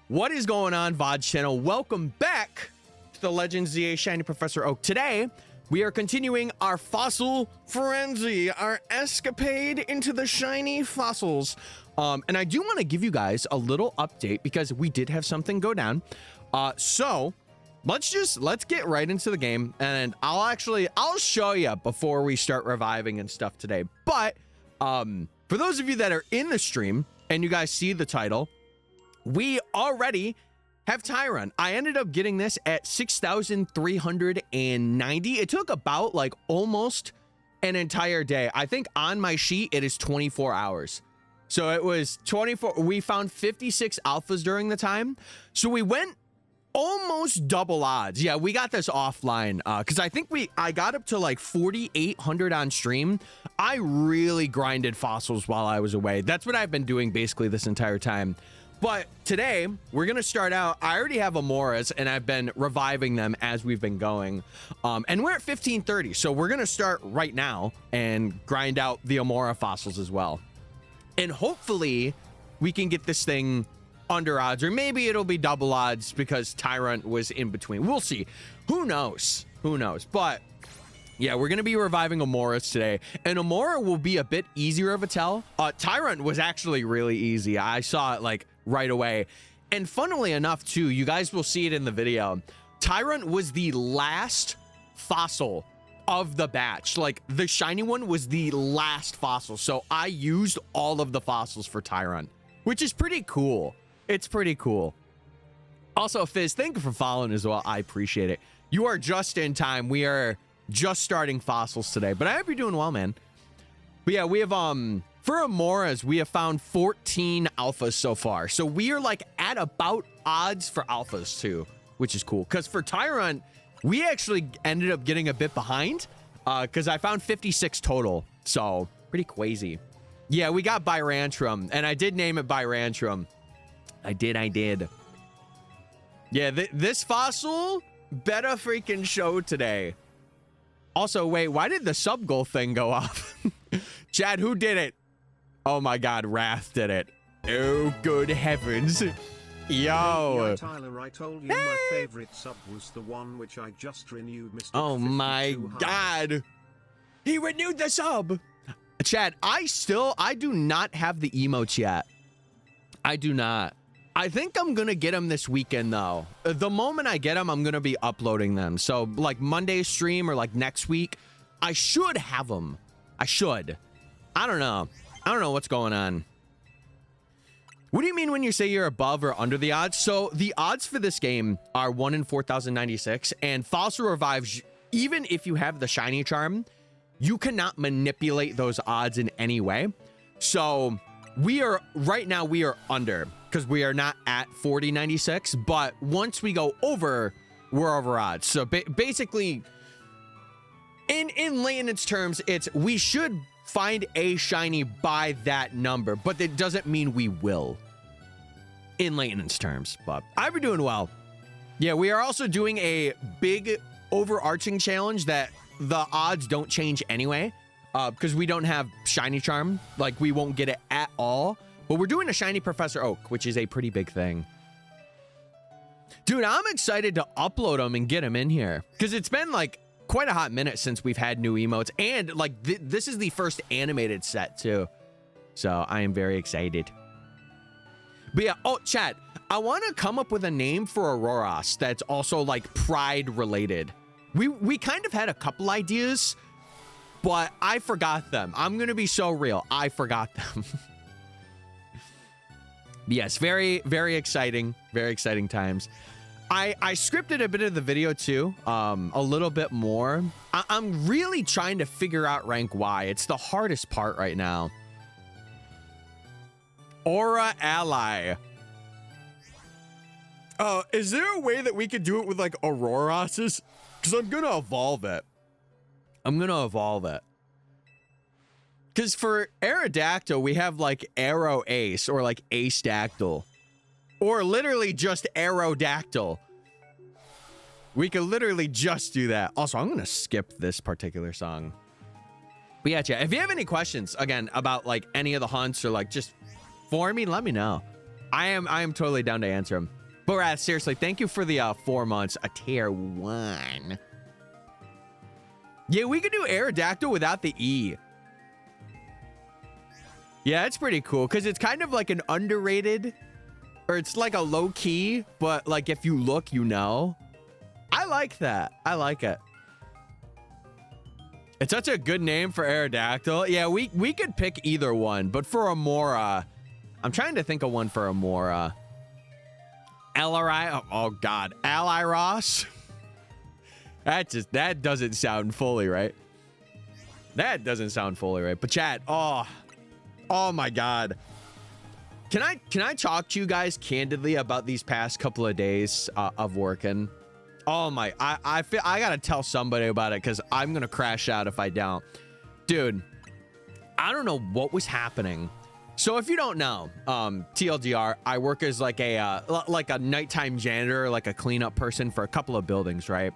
What is going on, VOD channel? Welcome back to the Legends ZA Shiny Professor Oak. Today, we are continuing our fossil frenzy, our escapade into the shiny fossils. And I do want to give you guys a little update because we did have something go down. So let's get right into the game, and I'll show you before we start reviving and stuff today. But for those of you that are in the stream and you guys see the title, we already have Tyrant. I ended up getting this at 6,390. It took about like almost an entire day. I think on my sheet it is 24 hours. So it was 24. We found 56 alphas during the time. So we went almost double odds. Yeah, we got this offline because I think I got up to like 4,800 on stream. I really grinded fossils while I was away. That's what I've been doing basically this entire time. But today, we're going to start out. I already have Amauras, and I've been reviving them as we've been going. And we're at 1530, so we're going to start right now and grind out the Amaura fossils as well. And hopefully, we can get this thing under odds, or maybe it'll be double odds because Tyrant was in between. We'll see. Who knows? Who knows? But yeah, we're going to be reviving Amauras today, and Amaura will be a bit easier of a tell. Tyrant was actually really easy. I saw it like right away. And funnily enough too, you guys will see it in the video, Tyrant was the last fossil of the batch. Like the shiny one was the last fossil. So I used all of the fossils for Tyrant, which is pretty cool. It's pretty cool. Also, Fizz, thank you for following as well. I appreciate it. You are just in time. We are just starting fossils today, but I hope you're doing well, man. But yeah, we have for Amauras, we have found 14 alphas so far. So we are like at about odds for alphas too, which is cool. Because for Tyrant, we actually ended up getting a bit behind because I found 56 total. So pretty crazy. Yeah, we got Byrantrum, and I did name it Byrantrum. I did. Yeah, this fossil better freaking show today. Also, wait, why did the sub goal thing go off? Chad, who did it? Oh my God, Wrath did it. Oh, good heavens. Yo. Tyler, I told you my favorite sub was the one which I just renewed. Mr. Oh my God. He renewed the sub. Chad, I do not have the emotes yet. I do not. I think I'm going to get them this weekend, though. The moment I get them, I'm going to be uploading them. So, like, Monday stream or, like, next week, I should have them. I should. I don't know. I don't know what's going on. What do you mean when you say you're above or under the odds? So, the odds for this game are 1 in 4,096. And Fossil Revives, even if you have the Shiny Charm, you cannot manipulate those odds in any way. So, right now, we are under, because we are not at 4096, but once we go over, we're over odds. So basically, in layman's terms, we should find a shiny by that number, but it doesn't mean we will, in layman's terms. But I've been doing well. Yeah, we are also doing a big overarching challenge that the odds don't change anyway, because we don't have Shiny Charm. Like, we won't get it at all. But we're doing a Shiny Professor Oak, which is a pretty big thing. Dude, I'm excited to upload them and get them in here, because it's been like quite a hot minute since we've had new emotes, and like this is the first animated set too. So I am very excited. But yeah, oh, chat, I want to come up with a name for Auroras that's also like Pride related. We kind of had a couple ideas, but I forgot them. I'm going to be so real. I forgot them. Yes, very, very exciting. Very exciting times. I scripted a bit of the video too, a little bit more. I'm really trying to figure out rank Y. It's the hardest part right now. Aura Ally. Is there a way that we could do it with like Auroras? Because I'm going to evolve it. Because for Aerodactyl, we have like Aero Ace or like Ace Dactyl. Or literally just Aerodactyl. We could literally just do that. Also, I'm going to skip this particular song. But yeah, chat, if you have any questions, again, about like any of the hunts or like just for me, let me know. I am totally down to answer them. But Wrath, seriously, thank you for the 4 months. A tier 1. Yeah, we could do Aerodactyl without the E. Yeah, it's pretty cool because it's kind of like an underrated, or it's like a low key, but like if you look, you know. I like that. I like it. It's such a good name for Aerodactyl. Yeah, we could pick either one, but for Amaura, I'm trying to think of one for Amaura. Oh God, Aliros. That doesn't sound fully right. That doesn't sound fully right. But chat, oh my God. Can I talk to you guys candidly about these past couple of days of working? Oh my, I feel I gotta tell somebody about it because I'm gonna crash out if I don't. Dude, I don't know what was happening. So if you don't know, TLDR, I work as like a nighttime janitor, like a cleanup person for a couple of buildings, right?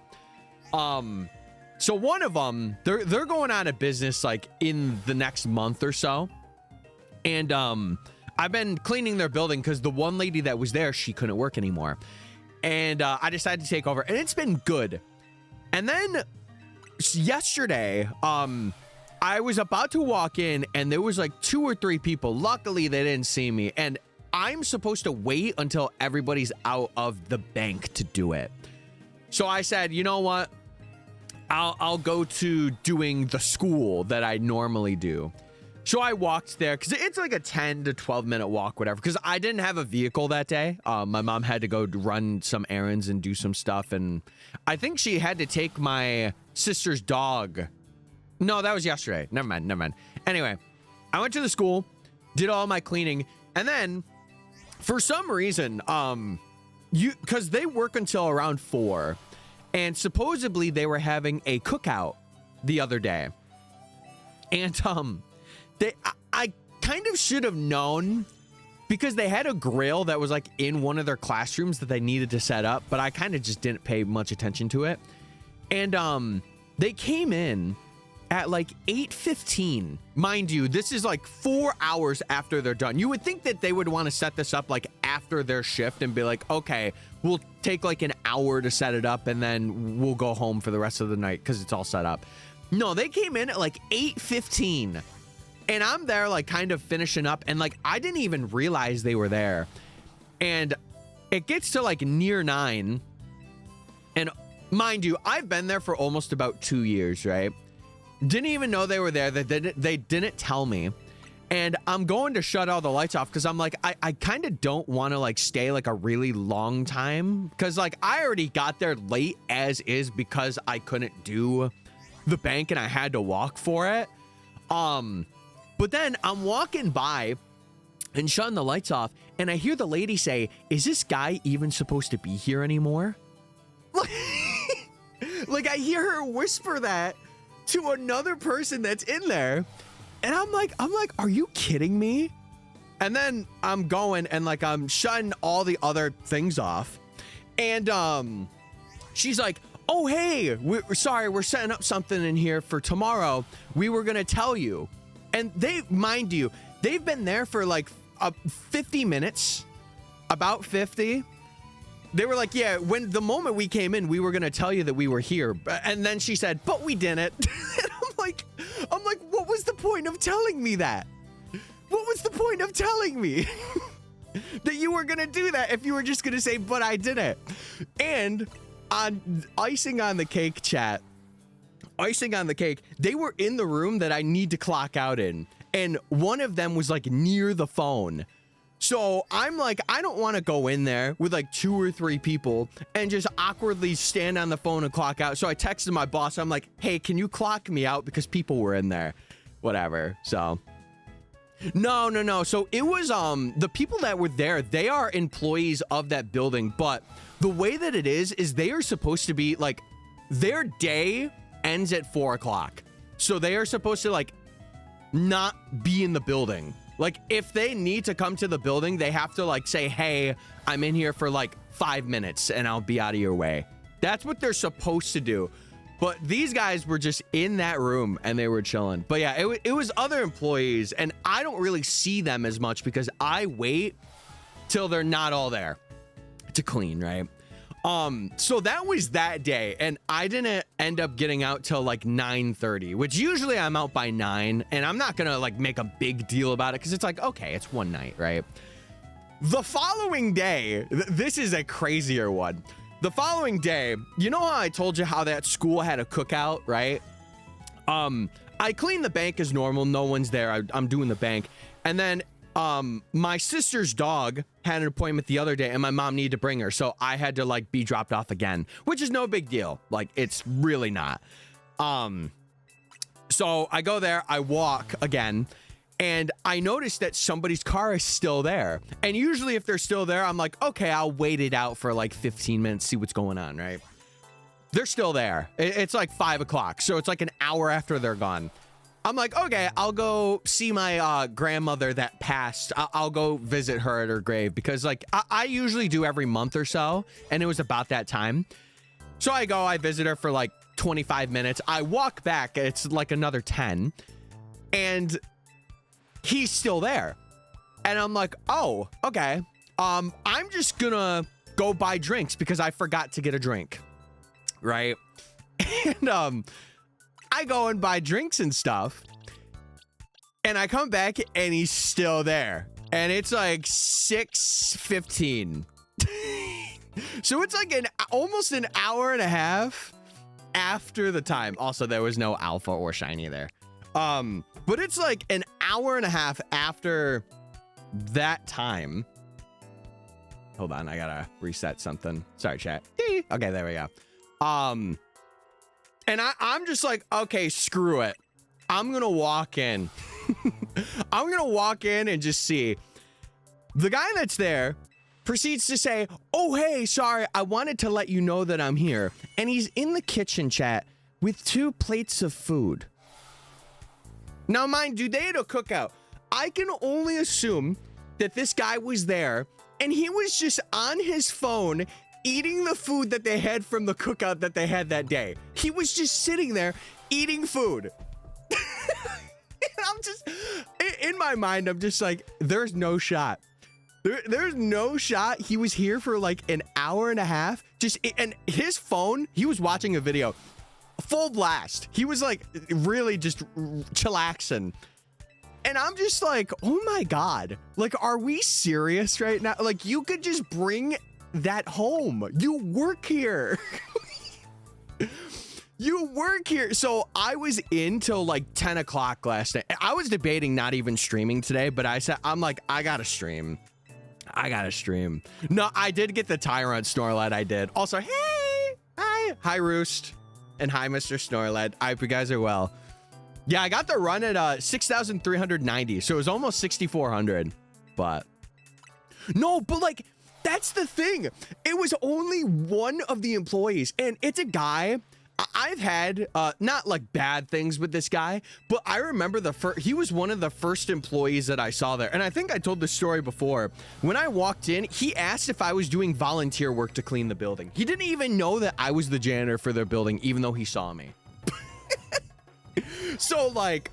So one of them, they're going out of business like in the next month or so. And I've been cleaning their building because the one lady that was there, she couldn't work anymore. And I decided to take over, and it's been good. And then yesterday, I was about to walk in, and there was like 2 or 3 people. Luckily, they didn't see me. And I'm supposed to wait until everybody's out of the bank to do it. So I said, you know what? I'll go to doing the school that I normally do. So I walked there because it's like a 10 to 12 minute walk, whatever, because I didn't have a vehicle that day. My mom had to go run some errands and do some stuff. And I think she had to take my sister's dog. No, that was yesterday. Never mind. Anyway, I went to the school, did all my cleaning. And then for some reason, because they work until around 4, and supposedly they were having a cookout the other day. And, I kind of should have known because they had a grill that was like in one of their classrooms that they needed to set up, but I kind of just didn't pay much attention to it. And they came in at like 8:15. Mind you, this is like 4 hours after they're done. You would think that they would want to set this up like after their shift and be like, okay, we'll take like an hour to set it up and then we'll go home for the rest of the night because it's all set up. No, they came in at like 8:15. And I'm there like kind of finishing up, and like I didn't even realize they were there. And it gets to like near 9. And mind you, I've been there for almost about 2 years, right? Didn't even know they were there. They didn't tell me. And I'm going to shut all the lights off because I'm like, I kind of don't want to like stay like a really long time. Because like I already got there late as is because I couldn't do the bank and I had to walk for it. But then I'm walking by and shutting the lights off, and I hear the lady say, is this guy even supposed to be here anymore? Like I hear her whisper that to another person that's in there. And I'm like, are you kidding me? And then I'm going and like I'm shutting all the other things off. And she's like, oh, hey, we're sorry, we're setting up something in here for tomorrow. We were going to tell you. And mind you, they've been there for like 50 minutes, about 50. They were like, yeah, the moment we came in, we were going to tell you that we were here. And then she said, but we didn't. And I'm like, what was the point of telling me that? What was the point of telling me that you were going to do that if you were just going to say, but I didn't? And on icing on the cake, chat, icing on the cake, they were in the room that I need to clock out in, and one of them was like near the phone. So I'm like, I don't want to go in there with like 2 or 3 people and just awkwardly stand on the phone and clock out. So I texted my boss. I'm like, hey, can you clock me out because people were in there? Whatever. So no. So it was the people that were there, they are employees of that building, but the way that it is they are supposed to be like, their day ends at 4 o'clock. So they are supposed to like not be in the building. Like if they need to come to the building, they have to like say, hey, I'm in here for like 5 minutes and I'll be out of your way. That's what they're supposed to do. But these guys were just in that room and they were chilling. But yeah, it was other employees, and I don't really see them as much because I wait till they're not all there to clean, right? So that was that day, and I didn't end up getting out till like 9:30, which usually I'm out by 9, and I'm not gonna like make a big deal about it because it's like, okay, it's one night, right? The following day, this is a crazier one. The following day, you know how I told you how that school had a cookout, right? I cleaned the bank as normal. No one's there. I'm doing the bank. And then my sister's dog had an appointment the other day and my mom needed to bring her. So I had to like be dropped off again, which is no big deal. Like, it's really not. So I go there, I walk again, and I noticed that somebody's car is still there. And usually if they're still there, I'm like, okay, I'll wait it out for like 15 minutes, see what's going on, right? They're still there. It's like 5 o'clock. So it's like an hour after they're gone. I'm like, okay, I'll go see my grandmother that passed. I'll go visit her at her grave because like I usually do every month or so. And it was about that time. So I go, I visit her for like 25 minutes. I walk back. It's like another 10. And he's still there. And I'm like, oh, okay. I'm just gonna go buy drinks because I forgot to get a drink. Right. And I go and buy drinks and stuff. And I come back and he's still there. And it's like 6:15. So it's like almost an hour and a half after the time. Also, there was no alpha or shiny there. But it's like an hour and a half after that time. Hold on, I gotta reset something. Sorry, chat. Okay, there we go. And I'm just like, okay, screw it. I'm gonna walk in. I'm gonna walk in and just see. The guy that's there proceeds to say, oh, hey, sorry, I wanted to let you know that I'm here. And he's in the kitchen, chat, with 2 plates of food. Now, mind you, they had a cookout. I can only assume that this guy was there and he was just on his phone eating the food that they had from the cookout that they had that day. He was just sitting there eating food. I'm just, in my mind, I'm just like, there's no shot. There's no shot. He was here for like an hour and a half. And his phone, he was watching a video. Full blast. He was like really just chillaxing. And I'm just like, oh my God. Like, are we serious right now? Like, you could just bring that home. You work here. You work here. So I was in till like 10 o'clock last night. I was debating not even streaming today, but I said, I'm like, I gotta stream. I gotta stream. No, I did get the Tyrant Snorladd. I did. Also, hey, hi Roost. And hi, Mr. Snorladd. I hope you guys are well. Yeah, I got the run at 6,390. So it was almost 6,400. But no, but like, that's the thing. It was only one of the employees. And it's a guy. I've had not like bad things with this guy, but I remember he was one of the first employees that I saw there. And I think I told this story before. When I walked in, he asked if I was doing volunteer work to clean the building. He didn't even know that I was the janitor for their building, even though he saw me. So like,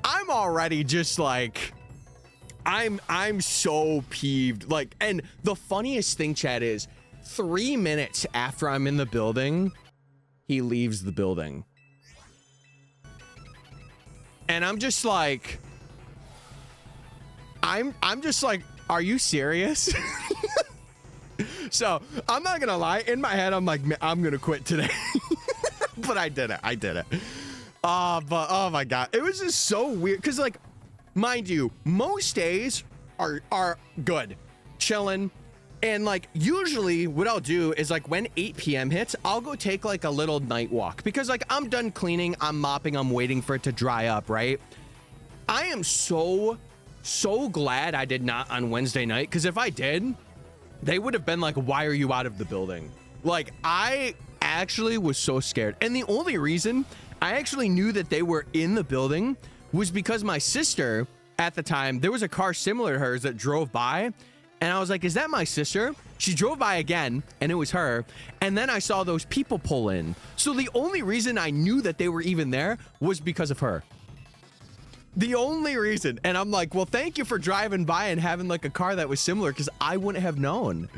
I'm already just like, I'm so peeved. Like, and the funniest thing, chat, is 3 minutes after I'm in the building, he leaves the building. And I'm just like, I'm just like, are you serious? So I'm not gonna lie, in my head I'm like, I'm gonna quit today. But I did it. But oh my God, it was just so weird because, like, mind you, most days are good, chilling. And like, usually what I'll do is like when 8 p.m. hits, I'll go take like a little night walk because like I'm done cleaning, I'm mopping, I'm waiting for it to dry up, right? I am so glad I did not on Wednesday night, because if I did, they would have been like, why are you out of the building? Like, I actually was so scared. And the only reason I actually knew that they were in the building was because my sister at the time, there was a car similar to hers that drove by. And I was like, is that my sister? She drove by again, and it was her. And then I saw those people pull in. So the only reason I knew that they were even there was because of her. The only reason. And I'm like, well, thank you for driving by and having like a car that was similar, because I wouldn't have known.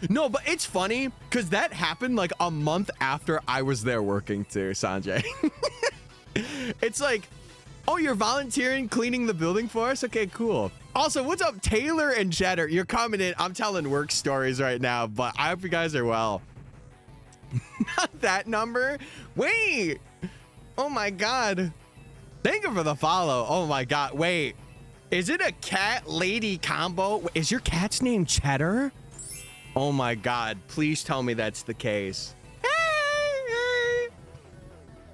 No, but it's funny because that happened like a month after I was there working too, Sanjay. It's like, oh, you're volunteering cleaning the building for us? Okay, cool. Also, what's up, Taylor and Cheddar? You're coming in. I'm telling work stories right now, but I hope you guys are well. Not that number. Wait. Oh my God. Thank you for the follow. Oh my God. Wait. Is it a cat lady combo? Is your cat's name Cheddar? Oh my God. Please tell me that's the case. Hey.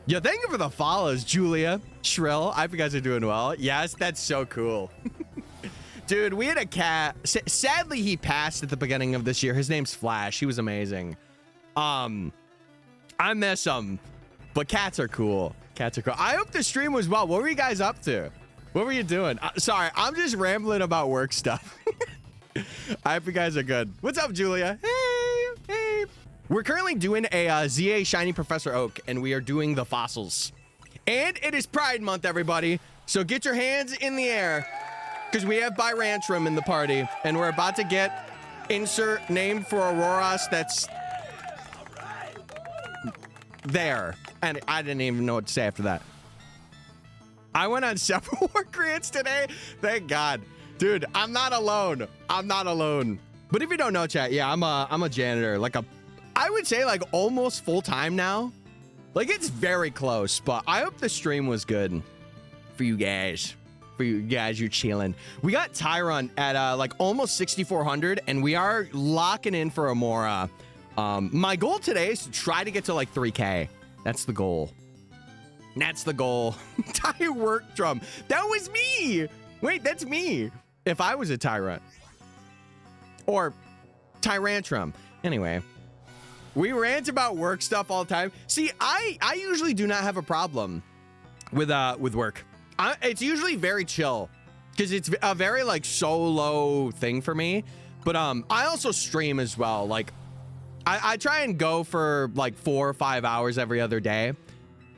Yeah, thank you for the follows, Julia. Shrill. I hope you guys are doing well. Yes, that's so cool. Dude, we had a cat. Sadly, he passed at the beginning of this year. His name's Flash. He was amazing. I miss him, but cats are cool. Cats are cool. I hope the stream was well. What were you guys up to? What were you doing? Sorry, I'm just rambling about work stuff. I hope you guys are good. What's up, Julia? Hey. We're currently doing a ZA Shiny Professor Oak, and we are doing the fossils. And it is Pride Month, everybody. So get your hands in the air, because we have Byrantrum in the party, and we're about to get insert name for Auroras that's there. And I didn't even know what to say after that. I went on several work rants today. Thank God. Dude, I'm not alone. I'm not alone. But if you don't know, chat, yeah, I'm a janitor. Like I would say like almost full time now. Like it's very close, but I hope the stream was good for you guys. For you guys, you're chilling. We got Tyron at like almost 6,400, and we are locking in for Amaura. My goal today is to try to get to like 3K. That's the goal. That's the goal. Ty work drum. That was me. Wait, that's me. If I was a tyrant. Or Tyrantrum. Anyway. We rant about work stuff all the time. See, I usually do not have a problem with work. It's usually very chill. Because it's a very like solo thing for me. But I also stream as well. Like I try and go for like 4 or 5 hours every other day.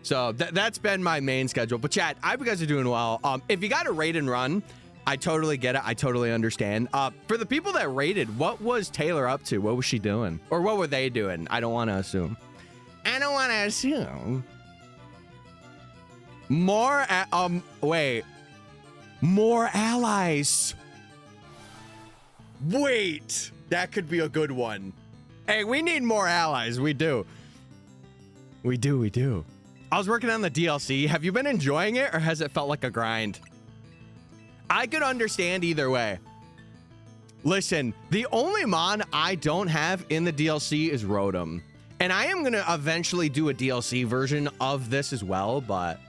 So that's been my main schedule. But chat, I hope you guys are doing well. If you got a raid and run, I totally get it. I totally understand. For the people that raided, what was Taylor up to? What was she doing? Or what were they doing? I don't want to assume. I don't want to assume. More, wait. More allies. Wait, that could be a good one. Hey, we need more allies. We do. We do. I was working on the DLC. Have you been enjoying it, or has it felt like a grind? I could understand either way. Listen, the only mon I don't have in the DLC is Rotom. And I am going to eventually do a DLC version of this as well, but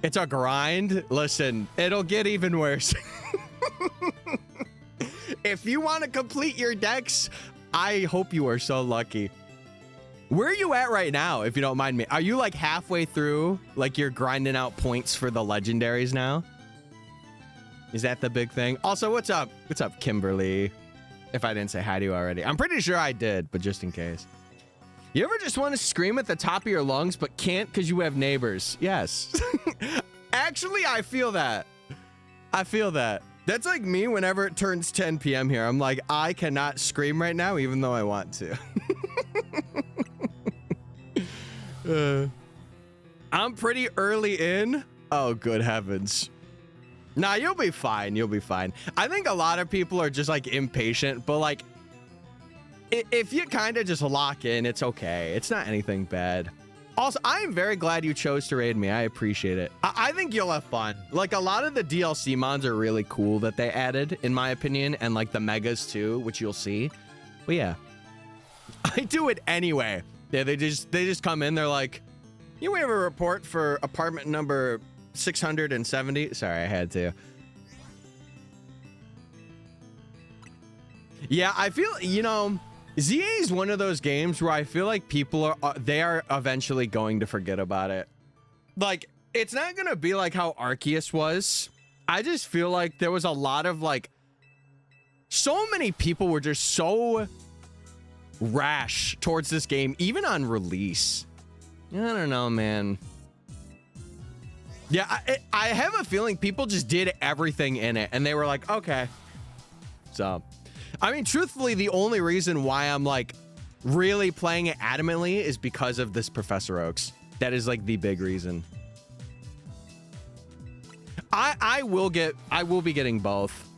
it's a grind. Listen, it'll get even worse. If you want to complete your decks, I hope you are so lucky. Where are you at right now, if you don't mind me? Are you like halfway through? Like you're grinding out points for the legendaries now? Is that the big thing? Also, what's up? What's up, Kimberly? If I didn't say hi to you already. I'm pretty sure I did, but just in case. You ever just want to scream at the top of your lungs, but can't because you have neighbors? Yes. Actually, I feel that. I feel that. That's like me whenever it turns 10 p.m. here. I'm like, I cannot scream right now, even though I want to. I'm pretty early in. Oh, good heavens. Nah, you'll be fine. You'll be fine. I think a lot of people are just like impatient, but like, if you kind of just lock in, it's okay. It's not anything bad. Also, I am very glad you chose to raid me. I appreciate it. I think you'll have fun. Like a lot of the DLC mods are really cool that they added, in my opinion, and like the megas too, which you'll see. But yeah, I do it anyway. Yeah, they just come in. They're like, you have a report for apartment number 670. Sorry, I had to. Yeah, I feel, you know, ZA is one of those games where I feel like people are eventually going to forget about it. Like, it's not going to be like how Arceus was. I just feel like there was a lot of like, so many people were just so rash towards this game, even on release. I don't know, man. Yeah, I have a feeling people just did everything in it and they were like, okay. So I mean, truthfully, the only reason why I'm like really playing it adamantly is because of this Professor Oaks. That is like the big reason. I will be getting both.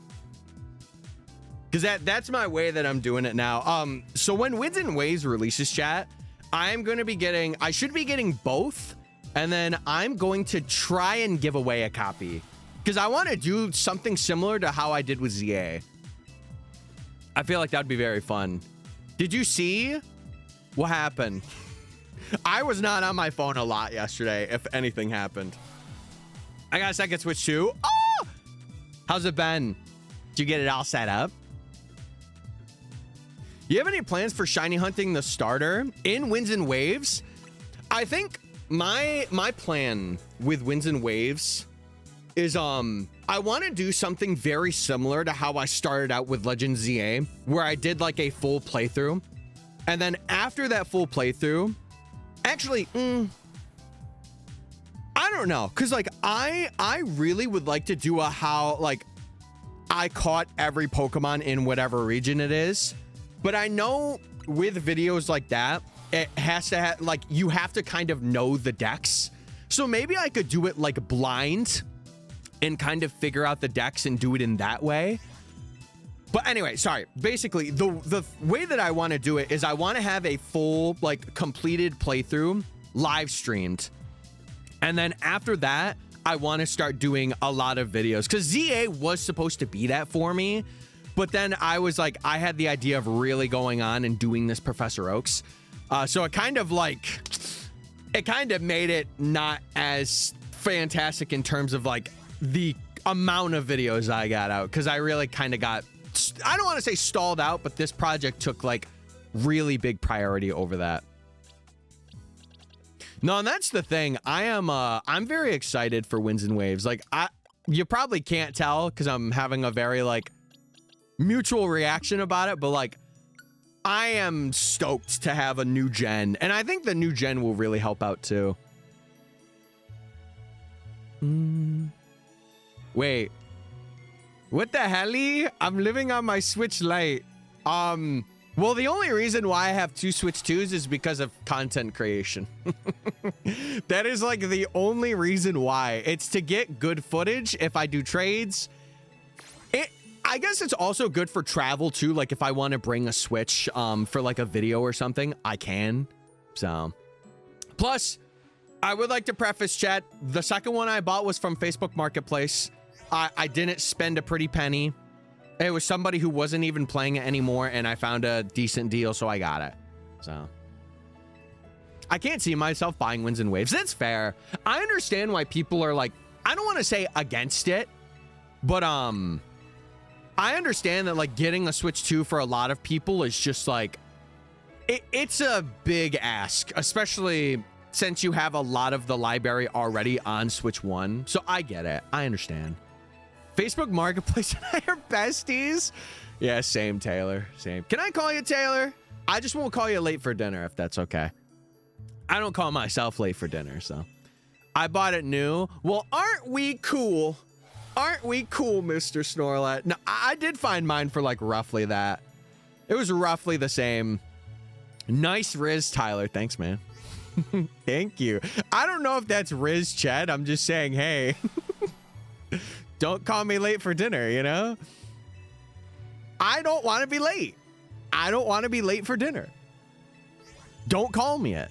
Cause that's my way that I'm doing it now. So when Winds and Waves releases, chat, I should be getting both. And then I'm going to try and give away a copy. Cause I want to do something similar to how I did with ZA. I feel like that'd be very fun. Did you see what happened? I was not on my phone a lot yesterday, if anything happened. I got a second Switch 2. Oh! How's it been? Did you get it all set up? You have any plans for shiny hunting the starter in Winds and Waves? I think my plan with Winds and Waves is I want to do something very similar to how I started out with Legend ZA, where I did like a full playthrough. And then after that full playthrough, actually, I don't know. Cause like I really would like to do how like I caught every Pokemon in whatever region it is. But I know with videos like that, it has to have like, you have to kind of know the decks. So maybe I could do it like blind and kind of figure out the decks and do it in that way. But anyway, sorry. Basically, the way that I want to do it is I want to have a full, like, completed playthrough live streamed. And then after that, I want to start doing a lot of videos. Because ZA was supposed to be that for me. But then I was like, I had the idea of really going on and doing this Professor Oaks. So it kind of like, it kind of made it not as fantastic in terms of like the amount of videos I got out. Because I really kind of got, I don't want to say stalled out, but this project took like really big priority over that. No, and that's the thing. I'm very excited for Winds and Waves. Like you probably can't tell because I'm having a very like mutual reaction about it, but like I am stoked to have a new gen, and I think the new gen will really help out too. Wait, what the helly? I'm living on my Switch Lite. Well, the only reason why I have two Switch 2s is because of content creation. That is like the only reason why. It's to get good footage if I do trades. I guess it's also good for travel too. Like if I want to bring a Switch for like a video or something, I can. So, plus, I would like to preface, chat, the second one I bought was from Facebook Marketplace. I didn't spend a pretty penny. It was somebody who wasn't even playing it anymore, and I found a decent deal, so I got it. So I can't see myself buying Winds and Waves. That's fair. I understand why people are like, I don't want to say against it, but I understand that like getting a Switch 2 for a lot of people is just like, it's a big ask, especially since you have a lot of the library already on Switch 1. So I get it. I understand. Facebook Marketplace and I are besties. Yeah, same, Taylor. Same. Can I call you Taylor? I just won't call you late for dinner if that's okay. I don't call myself late for dinner, so. I bought it new. Well, aren't we cool? Aren't we cool, Mr. Snorlax? No, I did find mine for like roughly that. It was roughly the same. Nice Riz, Tyler. Thanks, man. Thank you. I don't know if that's Riz, Chad. I'm just saying, hey. Don't call me late for dinner, you know? I don't want to be late. I don't want to be late for dinner. Don't call me it.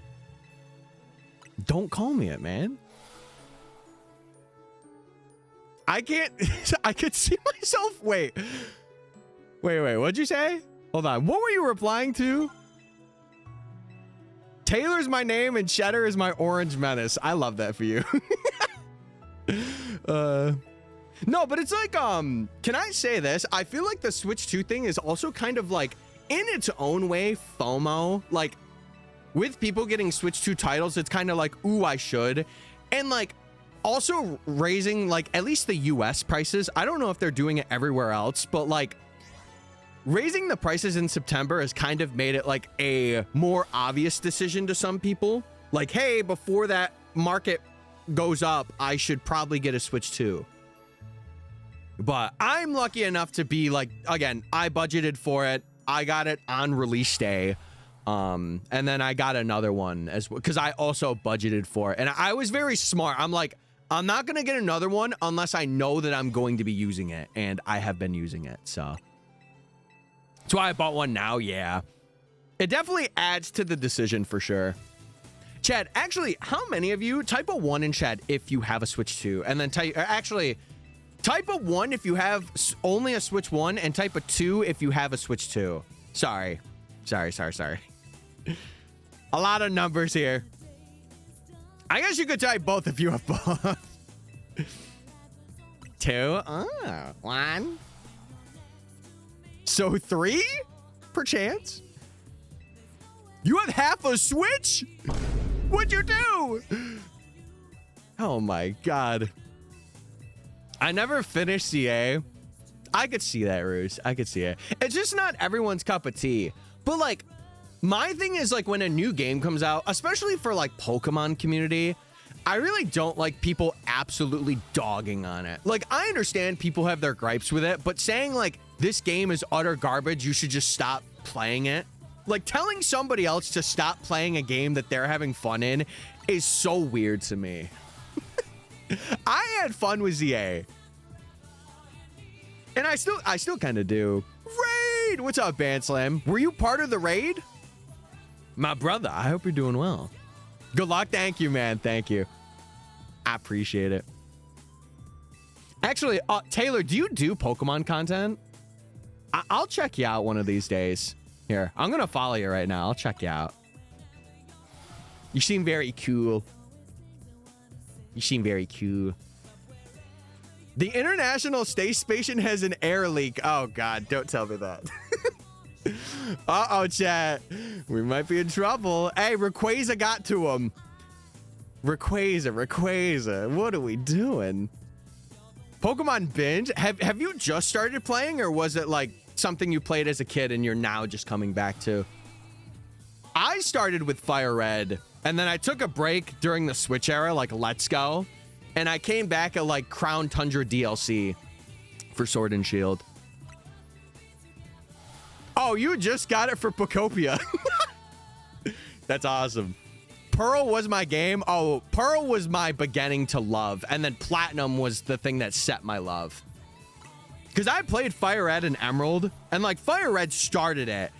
Don't call me it, man. I can't. I could see myself. Wait. What'd you say? Hold on. What were you replying to? Taylor's my name and Cheddar is my orange menace. I love that for you. No, but it's like, can I say this? I feel like the Switch 2 thing is also kind of like, in its own way, FOMO. Like, with people getting Switch 2 titles, it's kind of like, ooh, I should. And like, also raising like, at least the US prices. I don't know if they're doing it everywhere else, but like, raising the prices in September has kind of made it like a more obvious decision to some people. Like, hey, before that market goes up, I should probably get a Switch 2. But I'm lucky enough to be like, again, I budgeted for it. I got it on release day. And then I got another one as well, because I also budgeted for it. And I was very smart. I'm like, I'm not going to get another one unless I know that I'm going to be using it. And I have been using it. So that's why I bought one now. Yeah. It definitely adds to the decision for sure. Chad, actually, how many of you type a 1 in chat if you have a Switch 2? And then type a 1 if you have only a Switch 1 and type a 2 if you have a Switch 2. Sorry. A lot of numbers here. I guess you could type both if you have both. 2. 1. So 3? Perchance? You have half a Switch? What'd you do? Oh my God. I never finished CA. I could see that, Ruse. I could see it. It's just not everyone's cup of tea. But like, my thing is like when a new game comes out, especially for like Pokemon community, I really don't like people absolutely dogging on it. Like, I understand people have their gripes with it, but saying like this game is utter garbage, you should just stop playing it. Like, telling somebody else to stop playing a game that they're having fun in is so weird to me. I had fun with ZA. And I still kind of do. Raid! What's up, Banslam? Were you part of the raid? My brother, I hope you're doing well. Good luck. Thank you, man. Thank you. I appreciate it. Actually, Taylor, do you do Pokemon content? I'll check you out one of these days. Here, I'm going to follow you right now. I'll check you out. You seem very cool. You seem very cool. The International Space Station has an air leak. Oh, God. Don't tell me that. Uh-oh, chat. We might be in trouble. Hey, Rayquaza got to him. Rayquaza. What are we doing? Pokemon Binge? Have you just started playing, or was it like something you played as a kid and you're now just coming back to? I started with Fire Red, and then I took a break during the Switch era, like Let's Go, and I came back at like Crown Tundra DLC for Sword and Shield. Oh, you just got it for Pokopia. That's awesome. Pearl was my game. Oh, Pearl was my beginning to love, and then Platinum was the thing that set my love. Because I played Fire Red and Emerald, and like Fire Red started it.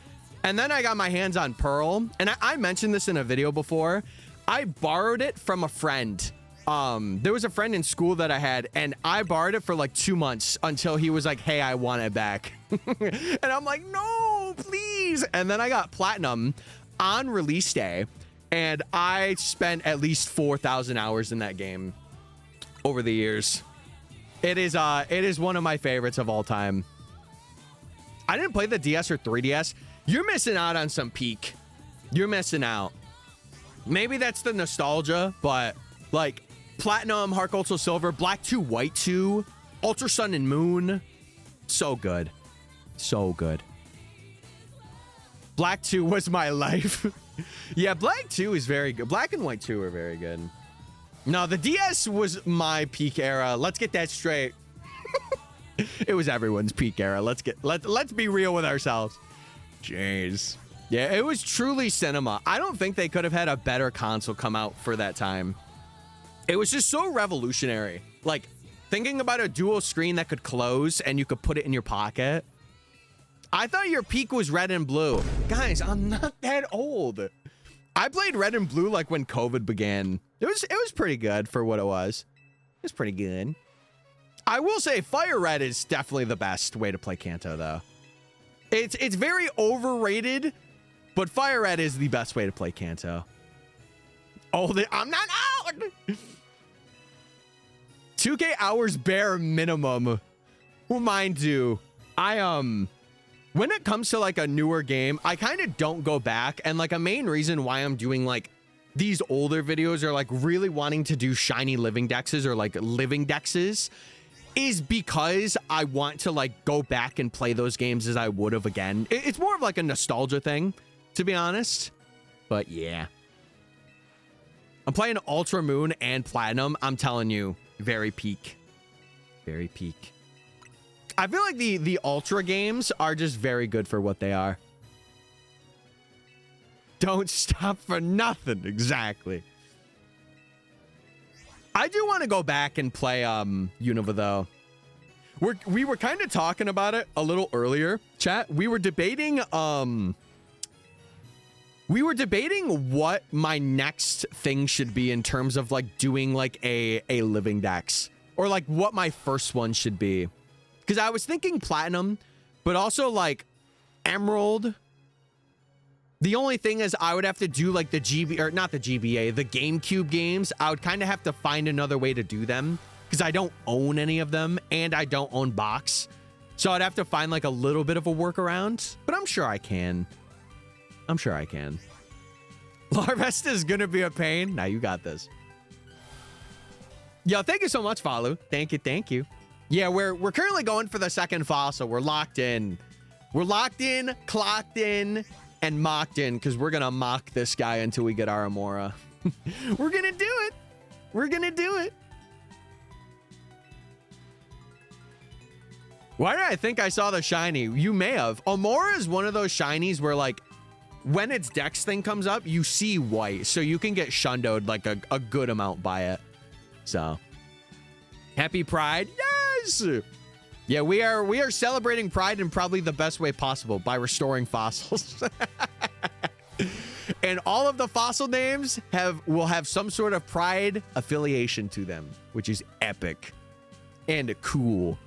And then I got my hands on Pearl, and I mentioned this in a video before. I borrowed it from a friend. There was a friend in school that I had, and I borrowed it for like 2 months until he was like, hey, I want it back. And I'm like, no, please. And then I got Platinum on release day, and I spent at least 4,000 hours in that game over the years. It is one of my favorites of all time. I didn't play the DS or 3DS. You're missing out on some peak. You're missing out. Maybe that's the nostalgia, but like Platinum, Heart Gold, Soul Silver, Black 2, White 2, Ultra Sun and Moon. So good. So good. Black 2 was my life. Yeah, Black 2 is very good. Black and White 2 are very good. No, the DS was my peak era. Let's get that straight. It was everyone's peak era. Let's be real with ourselves. Jeez. Yeah, it was truly cinema. I don't think they could have had a better console come out for that time. It was just so revolutionary. Like, thinking about a dual screen that could close and you could put it in your pocket. I thought your peak was Red and Blue. Guys, I'm not that old. I played Red and Blue like when COVID began. It was pretty good for what it was. It was pretty good. I will say Fire Red is definitely the best way to play Kanto, though. It's very overrated, but Fire Red is the best way to play Kanto. Old? I'm not out. 2K hours bare minimum. Well, mine do. When it comes to like a newer game, I kind of don't go back. And like a main reason why I'm doing like these older videos or like really wanting to do shiny living dexes or like living dexes is because I want to like go back and play those games as I would have again. It's more of like a nostalgia thing, to be honest. But yeah. I'm playing Ultra Moon and Platinum. I'm telling you, very peak. Very peak. I feel like the Ultra games are just very good for what they are. Don't stop for nothing. Exactly. I do want to go back and play Unova though. We were kind of talking about it a little earlier, chat. We were debating what my next thing should be in terms of like doing like a living dex, or like what my first one should be. Because I was thinking platinum, but also like emerald. The only thing is I would have to do like the the GameCube games. I would kind of have to find another way to do them because I don't own any of them and I don't own box. So I'd have to find like a little bit of a workaround, but I'm sure I can. I'm sure I can. Larvesta is going to be a pain. Now you got this. Yo, thank you so much, Falu. Thank you. Thank you. Yeah, we're currently going for the second fossil. We're locked in. We're locked in, clocked in, and mocked in because we're going to mock this guy until we get our Amaura. We're going to do it. We're going to do it. Why did I think I saw the shiny? You may have. Amaura is one of those shinies where like when its dex thing comes up, you see white. So you can get shundoed like a good amount by it. So happy Pride. Yes. Yeah, we are celebrating Pride in probably the best way possible by restoring fossils. And all of the fossil names will have some sort of Pride affiliation to them, which is epic and cool.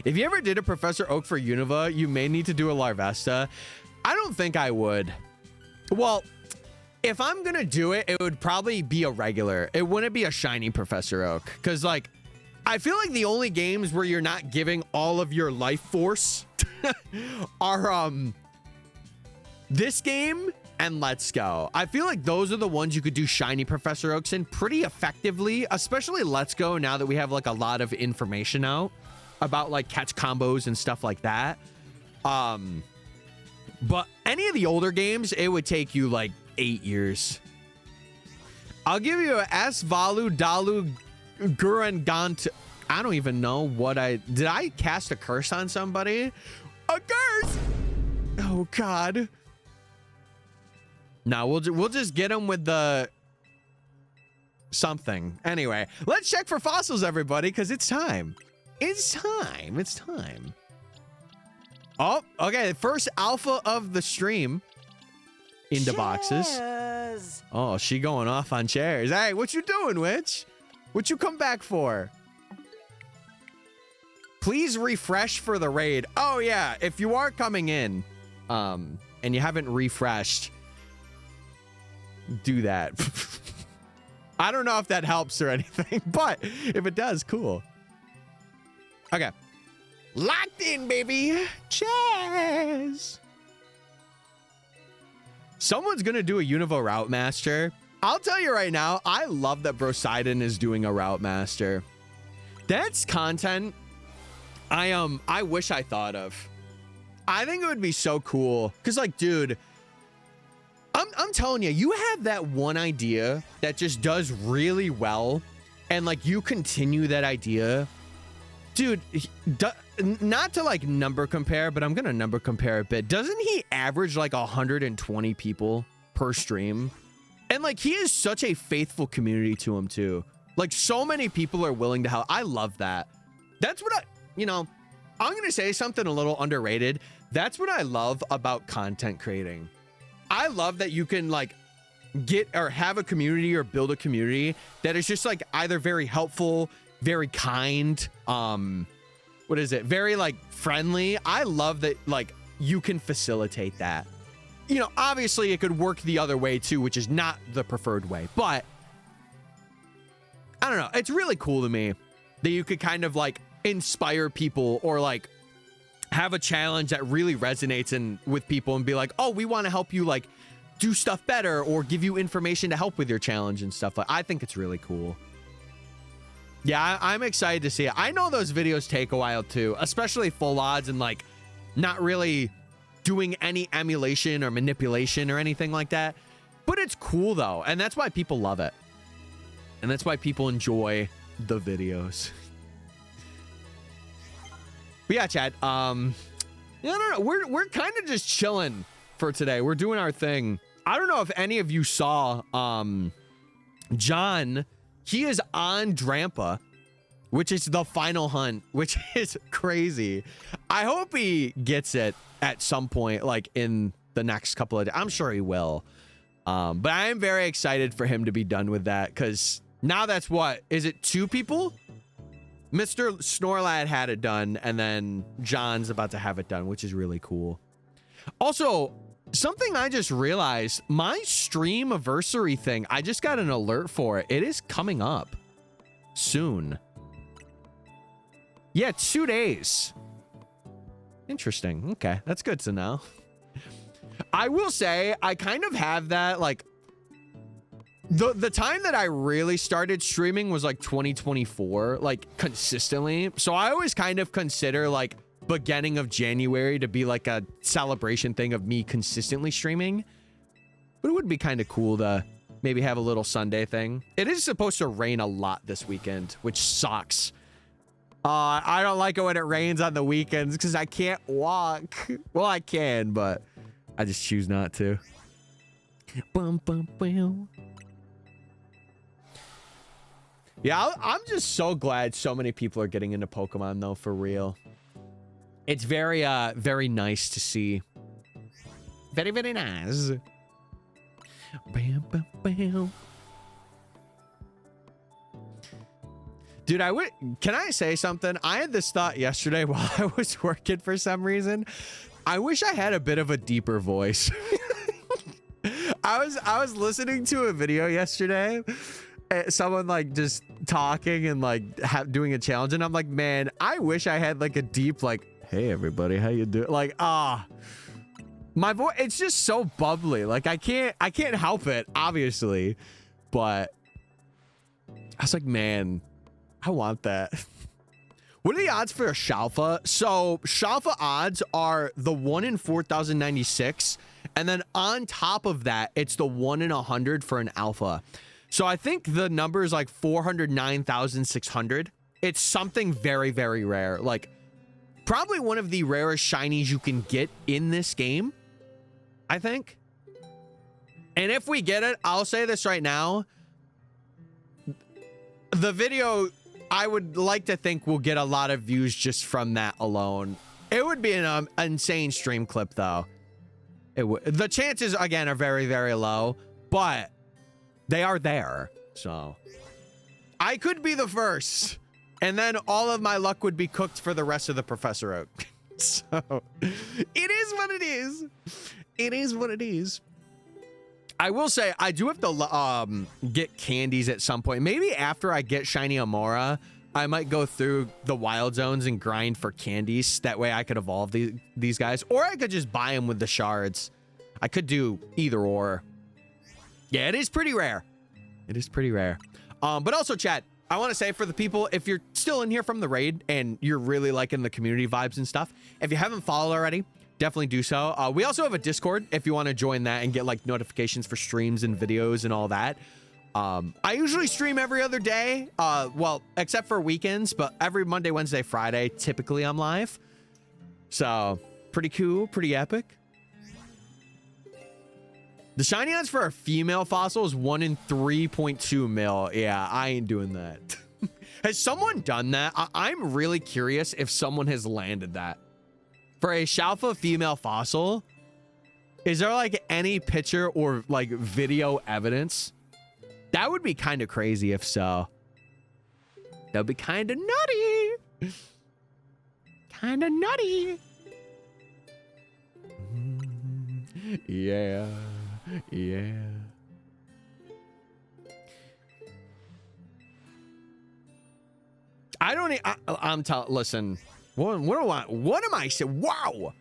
If you ever did a Professor Oak for Unova, you may need to do a Larvesta. I don't think I would. Well, if I'm gonna do it, it would probably be a regular. It wouldn't be a shiny Professor Oak, because like I feel like the only games where you're not giving all of your life force are this game and Let's Go. I feel like those are the ones you could do shiny Professor Oaks in pretty effectively, especially Let's Go now that we have like a lot of information out about like catch combos and stuff like that. But any of the older games, it would take you like 8 years. I'll give you a S Valu Dalu Guren Gant. I don't even know what did I cast a curse on somebody? A curse! Oh God. No, we'll just get him with the something. Anyway, let's check for fossils, everybody, because it's time. It's time. It's time. Oh, okay. First alpha of the stream into boxes. Oh, she going off on chairs. Hey, what you doing, witch? What you come back for? Please refresh for the raid. Oh yeah, if you are coming in, and you haven't refreshed, do that. I don't know if that helps or anything, but if it does, cool. Okay. Locked in, baby. Cheers. Someone's gonna do a Unova Route Master. I'll tell you right now, I love that Brosidon is doing a Route Master. That's content I wish I thought of. I think it would be so cool. Cause like, dude, I'm telling you, you have that one idea that just does really well, and like you continue that idea. Dude, not to like number compare, but I'm gonna number compare a bit. Doesn't he average like 120 people per stream? And like he is such a faithful community to him too. Like so many people are willing to help. I love that. That's what I'm gonna say something a little underrated. That's what I love about content creating. I love that you can like get or have a community or build a community that is just like either very helpful, very kind, what is it, very like friendly. I love that like you can facilitate that. You know, obviously it could work the other way too, which is not the preferred way, but I don't know, it's really cool to me that you could kind of like inspire people or like have a challenge that really resonates with people and be like, oh, we want to help you like do stuff better or give you information to help with your challenge and stuff. Like, I think it's really cool. Yeah, I'm excited to see it. I know those videos take a while too, especially full odds and like not really doing any emulation or manipulation or anything like that. But it's cool though. And that's why people love it. And that's why people enjoy the videos. But yeah, chat. Yeah, I don't know. We're kind of just chilling for today. We're doing our thing. I don't know if any of you saw John. He is on Drampa, which is the final hunt, which is crazy. I hope he gets it at some point, like in the next couple of days. I'm sure he will. But I am very excited for him to be done with that, because now that's what? Is it 2 people? Mr. Snorlad had it done, and then John's about to have it done, which is really cool. Also, something I just realized, my stream anniversary thing, I just got an alert for it. It is coming up soon. Yeah, 2 days. Interesting. Okay, that's good to know. I will say, I kind of have that, like, the time that I really started streaming was like 2024, like consistently. So I always kind of consider like beginning of January to be like a celebration thing of me consistently streaming. But it would be kind of cool to maybe have a little Sunday thing. It is supposed to rain a lot this weekend, which sucks. I don't like it when it rains on the weekends because I can't walk. Well, I can, but I just choose not to. Bum, bum, bum. Yeah, I'm just so glad so many people are getting into Pokemon, though, for real. It's very, very nice to see. Very, very nice. Bam, bam, bam. Dude, can I say something? I had this thought yesterday while I was working for some reason. I wish I had a bit of a deeper voice. I was listening to a video yesterday. Someone like just talking and like doing a challenge, and I'm like, man, I wish I had like a deep like, hey everybody, how you doing? Like, my voice, it's just so bubbly. Like I can't help it, obviously, but I was like, man, I want that. What are the odds for a Shalfa? So Shalfa odds are the 1 in 4,096, and then on top of that, it's the 1 in 100 for an alpha. So I think the number is like 409,600. It's something very, very rare. Like probably one of the rarest shinies you can get in this game, I think. And if we get it, I'll say this right now. The video, I would like to think will get a lot of views just from that alone. It would be an insane stream clip though. It would. The chances again are very, very low, but they are there, so I could be the first, and then all of my luck would be cooked for the rest of the Professor Oak. So it is what it is. It is what it is. I will say I do have to get candies at some point. Maybe after I get Shiny Amaura, I might go through the wild zones and grind for candies. That way I could evolve these guys, or I could just buy them with the shards. I could do either or. Yeah, it is pretty rare. It is pretty rare. But also, chat, I want to say for the people, if you're still in here from the raid and you're really liking the community vibes and stuff, if you haven't followed already, definitely do so. We also have a Discord if you want to join that and get like notifications for streams and videos and all that. I usually stream every other day, well, except for weekends, but every Monday, Wednesday, Friday, typically I'm live. So pretty cool, pretty epic. The shiny odds for a female fossil is 1 in 3.2 mil. Yeah, I ain't doing that. Has someone done that? I'm really curious if someone has landed that. For a Shalfa female fossil, is there like any picture or like video evidence? That would be kind of crazy if so. That would be kind of nutty. Kind of nutty. Yeah. Yeah. I don't. I'm telling. Listen. What am I saying? Wow.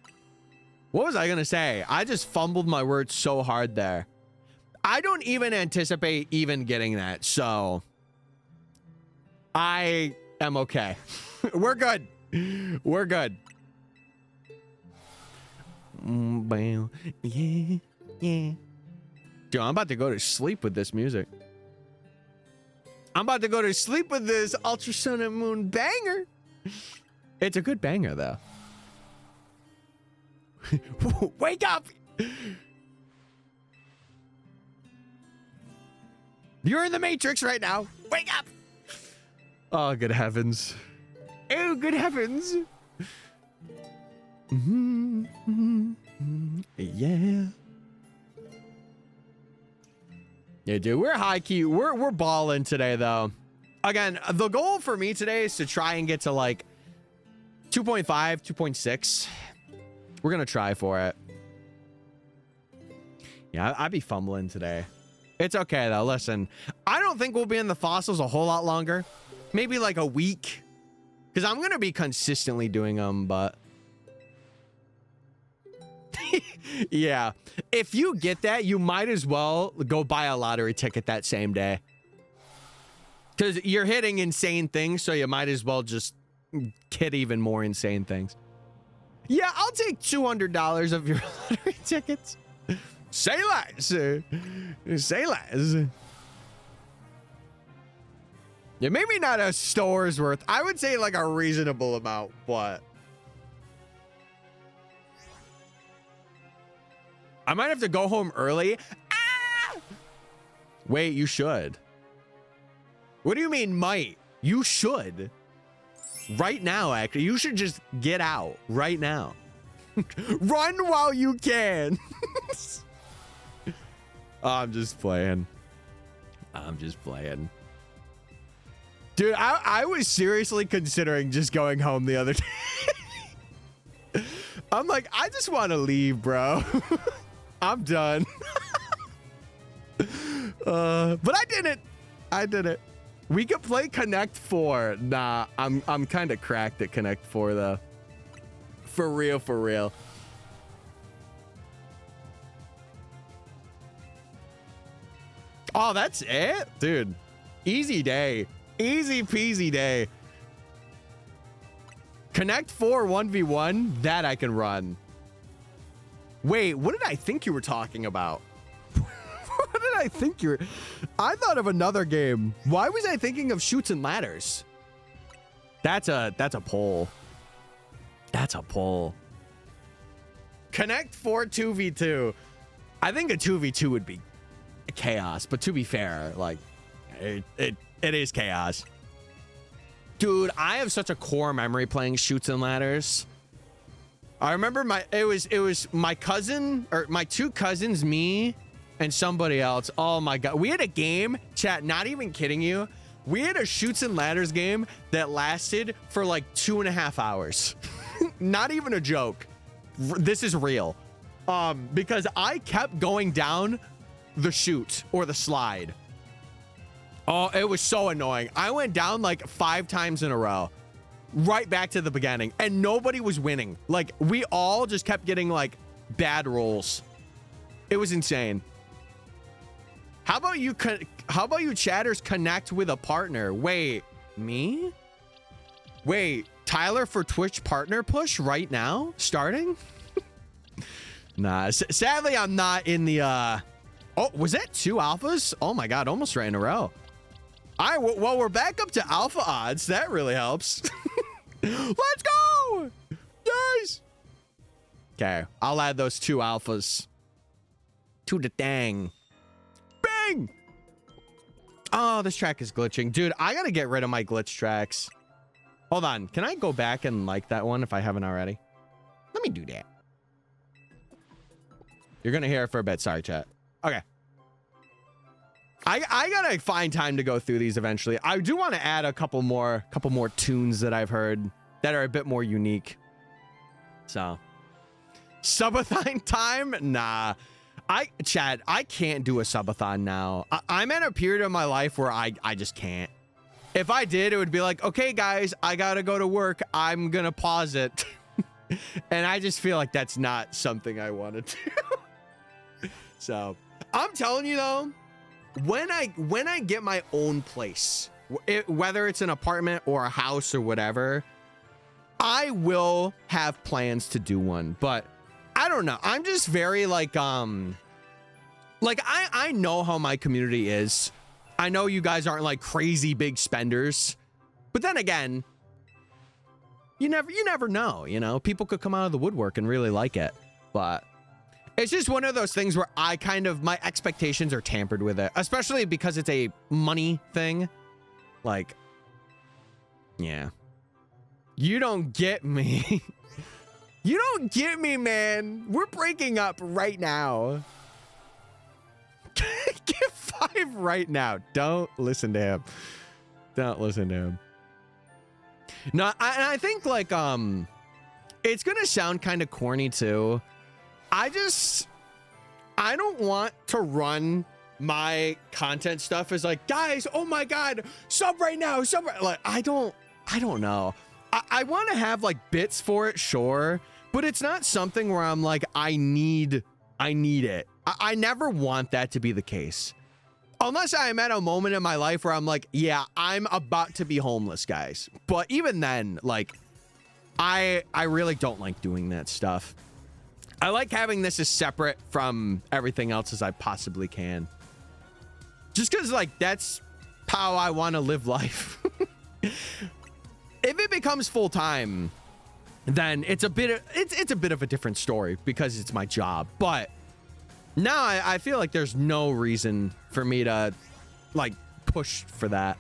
What was I gonna say? I just fumbled my words so hard there. I don't even anticipate even getting that. So I am okay. We're good. We're good. Yeah. Yeah. Dude, I'm about to go to sleep with this music. I'm about to go to sleep with this Ultrasonic Moon banger. It's a good banger, though. Wake up! You're in the Matrix right now. Wake up! Oh, good heavens. Oh, good heavens. Yeah. Yeah, dude, we're high key. We're balling today, though. Again, the goal for me today is to try and get to like 2.5, 2.6. We're gonna try for it. Yeah, I'd be fumbling today. It's okay though. Listen, I don't think we'll be in the fossils a whole lot longer. Maybe like a week, because I'm gonna be consistently doing them. But yeah, if you get that, you might as well go buy a lottery ticket that same day, because you're hitting insane things. So you might as well just get even more insane things. Yeah, I'll take $200 of your lottery tickets. Say less. Say less. Yeah, maybe not a store's worth. I would say like a reasonable amount, but I might have to go home early. Ah! Wait, you should. What do you mean might? You should. Right now, actually. You should just get out right now. Run while you can. I'm just playing. I'm just playing. Dude, I was seriously considering just going home the other day. I'm like, I just want to leave, bro. I'm done. But I didn't. I did it. We could play Connect 4. Nah, I'm kind of cracked at Connect 4 though. For real, for real. Oh, that's it? Dude, easy day. Easy peasy day. Connect 4 1v1, that I can run. Wait, what did I think you were talking about? What did I think you were? I thought of another game. Why was I thinking of Chutes and Ladders? That's a poll. That's a poll. Connect 4 2v2. I think a 2v2 would be chaos, but to be fair, like it is chaos. Dude, I have such a core memory playing Chutes and Ladders. I remember it was my cousin, or my two cousins, me and somebody else. Oh my god, we had a game, chat, not even kidding you, we had a Chutes and Ladders game that lasted for like 2.5 hours. Not even a joke. This is real. Because I kept going down the chute or the slide. Oh, it was so annoying. I went down like 5 times in a row, right back to the beginning, and nobody was winning. Like, we all just kept getting like bad rolls. It was insane. How about you chatters connect with a partner? Wait, me? Wait, Tyler for Twitch partner push right now? Starting? Nah, sadly I'm not in the oh, was that 2 alphas? Oh my god, almost right in a row. All right, well, we're back up to alpha odds. That really helps. Let's go! Nice! Okay, I'll add those 2 alphas to the dang. Bang! Oh, this track is glitching. Dude, I gotta get rid of my glitch tracks. Hold on, can I go back and like that one if I haven't already? Let me do that. You're gonna hear it for a bit. Sorry, chat. Okay. I gotta find time to go through these eventually. I do want to add a couple more tunes that I've heard that are a bit more unique. So, subathon time? Nah. Chad, I can't do a subathon now. I'm at a period of my life where I just can't. If I did, it would be like, okay, guys, I gotta go to work. I'm gonna pause it. And I just feel like that's not something I want to do. So, I'm telling you though, when I get my own place, whether it's an apartment or a house or whatever, I will have plans to do one. But I don't know. I'm just very like I know how my community is. I know you guys aren't like crazy big spenders, but then again, you never know, you know, people could come out of the woodwork and really like it. But it's just one of those things where I kind of, my expectations are tampered with it, especially because it's a money thing. Like, yeah, you don't get me. You don't get me, man. We're breaking up right now. Get 5 right now. Don't listen to him. Don't listen to him. No, I think like, it's gonna sound kind of corny too. I don't want to run my content stuff as like, guys, oh my God, sub right now, sub right. Like, I don't know. I want to have like bits for it, sure, but it's not something where I'm like, I need it. I never want that to be the case. Unless I'm at a moment in my life where I'm like, yeah, I'm about to be homeless, guys. But even then, like, I really don't like doing that stuff. I like having this as separate from everything else as I possibly can. Just because, like, that's how I want to live life. If it becomes full-time, then it's a bit of a different story because it's my job. But now I feel like there's no reason for me to, like, push for that.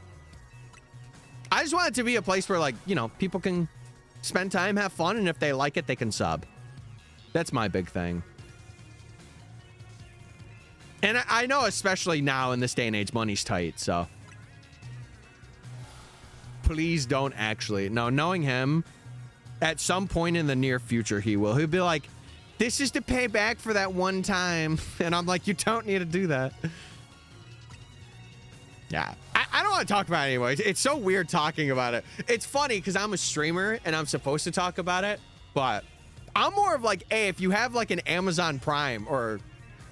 I just want it to be a place where, like, you know, people can spend time, have fun, and if they like it, they can sub. That's my big thing. And I know, especially now in this day and age, money's tight, so. Please don't actually. No, knowing him, at some point in the near future, he'll be like, this is to pay back for that one time. And I'm like, you don't need to do that. Yeah, I don't want to talk about it anymore. It's so weird talking about it. It's funny because I'm a streamer and I'm supposed to talk about it, but I'm more of like, hey, if you have like an Amazon Prime or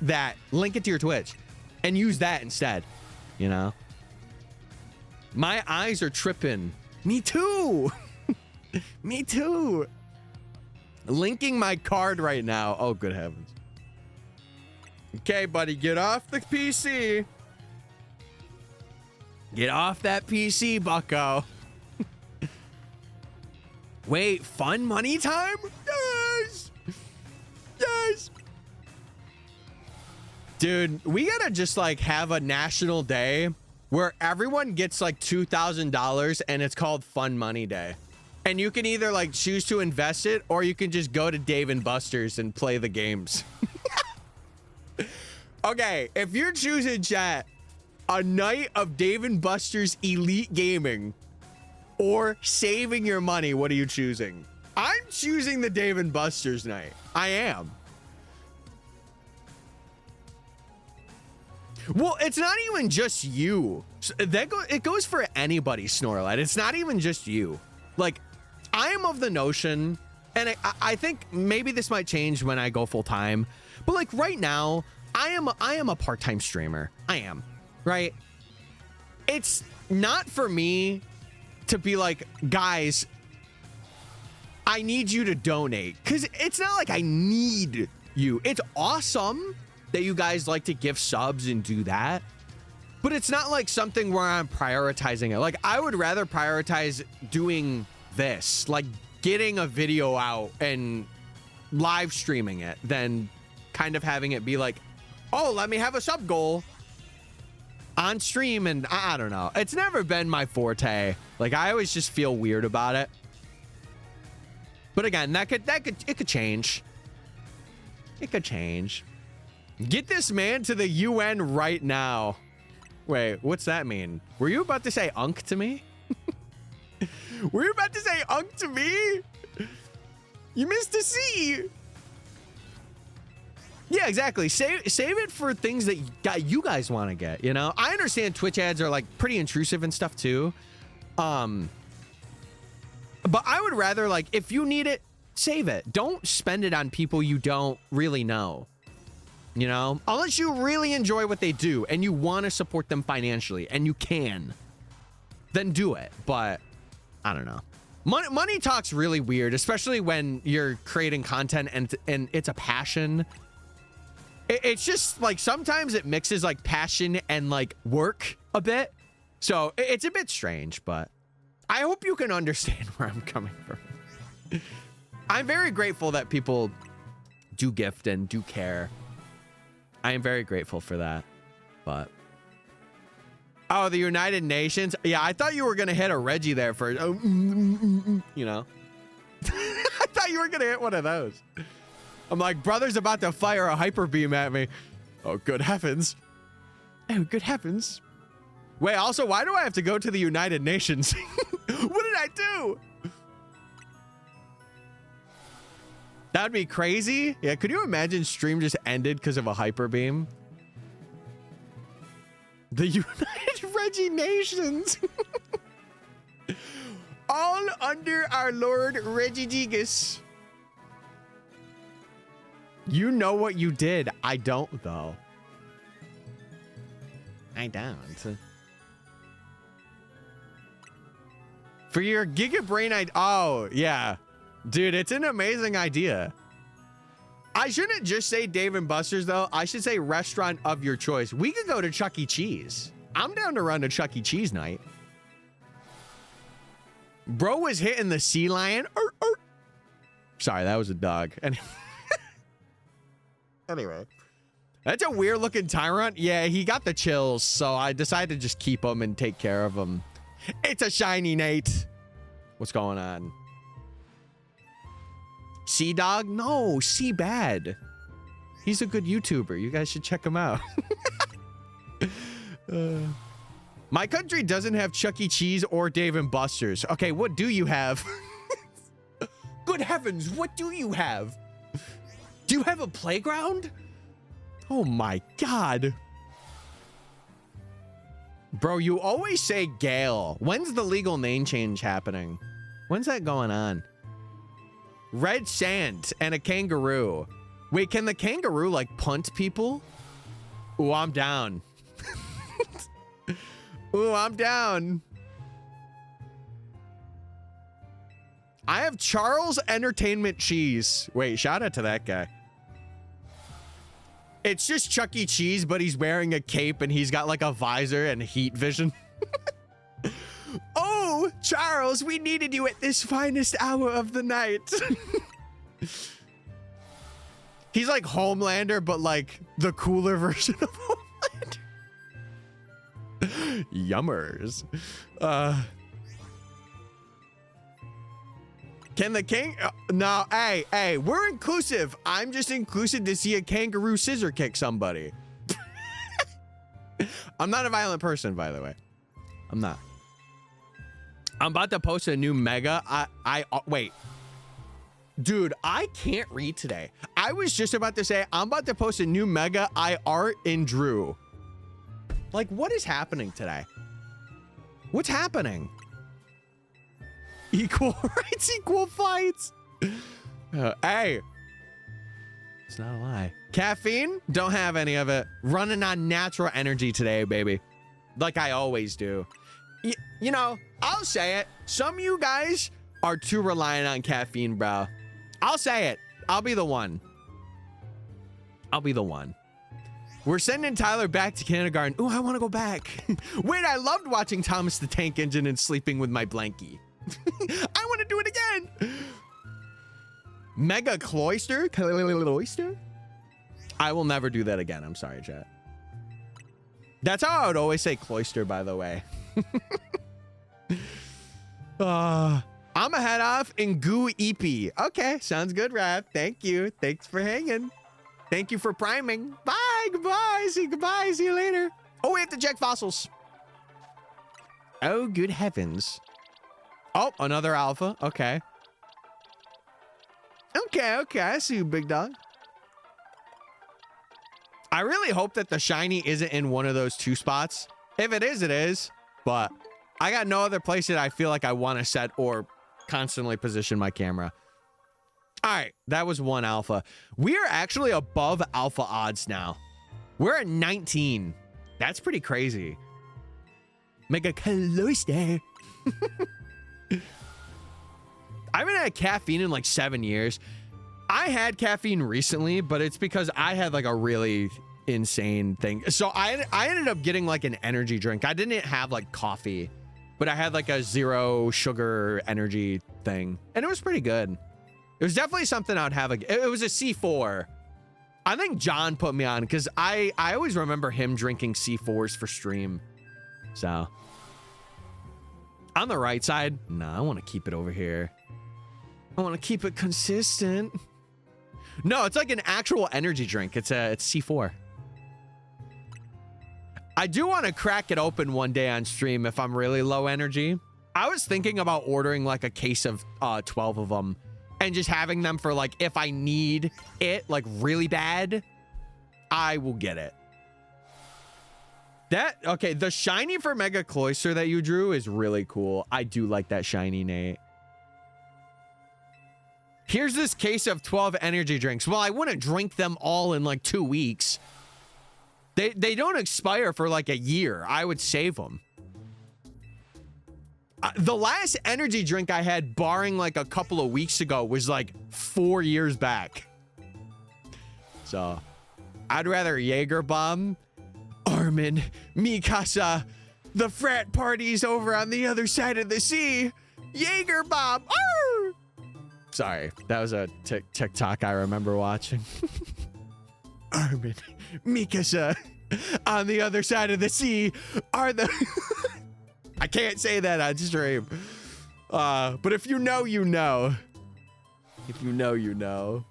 that, link it to your Twitch and use that instead, you know? My eyes are tripping. Me too. Me too. Linking my card right now. Oh, good heavens. Okay, buddy, get off the PC. Get off that PC, bucko. Wait, fun money time? Yes! Yes! Dude, we gotta just like have a national day where everyone gets like $2,000 and it's called Fun Money Day. And you can either like choose to invest it or you can just go to Dave & Buster's and play the games. Okay, if you're choosing, chat, a night of Dave & Buster's Elite Gaming or saving your money, what are you choosing? I'm choosing the Dave & Buster's night. I am. Well, it's not even just you. It goes for anybody, Snorlight. It's not even just you. Like, I am of the notion, and I think maybe this might change when I go full time, but like right now, I am a part-time streamer. I am, right? It's not for me to be like, guys, I need you to donate, because it's not like I need you. It's awesome that you guys like to give subs and do that, but it's not like something where I'm prioritizing it. Like, I would rather prioritize doing this, like getting a video out and live streaming it, than kind of having it be like, oh, let me have a sub goal on stream. And I don't know, it's never been my forte. Like, I always just feel weird about it. But again, it could change. It could change. Get this man to the UN right now. Wait, what's that mean? Were you about to say unk to me? Were you about to say unk to me? You missed a C. Yeah, exactly. Save it for things that you guys want to get, you know? I understand Twitch ads are like pretty intrusive and stuff too. But I would rather, like, if you need it, save it. Don't spend it on people you don't really know. You know, unless you really enjoy what they do and you want to support them financially and you can, then do it. But I don't know. Money talk's really weird, especially when you're creating content and it's a passion. It's just like sometimes it mixes like passion and like work a bit. So it's a bit strange, but I hope you can understand where I'm coming from. I'm very grateful that people do gift and do care. I am very grateful for that. But oh, the United Nations. Yeah, I thought you were gonna hit a Reggie there for you know. I thought you were gonna hit one of those. I'm like, brother's about to fire a hyper beam at me. Oh, good heavens. Oh, good heavens. Wait, also, why do I have to go to the United Nations? What did I do? That'd be crazy. Yeah, could you imagine stream just ended because of a hyper beam? The United Reggie Nations. All under our Lord Regigigas. You know what you did. I don't, though. I don't. For your Giga Brain idea. Oh, yeah. Dude, it's an amazing idea. I shouldn't just say Dave and Buster's, though. I should say restaurant of your choice. We could go to Chuck E. Cheese. I'm down to run a Chuck E. Cheese night. Bro was hitting the sea lion. Sorry, that was a dog. Anyway. That's a weird looking Tyrant. Yeah, he got the chills, so I decided to just keep him and take care of him. It's a shiny Nate. What's going on? Sea Dog? No, Sea Bad. He's a good YouTuber. You guys should check him out. My country doesn't have Chuck E. Cheese or Dave and Buster's. Okay, what do you have? Good heavens, what do you have? Do you have a playground? Oh my God. Bro, you always say Gale. When's the legal name change happening? When's that going on? Red sand and a kangaroo. Wait, can the kangaroo like punt people? Ooh, I'm down. Ooh, I'm down. I have Charles Entertainment Cheese. Wait, shout out to that guy. It's just Chuck E. Cheese, but he's wearing a cape and he's got like a visor and heat vision. Oh, Charles, we needed you at this finest hour of the night. He's like Homelander, but like the cooler version of Homelander. Yummers. Can the king? No, hey, we're inclusive. I'm just inclusive to see a kangaroo scissor kick somebody. I'm not a violent person, by the way. I'm not. I'm about to post a new mega. Wait. Dude, I can't read today. I was just about to say, I'm about to post a new mega I art in Drew. Like, what is happening today? What's happening? Equal rights, equal fights. Hey. It's not a lie. Caffeine? Don't have any of it. Running on natural energy today, baby. Like I always do. You know, I'll say it. Some of you guys are too reliant on caffeine, bro. I'll say it. I'll be the one. I'll be the one. We're sending Tyler back to kindergarten. Ooh, I want to go back. Wait, I loved watching Thomas the Tank Engine and sleeping with my blankie. I want to do it again. Mega cloister? Cloister? I will never do that again. I'm sorry, chat. That's how I would always say cloister, by the way. I'm a head off in goo EP. Okay, sounds good, Rap. Thank you. Thanks for hanging. Thank you for priming. Bye. Goodbye. See goodbye. See you later. Oh, we have to check fossils. Oh, good heavens. Oh, another alpha. Okay. Okay. I see you, big dog. I really hope that the shiny isn't in one of those two spots. If it is, it is. But I got no other place that I feel like I want to set or constantly position my camera. All right, that was one alpha. We are actually above alpha odds now. We're at 19. That's pretty crazy. Mega cloister. I haven't had caffeine in like 7 years. I had caffeine recently, but it's because I had like a really insane thing. So I ended up getting like an energy drink. I didn't have like coffee but I had like a 0 sugar energy thing, and it was pretty good. It was definitely something I'd have. It was a C4. I think John put me on because I always remember him drinking C4s for stream. So on the right side, no, I want to keep it over here. I want to keep it consistent. No, it's like an actual energy drink. It's C4. I do want to crack it open one day on stream if I'm really low energy. I was thinking about ordering like a case of 12 of them and just having them for like, if I need it like really bad, I will get it. Okay, the shiny for Mega Cloyster that you drew is really cool. I do like that shiny, Nate. Here's this case of 12 energy drinks. Well, I wouldn't drink them all in like 2 weeks. They don't expire for like a year. I would save them. The last energy drink I had, barring like a couple of weeks ago, was like 4 years back. So I'd rather Jaeger Bomb, Armin, Mikasa, the frat parties over on the other side of the sea. Jaeger Bomb. Arr! Sorry, that was a TikTok I remember watching. Armin, Mikasa, on the other side of the sea are the... I can't say that on stream. But if you know, you know. If you know, you know.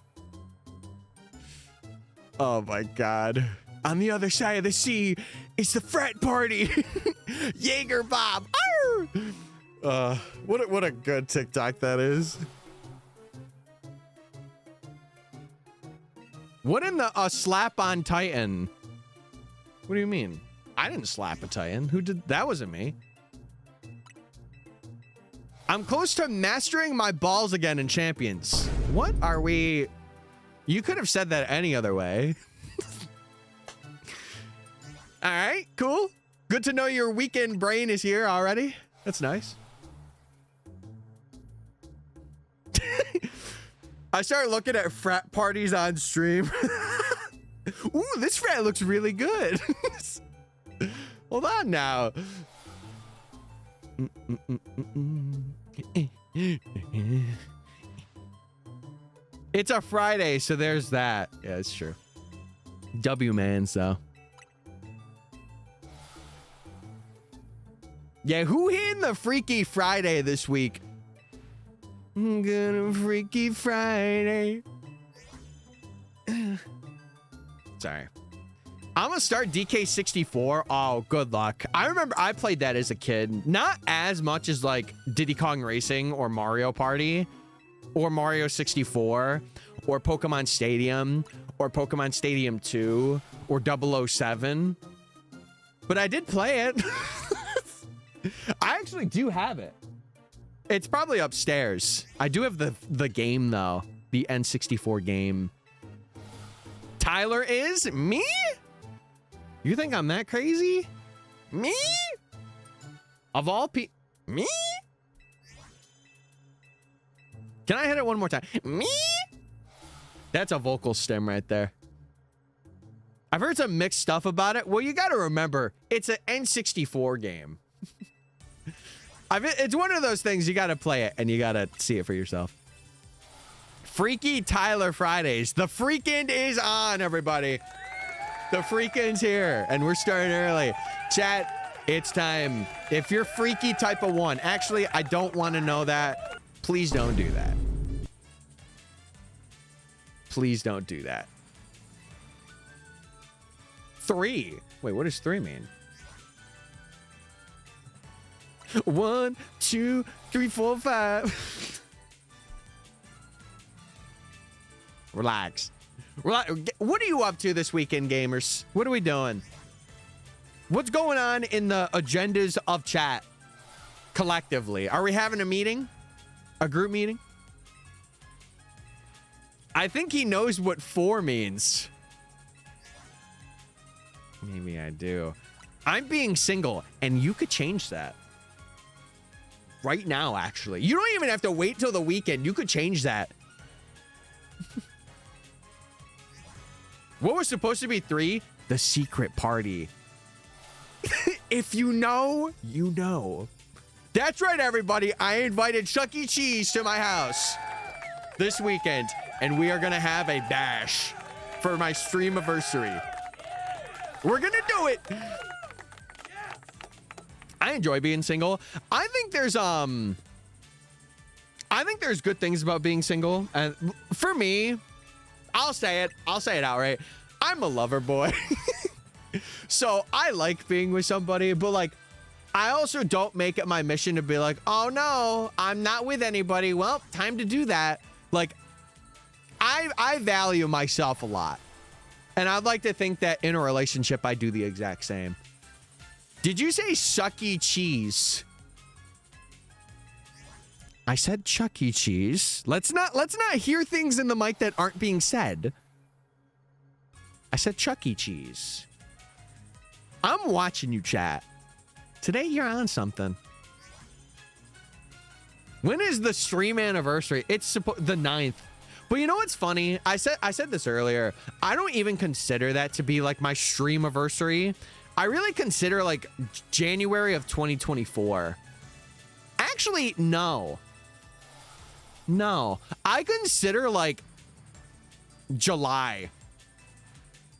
Oh my God. On the other side of the sea, it's the frat party. Jaeger Bob. What a good TikTok that is. What in the slap on Titan? What do you mean? I didn't slap a Titan. Who did? That wasn't me. I'm close to mastering my balls again in Champions. What are we? You could have said that any other way. All right, cool. Good to know your weekend brain is here already. That's nice. I started looking at frat parties on stream. Ooh, this frat looks really good. Hold on now. It's a Friday, so there's that. Yeah, it's true. W-mans, though. Yeah, who hitting the Freaky Friday this week? I'm gonna Freaky Friday. Sorry. I'm gonna start DK64. Oh, good luck. I remember I played that as a kid. Not as much as like Diddy Kong Racing or Mario Party or Mario 64 or Pokemon Stadium or Pokemon Stadium 2 or 007. But I did play it. I actually do have it. It's probably upstairs. I do have the game though. The N64 game. Tyler is me? You think I'm that crazy? Me? Of all people, me? Can I hit it one more time? Me? That's a vocal stem right there. I've heard some mixed stuff about it. Well, you got to remember, it's an N64 game. It's one of those things you got to play it and you got to see it for yourself. Freaky Tyler Fridays. The freaking is on, everybody. The freakin's here, and we're starting early. Chat, it's time. If you're freaky type of 1, actually, I don't want to know that. Please don't do that. Please don't do that. 3. Wait, what does 3 mean? 1, 2, 3, 4, 5. Relax. What are you up to this weekend, gamers? What are we doing? What's going on in the agendas of chat collectively? Are we having a meeting? A group meeting? I think he knows what 4 means. Maybe I do. I'm being single, and you could change that. Right now, actually. You don't even have to wait till the weekend. You could change that. What was supposed to be 3? The secret party. If you know, you know. That's right, everybody. I invited Chuck E. Cheese to my house this weekend, and we are going to have a bash for my stream anniversary. We're going to do it. I enjoy being single. I think there's good things about being single. And for me, I'll say it outright. I'm a lover boy. So I like being with somebody, but like, I also don't make it my mission to be like, oh no, I'm not with anybody. Well, time to do that. Like, I value myself a lot. And I'd like to think that in a relationship, I do the exact same. Did you say Chuck E. Cheese? I said Chuck E. Cheese. Let's not hear things in the mic that aren't being said. I said Chuck E. Cheese. I'm watching you, chat. Today you're on something. When is the stream anniversary? It's the 9th. But you know what's funny? I said this earlier. I don't even consider that to be like my stream anniversary. I really consider like January of 2024. Actually, no. No. I consider like July.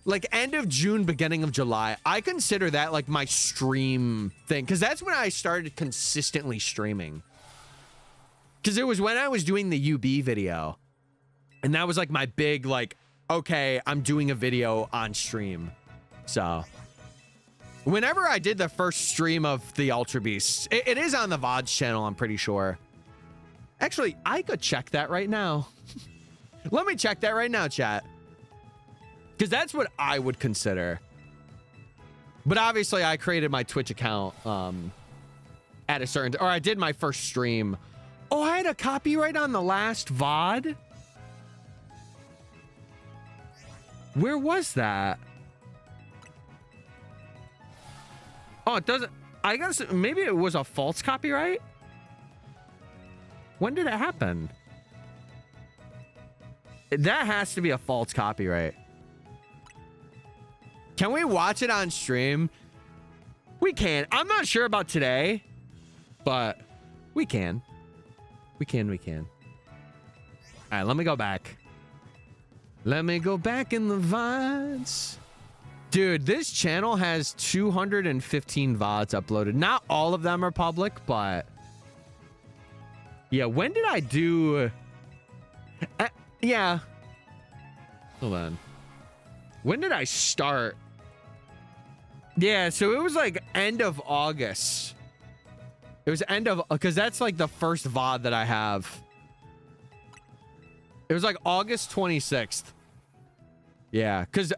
Like end of June, beginning of July. I consider that like my stream thing. Because that's when I started consistently streaming. Because it was when I was doing the UB video. And that was like my big like, okay, I'm doing a video on stream. So whenever I did the first stream of the Ultra Beasts, it is on the VODs channel, I'm pretty sure. Actually, I could check that right now. Let me check that right now, chat. Because that's what I would consider. But obviously, I created my Twitch account at a certain... Or I did my first stream. Oh, I had a copyright on the last VOD? Where was that? Oh, it doesn't... I guess maybe it was a false copyright? When did it happen? That has to be a false copyright. Can we watch it on stream? We can. I'm not sure about today, but we can. We can. All right, let me go back. Let me go back in the VODs. Dude, this channel has 215 VODs uploaded. Not all of them are public, but... Yeah, when did I do... yeah. Hold on. When did I start? Yeah, so it was like end of August. It was end of... Because that's like the first VOD that I have. It was like August 26th. Yeah, because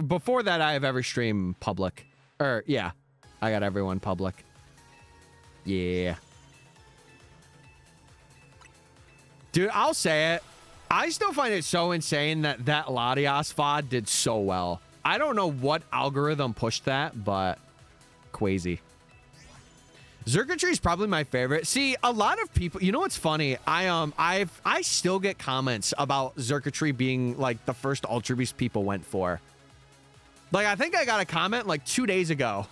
before that, I have every stream public. Or, yeah, I got everyone public. Yeah. Dude, I'll say it. I still find it so insane that Latias VOD did so well. I don't know what algorithm pushed that, but crazy. Circuitry is probably my favorite. See, a lot of people, you know what's funny? I still get comments about Circuitry being like the first Ultra Beast people went for. Like, I think I got a comment like 2 days ago.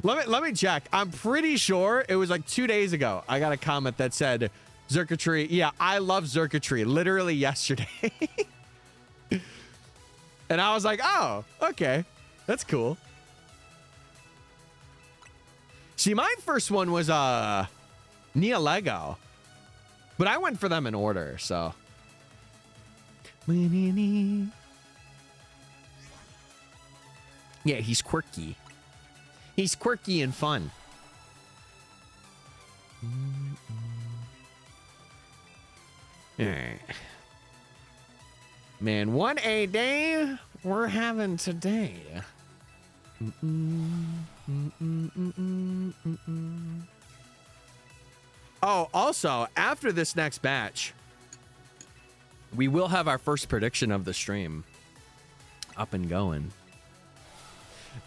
Let me check. I'm pretty sure it was like 2 days ago. I got a comment that said Circuitry. Yeah, I love Circuitry. Literally yesterday. And I was like, oh, okay. That's cool. See, my first one was Nia Lego. But I went for them in order, so. Yeah, he's quirky. He's quirky and fun. All right. Man, what a day we're having today. Oh, also, after this next batch, we will have our first prediction of the stream up and going.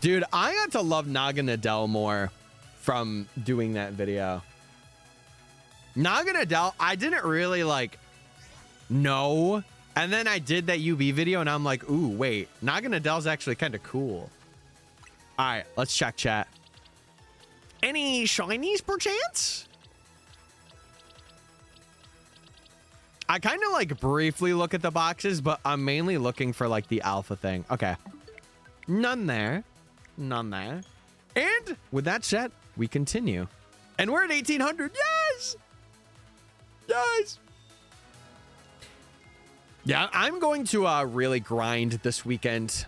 Dude, I got to love Naga Nadell more from doing that video. Naga Nadell, I didn't really like know. And then I did that UB video and I'm like, ooh, wait, Naga Nadell's actually kind of cool. All right, let's check chat. Any shinies perchance? I kind of like briefly look at the boxes, but I'm mainly looking for like the alpha thing. Okay. None there. None there. And with that said, we continue. And we're at 1800. Yes! Yes! Yeah, I'm going to really grind this weekend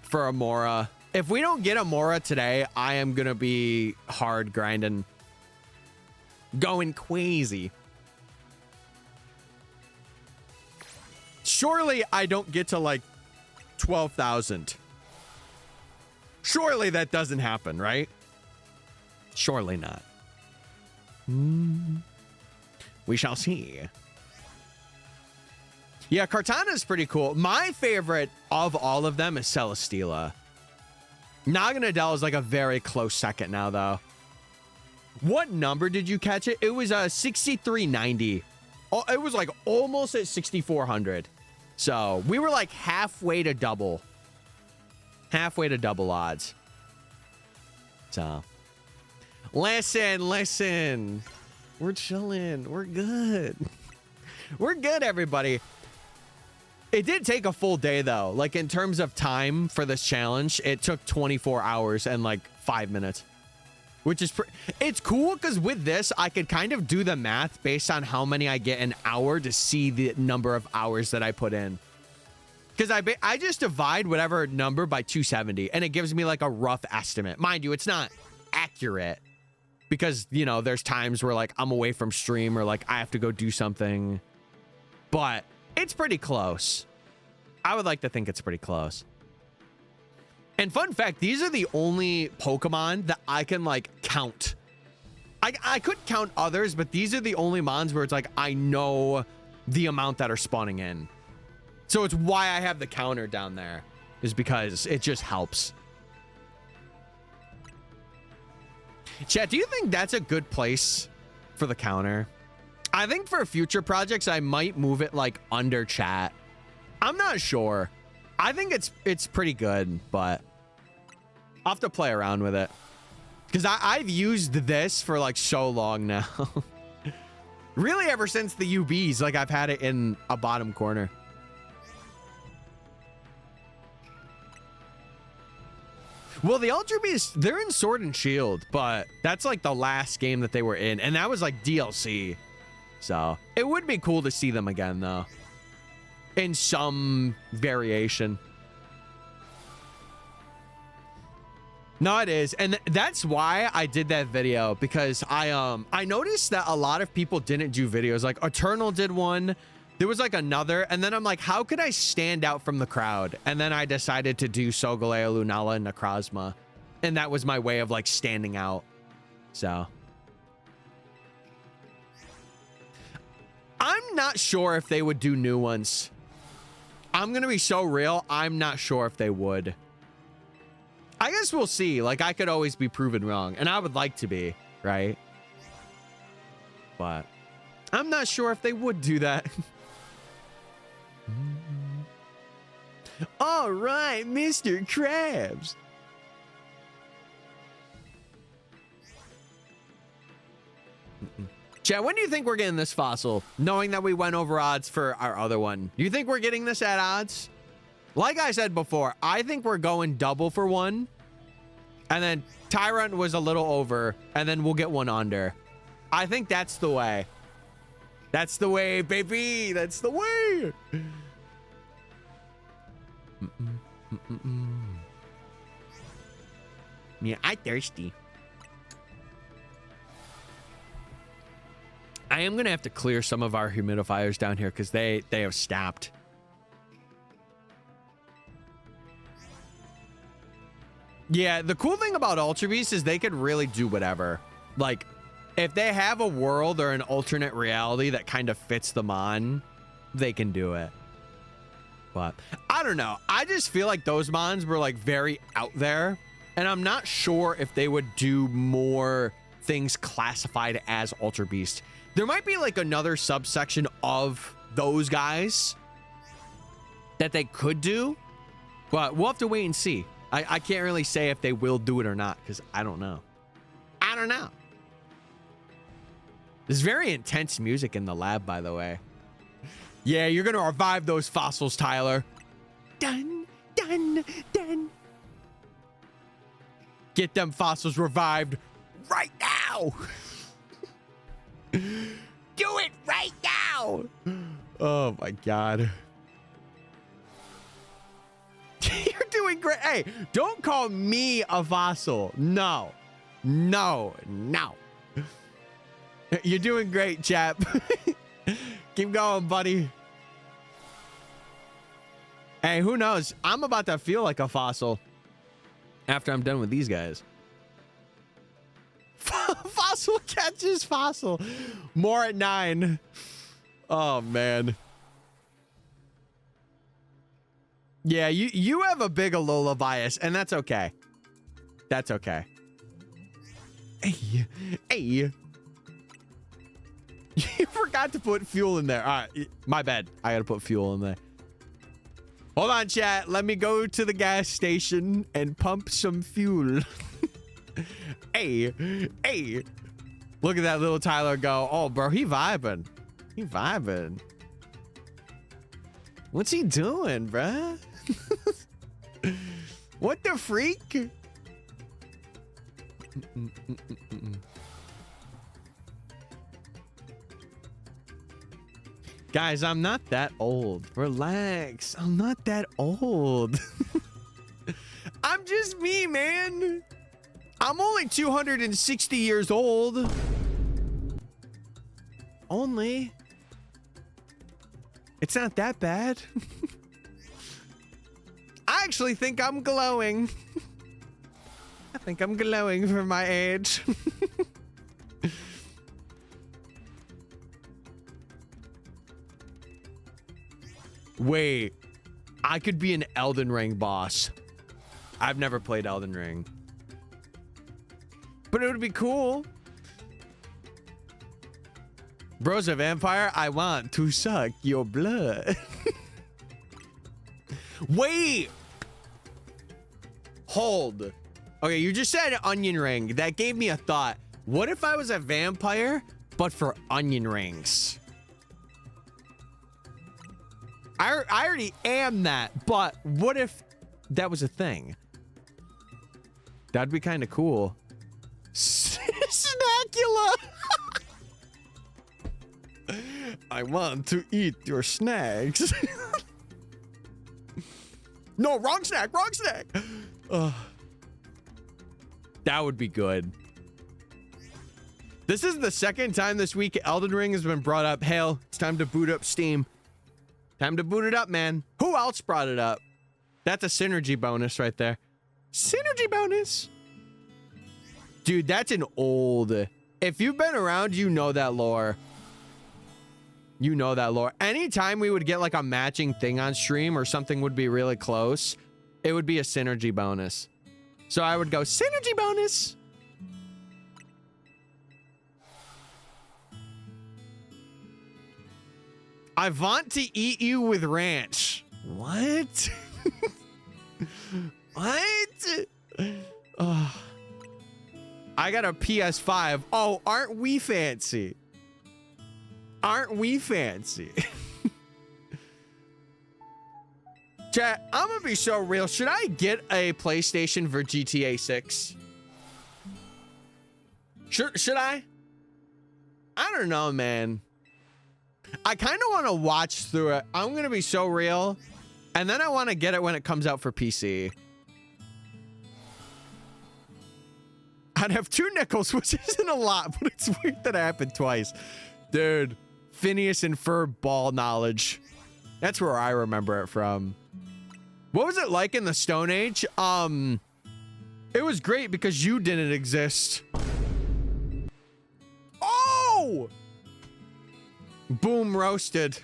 for Amaura. If we don't get Amaura today, I am going to be hard grinding. Going crazy. Surely I don't get to like 12,000. Surely that doesn't happen, right? Surely not. We shall see. Yeah, Kartana is pretty cool. My favorite of all of them is Celesteela. Naganadel is like a very close second now, though. What number did you catch it? It was 6390. Oh, it was like almost at 6,400. So we were like halfway to double. Halfway to double odds. So listen. We're chilling. We're good. We're good, everybody. It did take a full day, though. Like, in terms of time for this challenge, it took 24 hours and like 5 minutes. Which is it's cool because with this, I could kind of do the math based on how many I get an hour to see the number of hours that I put in. Because I just divide whatever number by 270 and it gives me like a rough estimate. Mind you, it's not accurate because, you know, there's times where like I'm away from stream or like I have to go do something. But it's pretty close. I would like to think it's pretty close. And fun fact, these are the only Pokemon that I can like count. I could count others, but these are the only mons where it's like I know the amount that are spawning in. So it's why I have the counter down there, is because it just helps. Chat, do you think that's a good place for the counter? I think for future projects, I might move it like under chat. I'm not sure. I think it's pretty good, but I'll have to play around with it. Because I've used this for like so long now. Really ever since the UBs, like I've had it in a bottom corner. Well, the Ultra Beasts, they're in Sword and Shield, but that's like the last game that they were in. And that was like DLC. So it would be cool to see them again, though. In some variation. No, it is. And that's why I did that video, because I noticed that a lot of people didn't do videos. Like Eternal did one. There was like another. And then I'm like, how could I stand out from the crowd? And then I decided to do Solgaleo, Lunala, and Necrozma. And that was my way of like standing out. So I'm not sure if they would do new ones. I'm going to be so real. I'm not sure if they would. I guess we'll see. Like, I could always be proven wrong, and I would like to be, right? But I'm not sure if they would do that. All right, Mr. Krabs. Chat, when do you think we're getting this fossil? Knowing that we went over odds for our other one. Do you think we're getting this at odds? Like I said before, I think we're going double for one. And then Tyrant was a little over. And then we'll get one under. I think that's the way. That's the way, baby. That's the way. Yeah, I'm thirsty. I am going to have to clear some of our humidifiers down here because they have stopped. Yeah, the cool thing about Ultra Beasts is they could really do whatever. Like, if they have a world or an alternate reality that kind of fits them on, they can do it. But I don't know. I just feel like those mons were like very out there. And I'm not sure if they would do more things classified as Ultra Beast. There might be like another subsection of those guys that they could do. But we'll have to wait and see. I can't really say if they will do it or not because I don't know. don't know. There's very intense music in the lab, by the way. Yeah, you're gonna revive those fossils, Tyler. Dun, dun, dun. Get them fossils revived right now. Do it right now. Oh my God. You're doing great. Hey, don't call me a fossil. No, no, no. You're doing great, chap. Keep going, buddy. Hey, who knows? I'm about to feel like a fossil after I'm done with these guys. Fossil catches fossil. More at 9. Oh, man. Yeah, you have a big Alola bias, and that's okay. That's okay. Hey, hey. You forgot to put fuel in there. All right, my bad. I gotta put fuel in there. Hold on, chat. Let me go to the gas station and pump some fuel. Hey, hey. Look at that little Tyler go. Oh, bro, he vibing. He vibing. What's he doing, bruh? What the freak? Guys, I'm not that old. Relax. I'm not that old. I'm just me, man. I'm only 260 years old. Only. It's not that bad. I actually think I'm glowing. I think I'm glowing for my age. Wait, I could be an Elden Ring boss. I've never played Elden Ring. But it would be cool. Bro's a vampire. I want to suck your blood. Wait. Hold. Okay, you just said onion ring. That gave me a thought. What if I was a vampire, but for onion rings? I already am that, but what if that was a thing? That'd be kind of cool. Snackula! I want to eat your snacks. No, wrong snack, wrong snack. That would be good. This is the second time this week Elden Ring has been brought up. Hale, it's time to boot up Steam. Time to boot it up, man. Who else brought it up? That's a synergy bonus right there. Synergy bonus. Dude, that's an old... If you've been around, you know that lore. You know that lore. Anytime we would get like a matching thing on stream or something would be really close, it would be a synergy bonus. So I would go, synergy bonus. I want to eat you with ranch. What? What? Oh. I got a PS5. Oh, aren't we fancy? Aren't we fancy? Chat, I'm gonna be so real. Should I get a PlayStation for GTA 6? Should I? I don't know, man. I kind of want to watch through it. I'm gonna be so real. And then I want to get it when it comes out for PC. I'd have 2 nickels, which isn't a lot, but it's weird that it happened twice. Dude, Phineas and Ferb ball knowledge. That's where I remember it from. What was it like in the Stone Age? It was great because you didn't exist. Oh! Boom, roasted.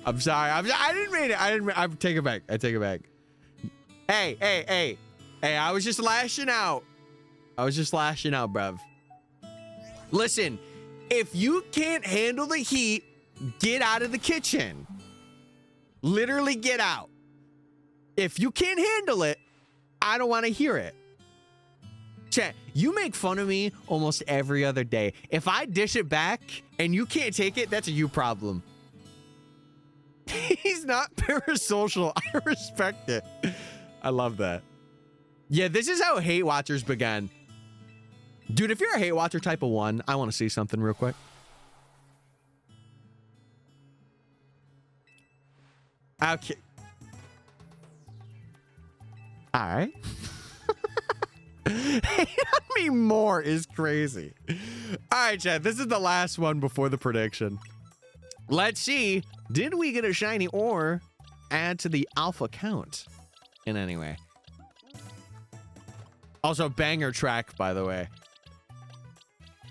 I'm sorry. I didn't mean it. I take it back. I take it back. Hey, hey, hey. Hey, I was just lashing out. I was just lashing out, bruv. Listen, if you can't handle the heat, get out of the kitchen. Literally get out. If you can't handle it, I don't want to hear it. Chat, you make fun of me almost every other day. If I dish it back and you can't take it, that's a you problem. He's not parasocial. I respect it. I love that. Yeah, this is how Hate Watchers began. Dude, if you're a Hate Watcher type of 1, I want to see something real quick. Okay. All right. Hate on me more is crazy. All right, chat. This is the last one before the prediction. Let's see. Did we get a shiny or add to the alpha count in any way? Also, banger track, by the way.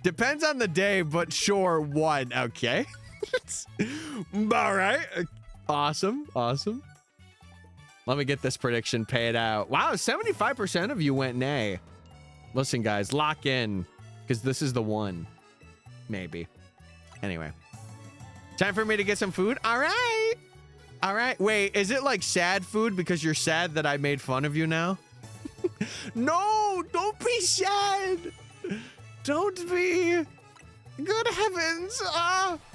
Depends on the day, but sure, 1. Okay. All right. Awesome. Awesome. Let me get this prediction paid out. Wow, 75% of you went nay. Listen, guys, lock in, because this is the one. Maybe. Anyway. Time for me to get some food? All right. All right. Wait, is it like sad food because you're sad that I made fun of you now? No, don't be sad. Don't be. Good heavens.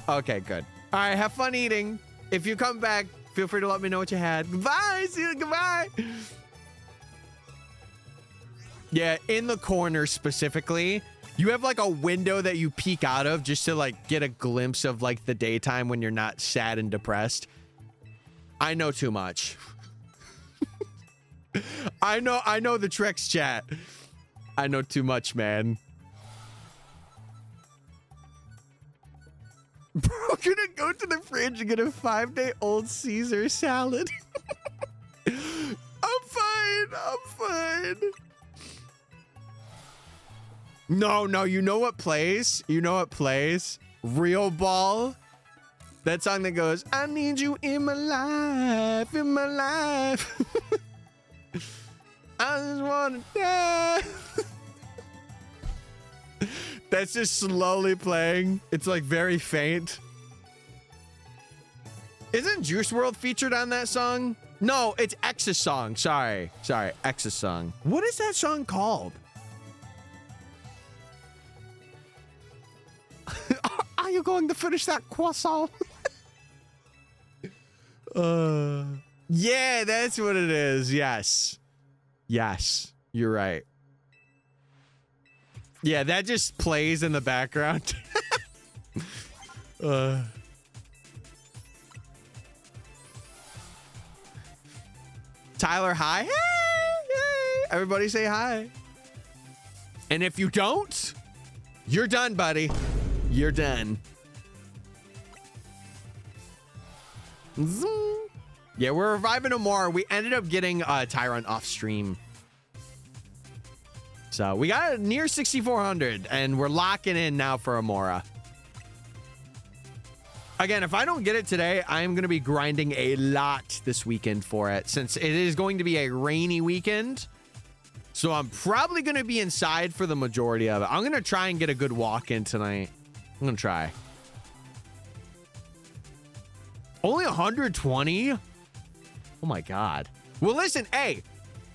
Okay, good. All right, have fun eating. If you come back, feel free to let me know what you had. Goodbye. See you. Goodbye. Yeah, in the corner specifically, you have like a window that you peek out of just to like get a glimpse of like the daytime when you're not sad and depressed. I know too much. I know the tricks, chat. I know too much, man. Bro, gonna go to the fridge and get a 5-day-old Caesar salad. I'm fine. I'm fine. No, you know what plays? You know what plays? Real Ball. That song that goes, I need you in my life, in my life. I just wanna die. That's just slowly playing. It's like very faint. Isn't Juice WRLD featured on that song? No, it's X's song. Sorry, X's song. What is that song called? Are you going to finish that croissant? Yeah, that's what it is. Yes, you're right. Yeah, that just plays in the background. Tyler, hi. Hey. Everybody say hi. And if you don't, you're done, buddy. You're done. Yeah, we're reviving Amaura. We ended up getting Tyrant off stream. So we got it near 6,400 and we're locking in now for Amaura. Again, if I don't get it today, I'm going to be grinding a lot this weekend for it since it is going to be a rainy weekend. So I'm probably going to be inside for the majority of it. I'm going to try and get a good walk in tonight. I'm going to try. Only 120? Oh my God. Well, listen, hey.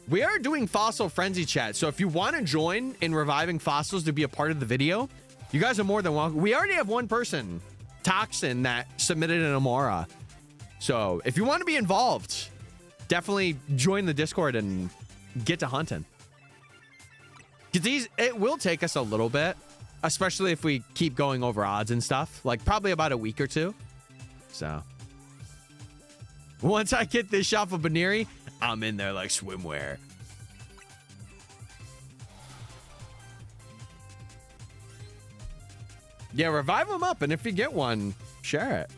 We are doing Fossil Frenzy chat, so if you want to join in reviving fossils to be a part of the video, you guys are more than welcome. We already have one person, Toxin, that submitted an Amaura. So if you want to be involved, definitely join the Discord and get to hunting. Because it will take us a little bit, especially if we keep going over odds and stuff, like probably about a week or two. So once I get this shop of Baneri, I'm in there like swimwear. Yeah, revive them up, and if you get one, share it.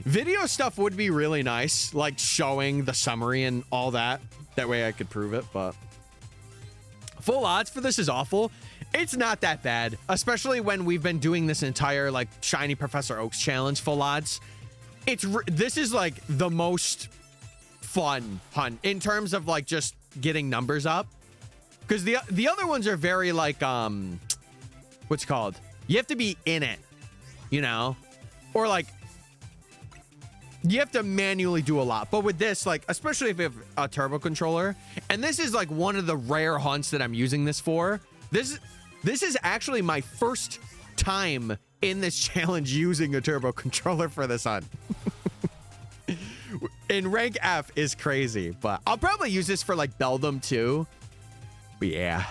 Video stuff would be really nice, like showing the summary and all that. That way I could prove it, but full odds for this is awful. It's not that bad, especially when we've been doing this entire like Shiny Professor Oaks challenge full odds. This is like the most fun hunt in terms of like just getting numbers up, because the other ones are very like what's it called, you have to be in it, you know, or like you have to manually do a lot. But with this, like, especially if you have a turbo controller, and this is like one of the rare hunts that I'm using this for. This is actually my first time in this challenge using a turbo controller for this hunt. In rank F is crazy, but I'll probably use this for like Beldum too. But yeah.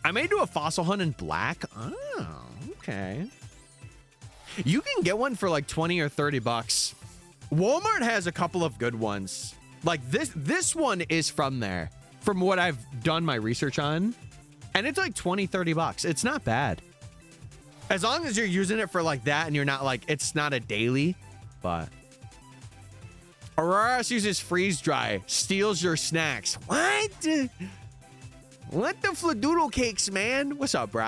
I may do a fossil hunt in black. Oh, okay. You can get one for like 20 or 30 bucks. Walmart has a couple of good ones. Like this one is from there, from what I've done my research on. And it's like 20, 30 bucks. It's not bad. As long as you're using it for like that and you're not like, it's not a daily, but. Auroras uses freeze dry, steals your snacks. What? What the fladoodle cakes, man? What's up, Bri?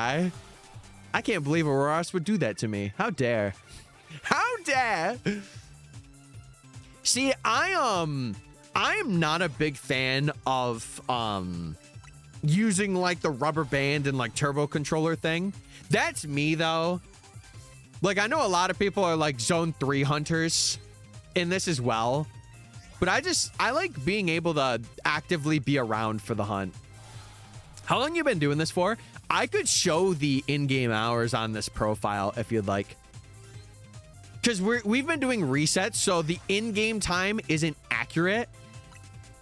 I can't believe Auroras would do that to me. How dare? How dare? See, I am not a big fan of using like the rubber band and like turbo controller thing. That's me though. Like I know a lot of people are like zone 3 hunters in this as well. But I like being able to actively be around for the hunt. How long you been doing this for? I could show the in-game hours on this profile if you'd like. Because we've been doing resets, so the in-game time isn't accurate.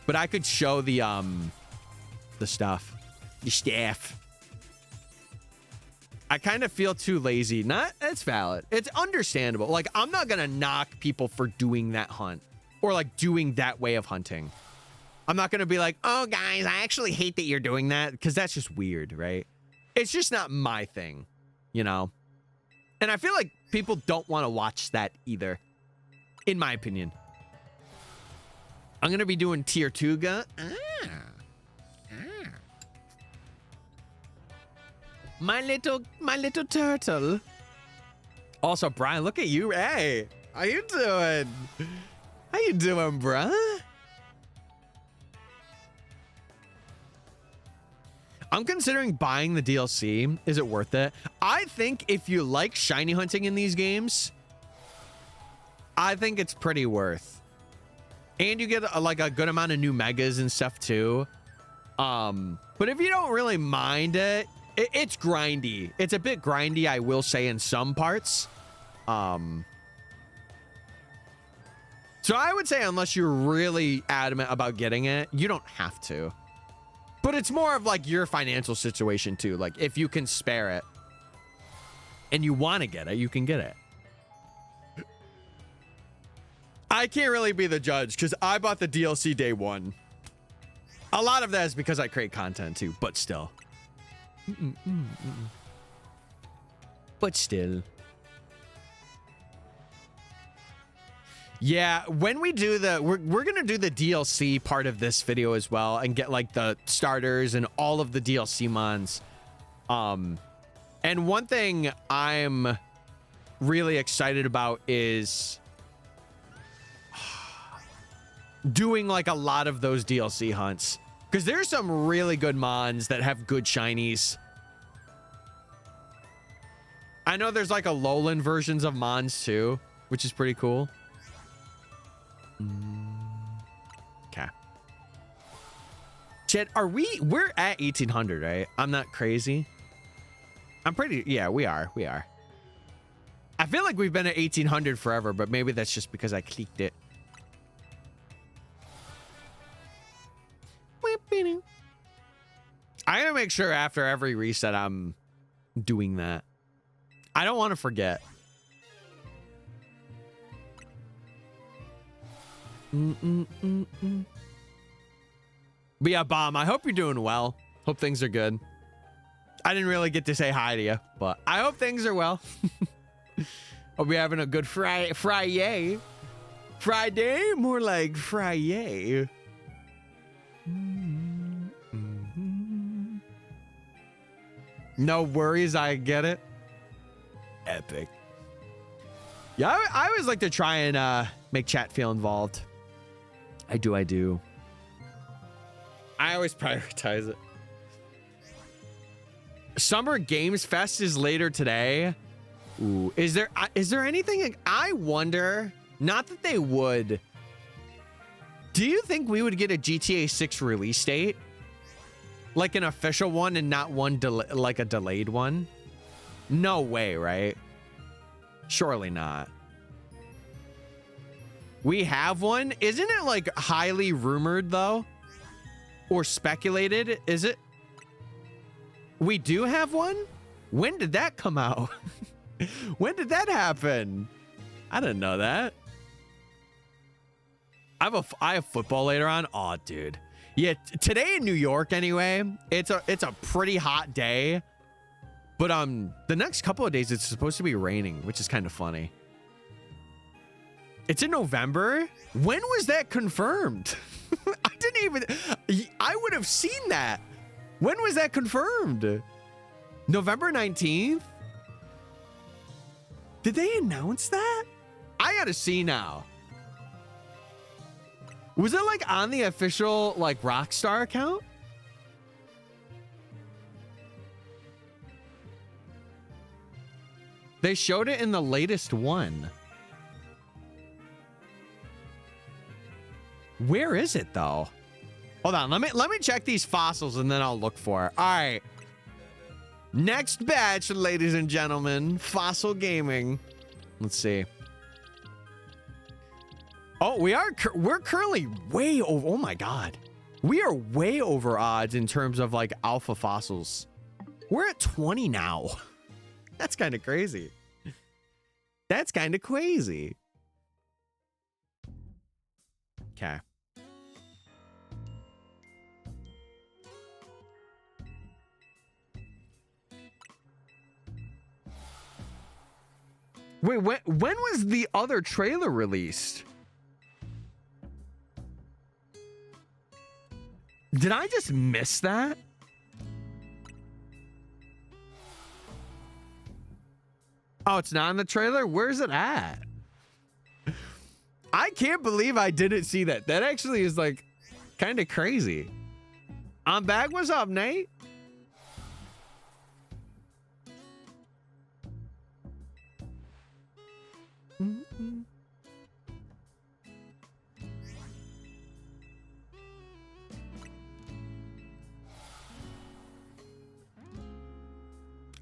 But I could show the stuff. The staff. I kind of feel too lazy. It's valid. It's understandable. Like, I'm not going to knock people for doing that hunt. Or like doing that way of hunting. I'm not going to be like, oh guys, I actually hate that you're doing that. Because that's just weird, right? It's just not my thing, you know? And I feel like people don't want to watch that either. In my opinion. I'm going to be doing tier 2 gun. My little turtle. Also, Brian, look at you. Hey, how you doing? How you doing, bruh? I'm considering buying the DLC. Is it worth it? I think if you like shiny hunting in these games, I think it's pretty worth. And you get like a good amount of new megas and stuff too. But if you don't really mind it, it's grindy. It's a bit grindy, I will say, in some parts. So I would say unless you're really adamant about getting it, you don't have to. But it's more of like your financial situation too. Like if you can spare it and you want to get it, you can get it. I can't really be the judge because I bought the DLC day 1. A lot of that is because I create content too, but still. But still. Yeah, when we do we're gonna do the DLC part of this video as well and get like the starters and all of the DLC mons. And one thing I'm really excited about is doing like a lot of those DLC hunts. Because there's some really good mons that have good shinies. I know there's like a Alolan versions of mons too, which is pretty cool. Okay. Chet, we're at 1800, right? I'm not crazy. Yeah, we are. I feel like we've been at 1800 forever, but maybe that's just because I clicked it. I gotta make sure after every reset I'm doing that. I don't want to forget. But yeah, Bomb, I hope you're doing well. Hope things are good. I didn't really get to say hi to you, but I hope things are well. Hope you're having a good Friday. Friday? More like Friday. No worries, I get it. Epic. Yeah, I always like to try and make chat feel involved. I do. I always prioritize it. Summer Games Fest is later today. Ooh, is there anything? I wonder Not that they would. Do you think we would get a GTA 6 release date? Like an official one and not one like a delayed one? No way, right? Surely not. We have one? Isn't it like highly rumored though? Or speculated? Is it? We do have one? When did that come out? When did that happen? I didn't know that. I have football later on. Oh, dude. Yeah, today in New York anyway, it's a pretty hot day. But the next couple of days it's supposed to be raining, which is kind of funny. It's in November. When was that confirmed? I would have seen that. When was that confirmed? November 19th? Did they announce that? I gotta see now. Was it like on the official like Rockstar account? They showed it in the latest one. Where is it though? Hold on, let me check these fossils and then I'll look for it. All right. Next batch, ladies and gentlemen, fossil gaming. Let's see. Oh, we're currently way over. Oh my God. We are way over odds in terms of like alpha fossils. We're at 20 now. That's kind of crazy. That's kind of crazy. Okay. Wait, when was the other trailer released? Did I just miss that? Oh, it's not in the trailer? Where's it at? I can't believe I didn't see that. That actually is like kind of crazy. I'm back. What's up, Nate?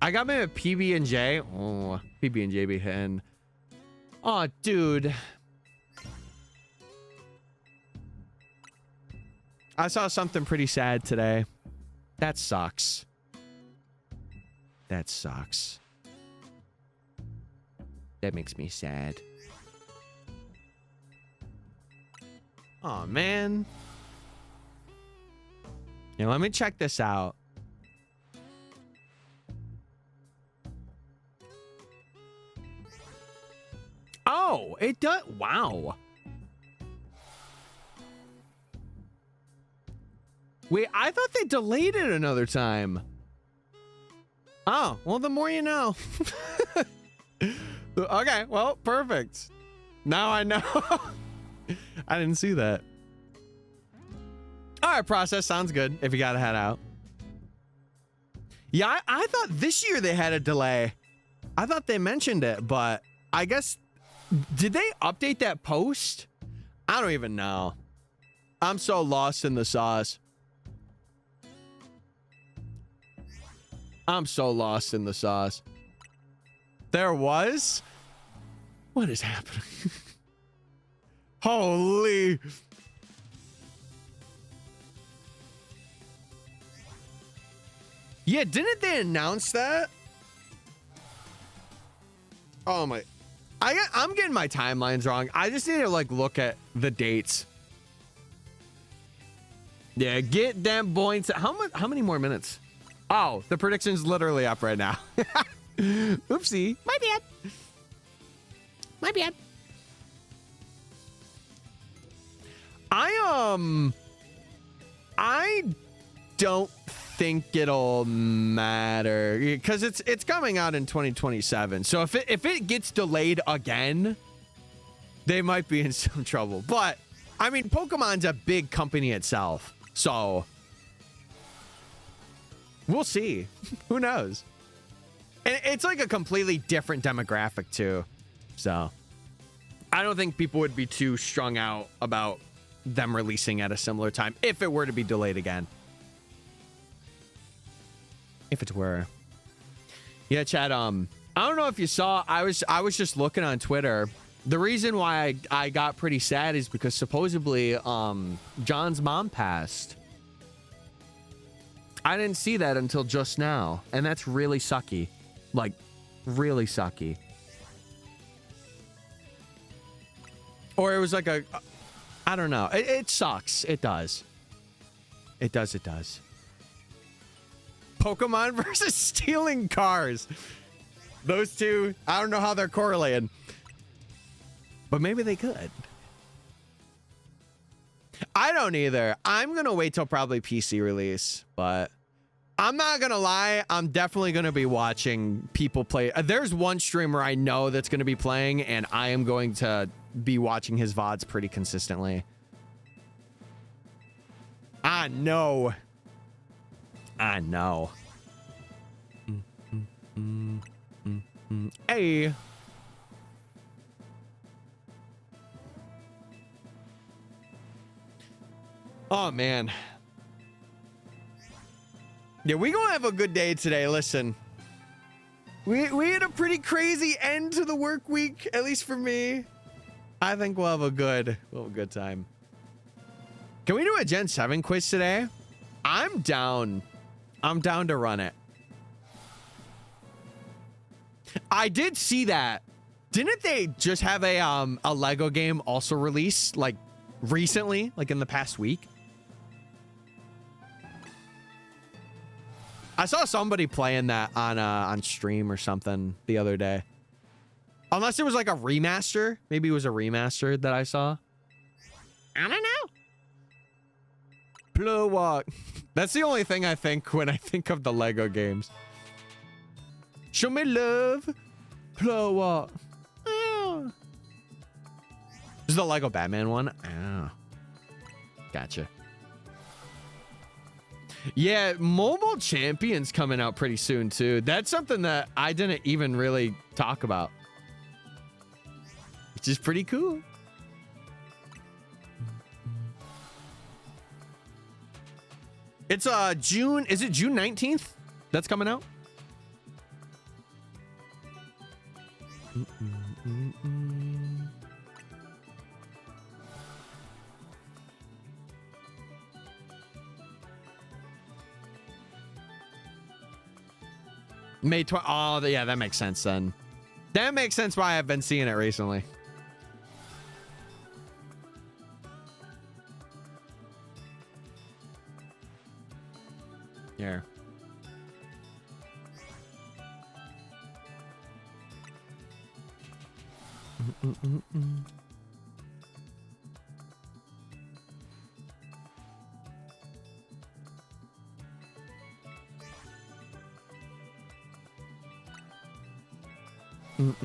I got me a PB&J. Oh, PB&J be hitting. Oh, dude. I saw something pretty sad today. That sucks. That sucks. That makes me sad. Oh, man. Yeah, let me check this out. Oh, it does. Wow. Wait, I thought they delayed it another time. Oh, well, the more you know. Okay, well, perfect. Now I know. I didn't see that. All right, process. Sounds good if you got to head out. Yeah, I thought this year they had a delay. I thought they mentioned it, but I guess... Did they update that post? I don't even know. I'm so lost in the sauce. I'm so lost in the sauce. There was? What is happening? Holy. Yeah, didn't they announce that? Oh my. I'm getting my timelines wrong. I just need to like look at the dates. Yeah, get them points. How many more minutes? Oh, the prediction's literally up right now. Oopsie. My bad. My bad. I don't think it'll matter because it's coming out in 2027. So if it gets delayed again, they might be in some trouble. But I mean, Pokemon's a big company itself, so we'll see. Who knows? And it's like a completely different demographic too. So I don't think people would be too strung out about them releasing at a similar time if it were to be delayed again. If it were. Yeah, Chad, I don't know if you saw, I was just looking on Twitter. The reason why I got pretty sad is because supposedly John's mom passed. I didn't see that until just now, and that's really sucky. Like, really sucky. Or it was like a, I don't know. It sucks. It does. It does. It does. Pokemon versus stealing cars. Those two, I don't know how they're correlated. But maybe they could. I don't either. I'm going to wait till probably PC release. But I'm not going to lie. I'm definitely going to be watching people play. There's one streamer I know that's going to be playing. And I am going to be watching his VODs pretty consistently. I know. I know. Hey. Oh, man. Yeah, we gonna have a good day today. Listen. We had a pretty crazy end to the work week, at least for me. I think we'll have a good time. Can we do a Gen 7 quiz today? I'm down. I'm down to run it. I did see that. Didn't they just have a Lego game also released like recently, like in the past week? I saw somebody playing that on stream or something the other day. Unless it was like a remaster. Maybe it was a remaster that I saw. I don't know. Blow walk. That's the only thing I think when I think of the Lego games. Show me love. Blow walk. Oh. This is the Lego Batman one. Oh. Gotcha. Yeah, Mobile Champions coming out pretty soon too. That's something that I didn't even really talk about. Which is pretty cool. It's June, is it June 19th? That's coming out? May 12th. Oh, yeah, that makes sense then. That makes sense why I've been seeing it recently. Here. All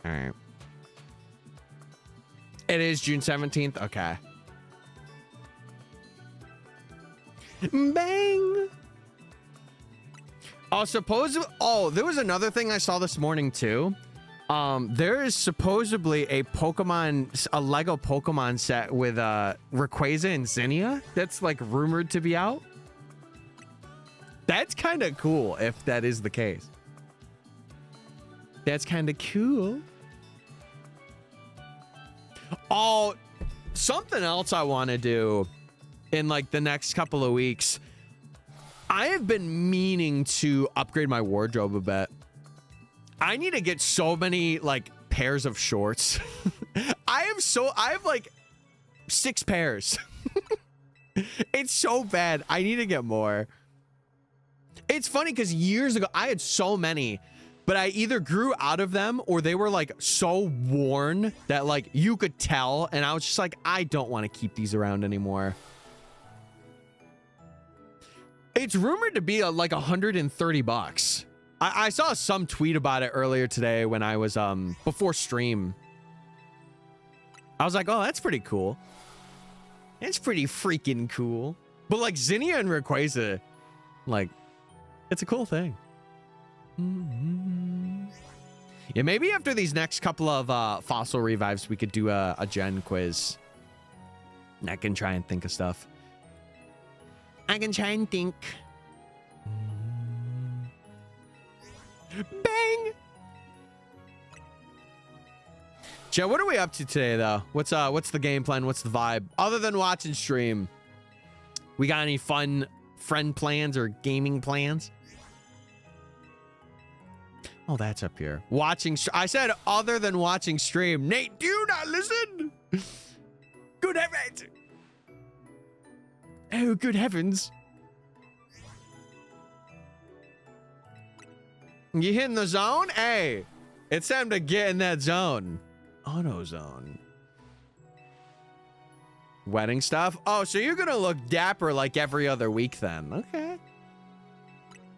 right. It is June 17th. Okay. Bang. Oh, supposedly. Oh, there was another thing I saw this morning too. There is supposedly a Lego Pokemon set with Rayquaza and Zinnia that's like rumored to be out. That's kind of cool if that is the case. That's kind of cool. Oh, something else I want to do in like the next couple of weeks. I have been meaning to upgrade my wardrobe a bit. I need to get so many like pairs of shorts. I have like 6 pairs. It's so bad. I need to get more. It's funny because years ago I had so many, but I either grew out of them or they were like so worn that like you could tell. And I was just like, I don't want to keep these around anymore. It's rumored to be like $130. I saw some tweet about it earlier today when I was before stream. I was like, oh, that's pretty cool. It's pretty freaking cool. But like Zinnia and Rayquaza, like, it's a cool thing. Yeah, maybe after these next couple of fossil revives, we could do a gen quiz. And I can try and think of stuff. I can try and think. Bang! Joe, what are we up to today, though? What's the game plan? What's the vibe? Other than watch and stream, we got any fun friend plans or gaming plans? Oh, that's up here. Watching. I said other than watching stream. Nate, do you not listen? Good heavens. Oh, good heavens. You hitting the zone? Hey, it's time to get in that zone. Auto zone. Wedding stuff? Oh, so you're gonna look dapper like every other week then. Okay.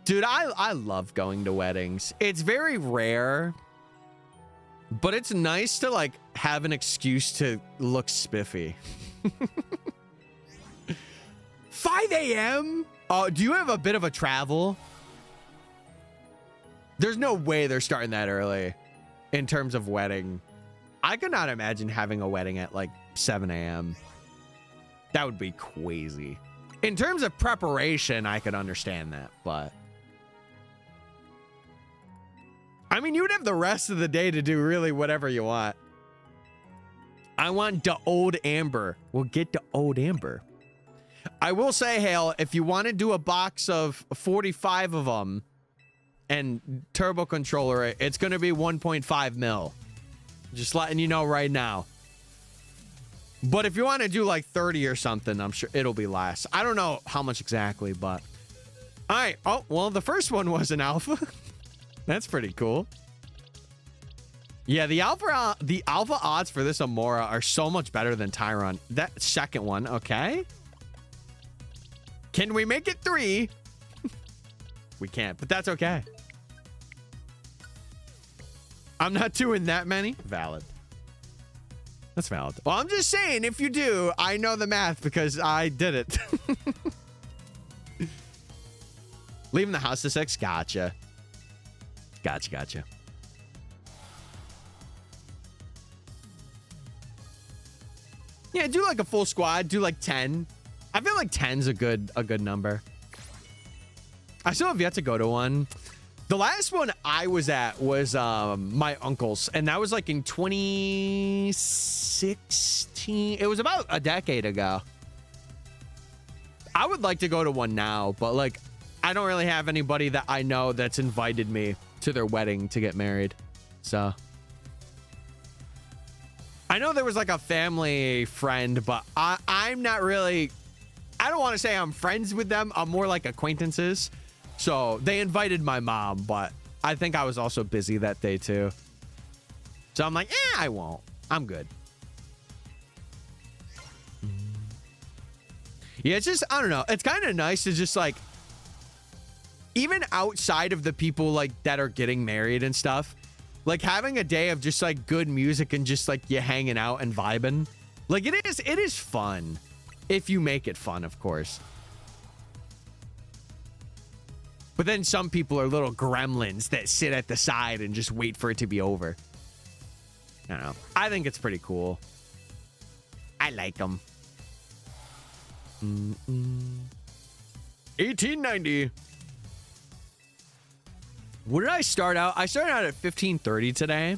Dude, I love going to weddings. It's very rare, but it's nice to like have an excuse to look spiffy. 5 a.m.? Oh, do you have a bit of a travel? There's no way they're starting that early in terms of wedding. I could not imagine having a wedding at like 7 a.m. That would be crazy. In terms of preparation, I could understand that, but I mean, you would have the rest of the day to do really whatever you want. I want the old Amber. We'll get the old Amber. I will say, Hale, if you want to do a box of 45 of them and turbo controller it, it's going to be 1.5 mil. Just letting you know right now. But if you want to do like 30 or something, I'm sure it'll be less. I don't know how much exactly, but all right. Oh, well, the first one was an alpha. That's pretty cool. Yeah, the alpha odds for this Amaura are so much better than Tyron. That second one, okay. Can we make it 3? We can't, but that's okay. I'm not doing that many. Valid. That's valid. Well, I'm just saying, if you do, I know the math because I did it. Leaving the house to 6. Gotcha. Gotcha. Yeah, do like a full squad. Do like 10. I feel like 10's a good number. I still have yet to go to one. The last one I was at was my uncle's, and that was like in 2016. It was about a decade ago. I would like to go to one now, but like I don't really have anybody that I know that's invited me to their wedding to get married. So I know there was like a family friend, but I'm not really, I don't want to say I'm friends with them. I'm more like acquaintances. So they invited my mom, but I think I was also busy that day too. So I'm like, I won't. I'm good. Yeah, it's just, I don't know. It's kind of nice to just like, even outside of the people like that are getting married and stuff, like having a day of just like good music and just like you hanging out and vibing. Like it is fun if you make it fun, of course. But then some people are little gremlins that sit at the side and just wait for it to be over. I don't know. I think it's pretty cool. I like them. 1890. What did I start out? I started out at 15:30 today.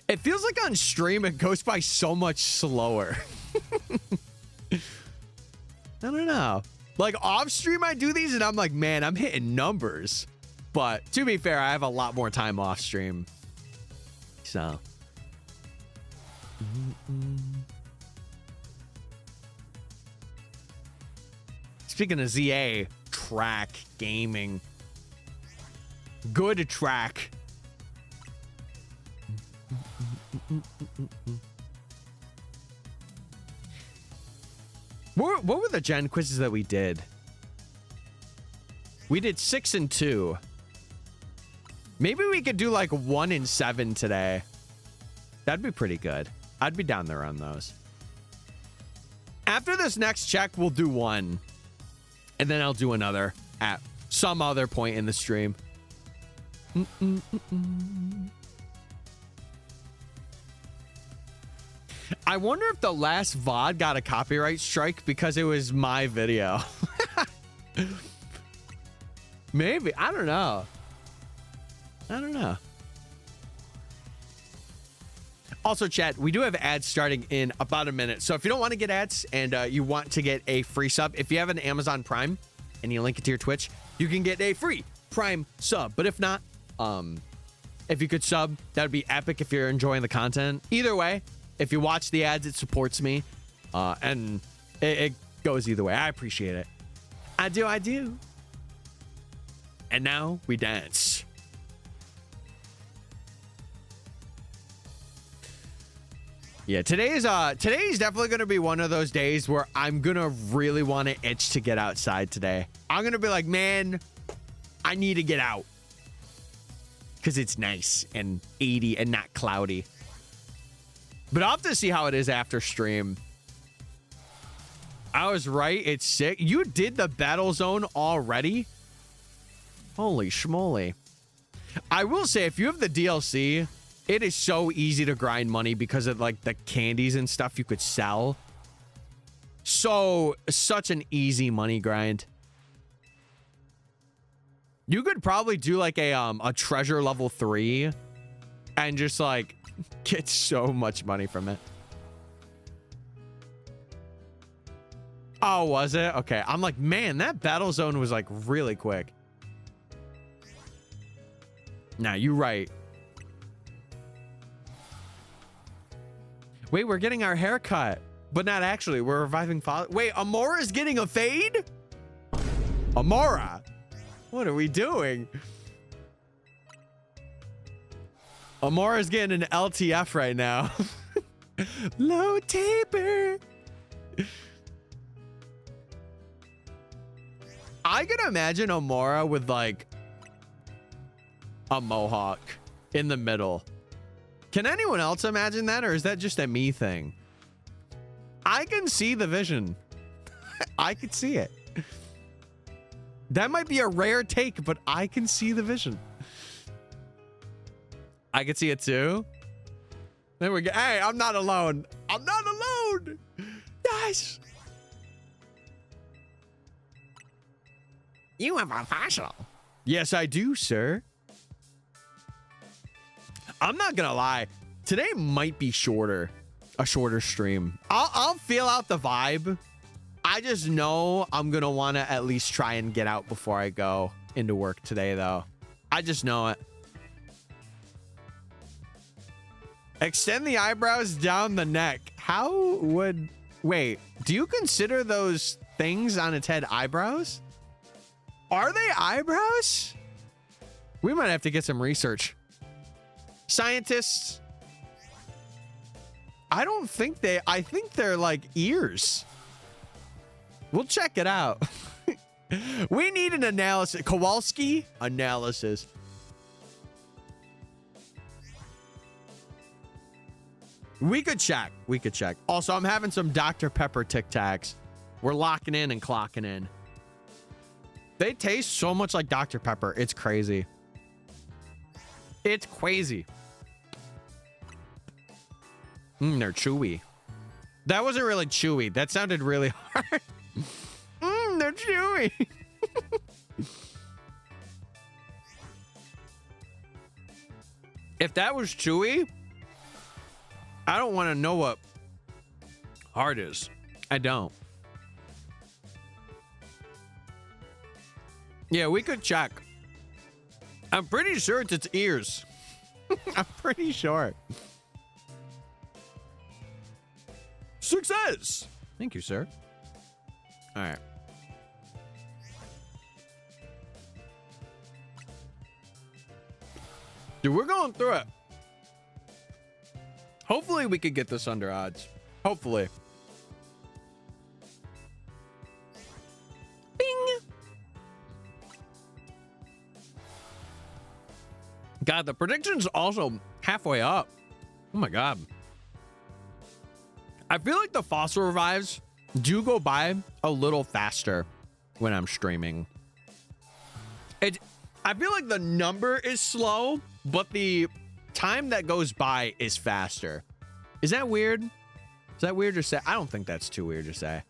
It feels like on stream it goes by so much slower. I don't know. Like off stream, I do these and I'm like, man, I'm hitting numbers. But to be fair, I have a lot more time off stream. So. Speaking of ZA, track gaming. Good track. What were the gen quizzes that we did? We did 6 and 2. Maybe we could do like 1 and 7 today. That'd be pretty good. I'd be down there on those. After this next check, we'll do one. And then I'll do another at some other point in the stream. I wonder if the last VOD got a copyright strike because it was my video. Maybe. I don't know. Also, chat, we do have ads starting in about a minute. So if you don't want to get ads and you want to get a free sub, if you have an Amazon Prime and you link it to your Twitch, you can get a free Prime sub. But if not, if you could sub, that would be epic if you're enjoying the content. Either way, if you watch the ads, it supports me. And it goes either way. I appreciate it. I do. And now we dance. Yeah, today's definitely going to be one of those days where I'm going to really want to itch to get outside today. I'm going to be like, man, I need to get out. Because it's nice and 80 and not cloudy. But I'll have to see how it is after stream. I was right. It's sick. You did the battle zone already? Holy schmoly. I will say, if you have the DLC, it is so easy to grind money because of like the candies and stuff you could sell. Such an easy money grind. You could probably do like a treasure level 3 and just like get so much money from it. Oh, was it? Okay. I'm like, man, that battle zone was like really quick. Nah, you're right. Wait, we're getting our hair cut, but not actually. We're reviving father. Wait, Amaura is getting a fade? Amaura? What are we doing? Amaura's getting an LTF right now. Low taper. I can imagine Amaura with like a mohawk in the middle. Can anyone else imagine that, or is that just a me thing? I can see the vision. I could see it. That might be a rare take, but I can see the vision. I can see it too. There we go. Hey, I'm not alone. I'm not alone. Guys. You have a facial. Yes, I do, sir. I'm not gonna lie. Today might be shorter. A shorter stream. I'll feel out the vibe. I just know I'm gonna want to at least try and get out before I go into work today, though. I just know it. Extend the eyebrows down the neck. How would... Wait, do you consider those things on its head eyebrows? Are they eyebrows? We might have to get some research. Scientists. I don't think they... I think they're like ears. We'll check it out. We need an analysis. Kowalski analysis. We could check. We could check. Also, I'm having some Dr. Pepper Tic Tacs. We're locking in and clocking in. They taste so much like Dr. Pepper. It's crazy. It's crazy. They're chewy. That wasn't really chewy. That sounded really hard. They're chewy. If that was chewy, I don't want to know what hard is. I don't. Yeah, we could check. I'm pretty sure it's its ears. I'm pretty sure. Success. Thank you, sir. All right. Dude, we're going through it. Hopefully we could get this under odds. Hopefully. Bing. God, the prediction's also halfway up. Oh my God. I feel like the fossil revives do go by a little faster when I'm streaming. I feel like the number is slow, but the time that goes by is faster. Is that weird? Is that weird to say? I don't think that's too weird to say.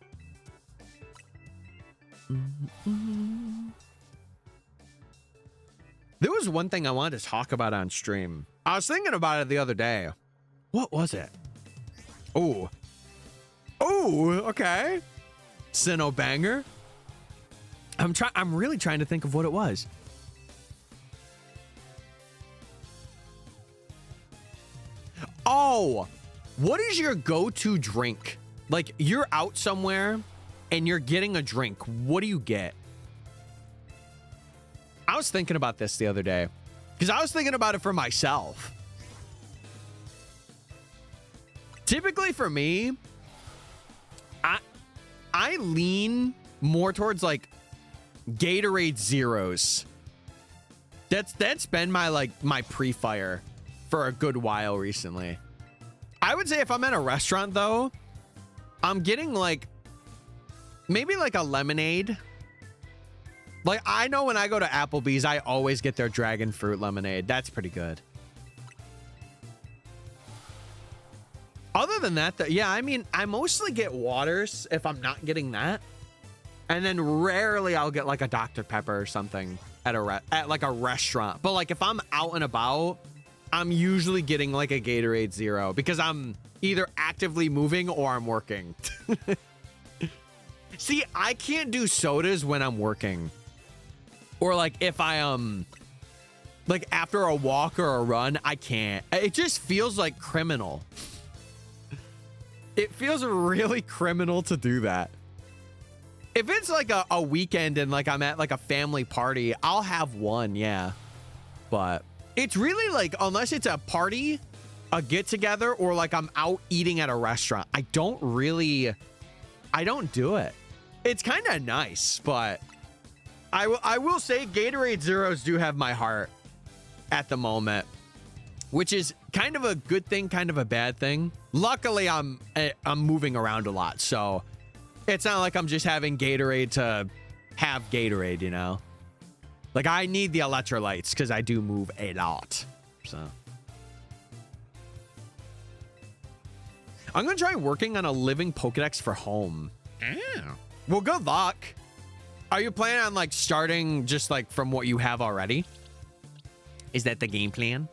There was one thing I wanted to talk about on stream. I was thinking about it the other day. What was it? Oh. Oh, okay. Sinnoh banger. I'm really trying to think of what it was. Oh, what is your go-to drink? Like, you're out somewhere and you're getting a drink. What do you get? I was thinking about this the other day because I was thinking about it for myself. Typically for me, I lean more towards like Gatorade Zeros. That's been my pre-fire for a good while recently. I would say if I'm at a restaurant though, I'm getting like maybe like a lemonade. Like, I know when I go to Applebee's, I always get their dragon fruit lemonade. That's pretty good. Other than that, yeah, I mean, I mostly get waters if I'm not getting that. And then rarely I'll get like a Dr. Pepper or something at like a restaurant. But like if I'm out and about, I'm usually getting like a Gatorade Zero because I'm either actively moving or I'm working. See, I can't do sodas when I'm working. Or like if I like after a walk or a run, I can't. It just feels like criminal. It feels really criminal to do that. If it's like a weekend and like I'm at like a family party, I'll have one, yeah. But it's really like, unless it's a party, a get together, or like I'm out eating at a restaurant, I don't do it. It's kind of nice, but I will say Gatorade Zeros do have my heart at the moment, which is kind of a good thing, kind of a bad thing. Luckily, I'm moving around a lot, so it's not like I'm just having Gatorade to have Gatorade, you know? Like, I need the electrolytes because I do move a lot, so. I'm going to try working on a living Pokedex for home. Oh. Well, good luck. Are you planning on like starting just like from what you have already? Is that the game plan?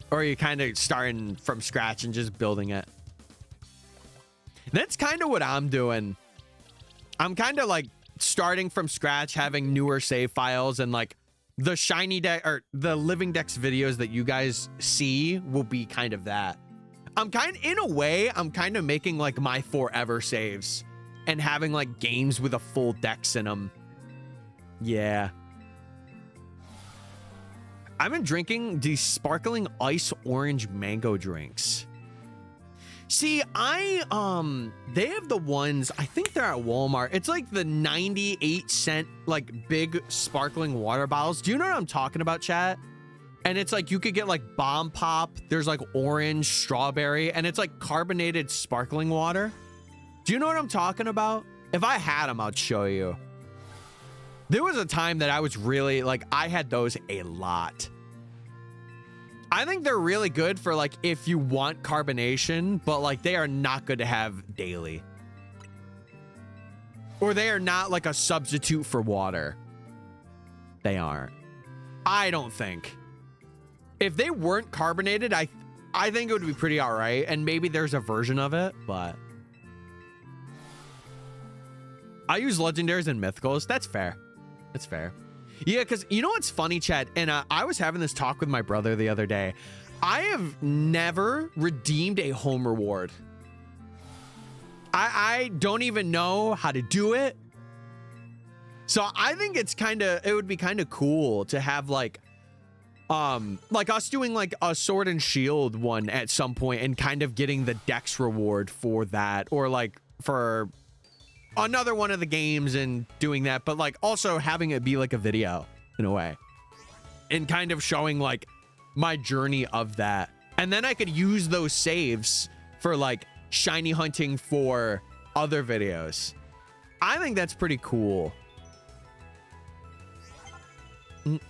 Or are you kind of starting from scratch and just building it? That's kind of what I'm doing. I'm kind of like starting from scratch, having newer save files, and like the shiny deck or the living dex videos that you guys see will be kind of that. In a way, I'm kind of making like my forever saves and having like games with a full dex in them. Yeah. I've been drinking these sparkling ice orange mango drinks. See, they have the ones, I think they're at Walmart. It's like the 98-cent, like big sparkling water bottles. Do you know what I'm talking about, chat? And it's like, you could get like Bomb Pop. There's like orange, strawberry, and it's like carbonated sparkling water. Do you know what I'm talking about? If I had them, I'd show you. There was a time that I was really like, I had those a lot. I think they're really good for like if you want carbonation, but like they are not good to have daily. Or they are not like a substitute for water. They aren't. I don't think. If they weren't carbonated, I think it would be pretty all right. And maybe there's a version of it, but I use legendaries and mythicals. That's fair. That's fair. Yeah, because you know what's funny, Chad? And I was having this talk with my brother the other day. I have never redeemed a home reward. I don't even know how to do it. So I think it would be kind of cool to have like us doing like a sword and shield one at some point and kind of getting the dex reward for that, or like for another one of the games and doing that, but like also having it be like a video in a way and kind of showing like my journey of that. And then I could use those saves for like shiny hunting for other videos. I think that's pretty cool. But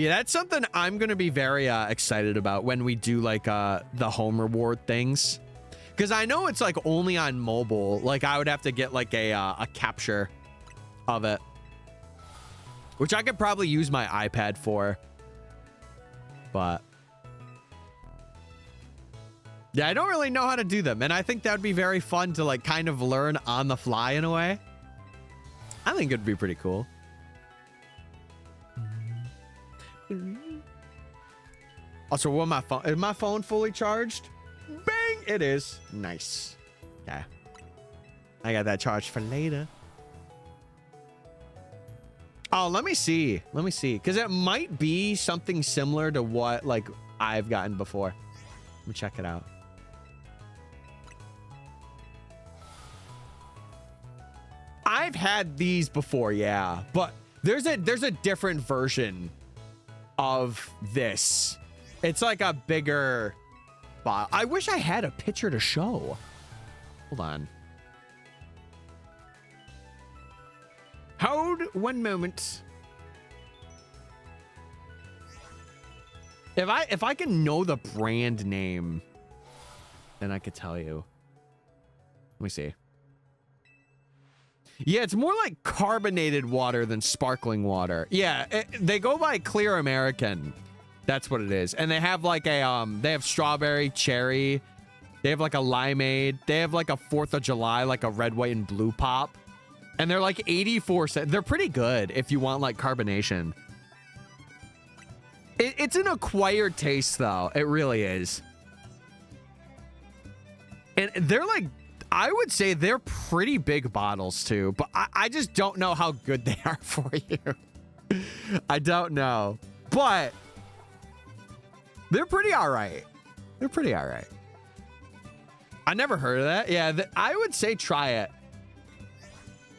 yeah, that's something I'm going to be very excited about when we do like the home reward things. Because I know it's like only on mobile. Like I would have to get like a capture of it. Which I could probably use my iPad for. But yeah, I don't really know how to do them. And I think that would be very fun to like kind of learn on the fly in a way. I think it'd be pretty cool. Also, will my phone, is my phone fully charged? Bang! It is. Nice. Okay. I got that charged for later. Oh, let me see. Let me see. Because it might be something similar to what like I've gotten before. Let me check it out. I've had these before, yeah. But there's a different version of this. It's like a bigger bottle. I wish I had a picture to show. Hold on. Hold one moment. If I can know the brand name, then I could tell you. Let me see. Yeah, it's more like carbonated water than sparkling water. Yeah, they go by Clear American. That's what it is. And they have like a they have strawberry, cherry. They have like a limeade. They have like a 4th of July, like a red, white, and blue pop. And they're like 84 cents. They're pretty good if you want like carbonation. It's an acquired taste though. It really is. And they're like, I would say they're pretty big bottles too, but I just don't know how good they are for you. I don't know, but they're pretty all right. They're pretty all right. I never heard of that. Yeah, I would say try it.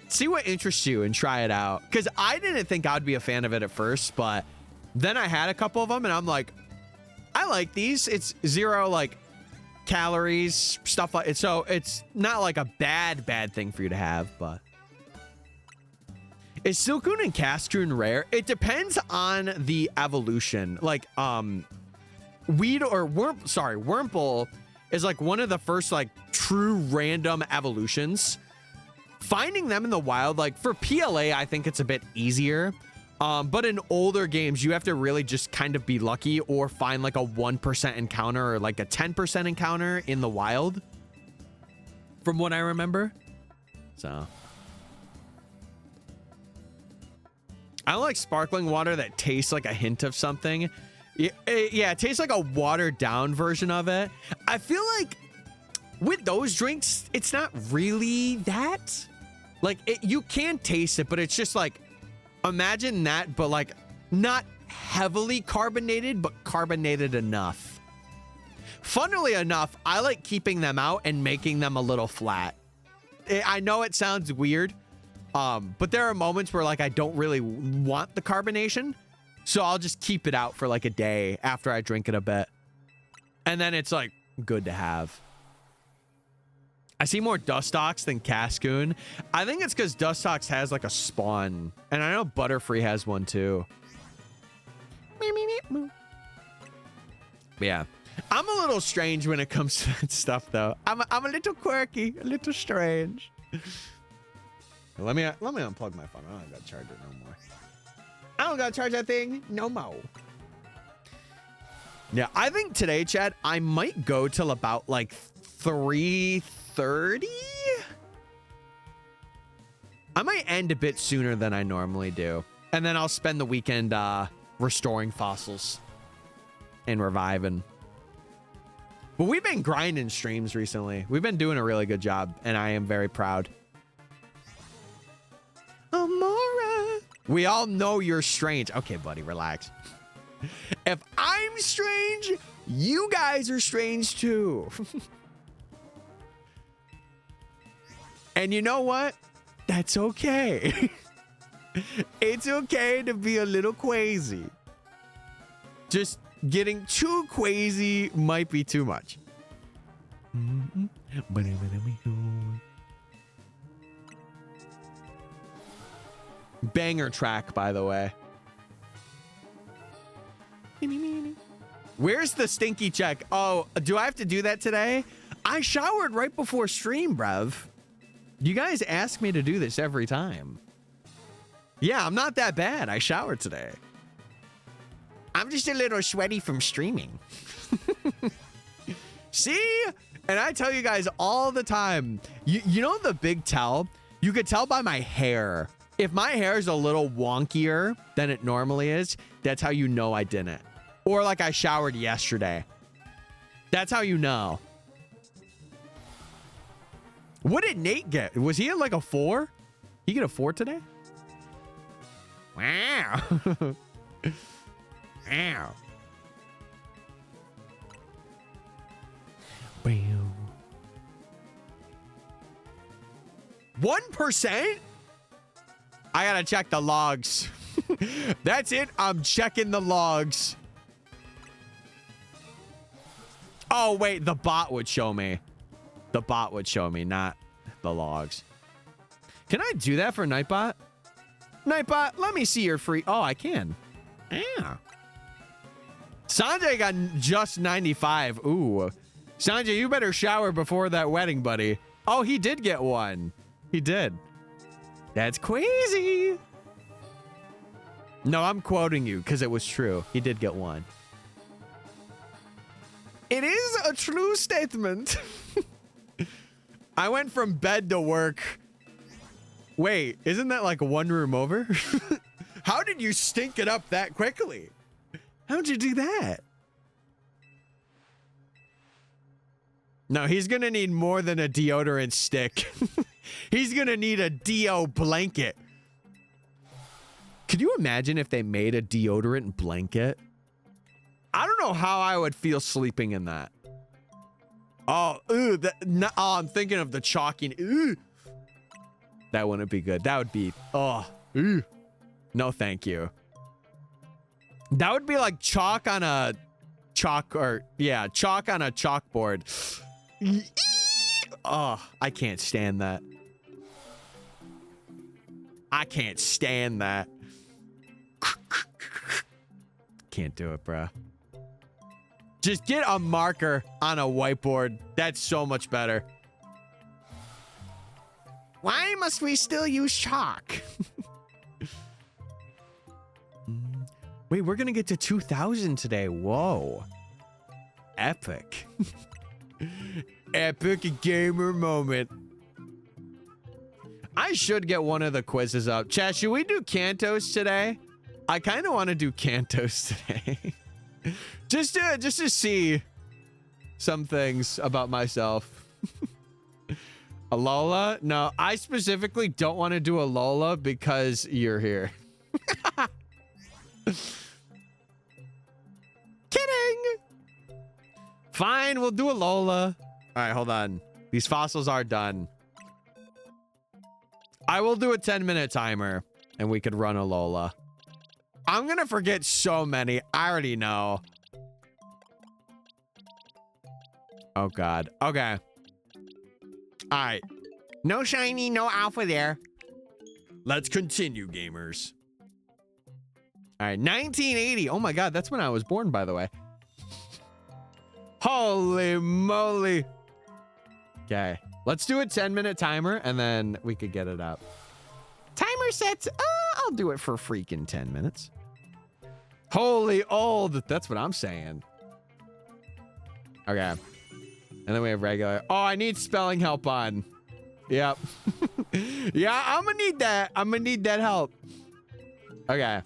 See what interests you and try it out. Because I didn't think I'd be a fan of it at first, but then I had a couple of them and I'm like, I like these. It's 0 like calories, stuff like it. So it's not like a bad thing for you to have, but is Silcoon and Cascoon rare? It depends on the evolution. Like Weed or Wurmple is like one of the first like true random evolutions. Finding them in the wild, like for PLA, I think it's a bit easier. But in older games, you have to really just kind of be lucky or find like a 1% encounter or like a 10% encounter in the wild. From what I remember. So. I like sparkling water that tastes like a hint of something. Yeah, it tastes like a watered down version of it. I feel like with those drinks, it's not really that. Like, you can taste it, but it's just like, imagine that, but like not heavily carbonated, but carbonated enough. Funnily enough, I like keeping them out and making them a little flat. I know it sounds weird, but there are moments where like I don't really want the carbonation. So I'll just keep it out for like a day after I drink it a bit. And then it's like good to have. I see more Dustox than Cascoon. I think it's because Dustox has like a spawn. And I know Butterfree has one too. But yeah. I'm a little strange when it comes to that stuff though. I'm a little quirky, a little strange. Let me unplug my phone. I don't gotta charge it no more. I don't gotta charge that thing no more. Yeah, I think today, Chad, I might go till about like 3:30. I might end a bit sooner than I normally do. And then I'll spend the weekend restoring fossils and reviving. But we've been grinding streams recently. We've been doing a really good job, and I am very proud. Amaura. We all know you're strange. Okay, buddy, relax. If I'm strange, you guys are strange too. And you know what? That's okay. It's okay to be a little crazy. Just getting too crazy might be too much. Banger track, by the way. Where's the stinky check? Oh, do I have to do that today? I showered right before stream, bruv. You guys ask me to do this every time. Yeah, I'm not that bad. I showered today. I'm just a little sweaty from streaming. See? And I tell you guys all the time, you know the big tell? You could tell by my hair. If my hair is a little wonkier than it normally is, that's how you know I didn't. Or like I showered yesterday. That's how you know. What did Nate get? Was he at like a 4? He get a 4 today? Wow. Wow. Bam. 1%? I gotta check the logs. That's it. I'm checking the logs. Oh, wait. The bot would show me. The bot would show me, not the logs. Can I do that for Nightbot? Nightbot, let me see your free... Oh, I can. Yeah. Sanjay got just 95. Ooh. Sanjay, you better shower before that wedding, buddy. Oh, he did get one. He did. That's crazy. No, I'm quoting you because it was true. He did get one. It is a true statement. I went from bed to work. Wait, isn't that like one room over? How did you stink it up that quickly? How'd you do that? No, he's gonna need more than a deodorant stick. He's gonna need a deo blanket. Could you imagine if they made a deodorant blanket? I don't know how I would feel sleeping in that. Oh, ew, I'm thinking of the chalking. Ew. That wouldn't be good. That would be, oh, ew. No, thank you. That would be like chalk on a chalk or, yeah, chalk on a chalkboard. Oh, I can't stand that. I can't stand that. Can't do it, bro. Just get a marker on a whiteboard. That's so much better. Why must we still use chalk? Wait, we're gonna get to 2,000 today. Whoa. Epic. Epic gamer moment. I should get one of the quizzes up. Chat, should we do Cantos today? I kind of want to do Cantos today. just to see some things about myself. A Lola? No, I specifically don't want to do a Lola because you're here. Kidding. Fine, we'll do a Lola. All right, hold on. These fossils are done. I will do a 10-minute timer and we could run a Lola. I'm gonna forget so many. I already know. Oh God. Okay. All right. No shiny, no alpha there. Let's continue, gamers. All right, 1980. Oh my God, that's when I was born, by the way. Holy moly. Okay, let's do a 10-minute timer and then we could get it up. Timer sets. I'll do it for freaking 10 minutes. Holy old. That's what I'm saying. Okay. And then we have regular. Oh, I need spelling help on. Yep. Yeah, I'm gonna need that. I'm gonna need that help. Okay.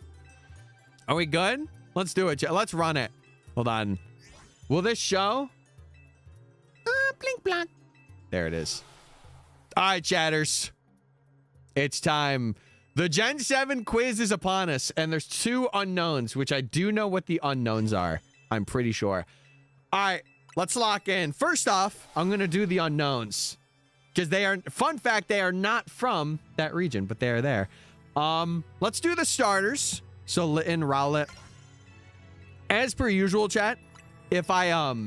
Are we good? Let's do it. Let's run it. Hold on. Will this show? Blink, blink. There it is. All right, chatters. It's time. The Gen 7 quiz is upon us, and there's 2 unknowns, which I do know what the unknowns are. I'm pretty sure. All right, let's lock in. First off, I'm going to do the unknowns. Because they are, fun fact, they are not from that region, but they are there. Let's do the starters. So Litten, Rowlet, As per usual, chat, if I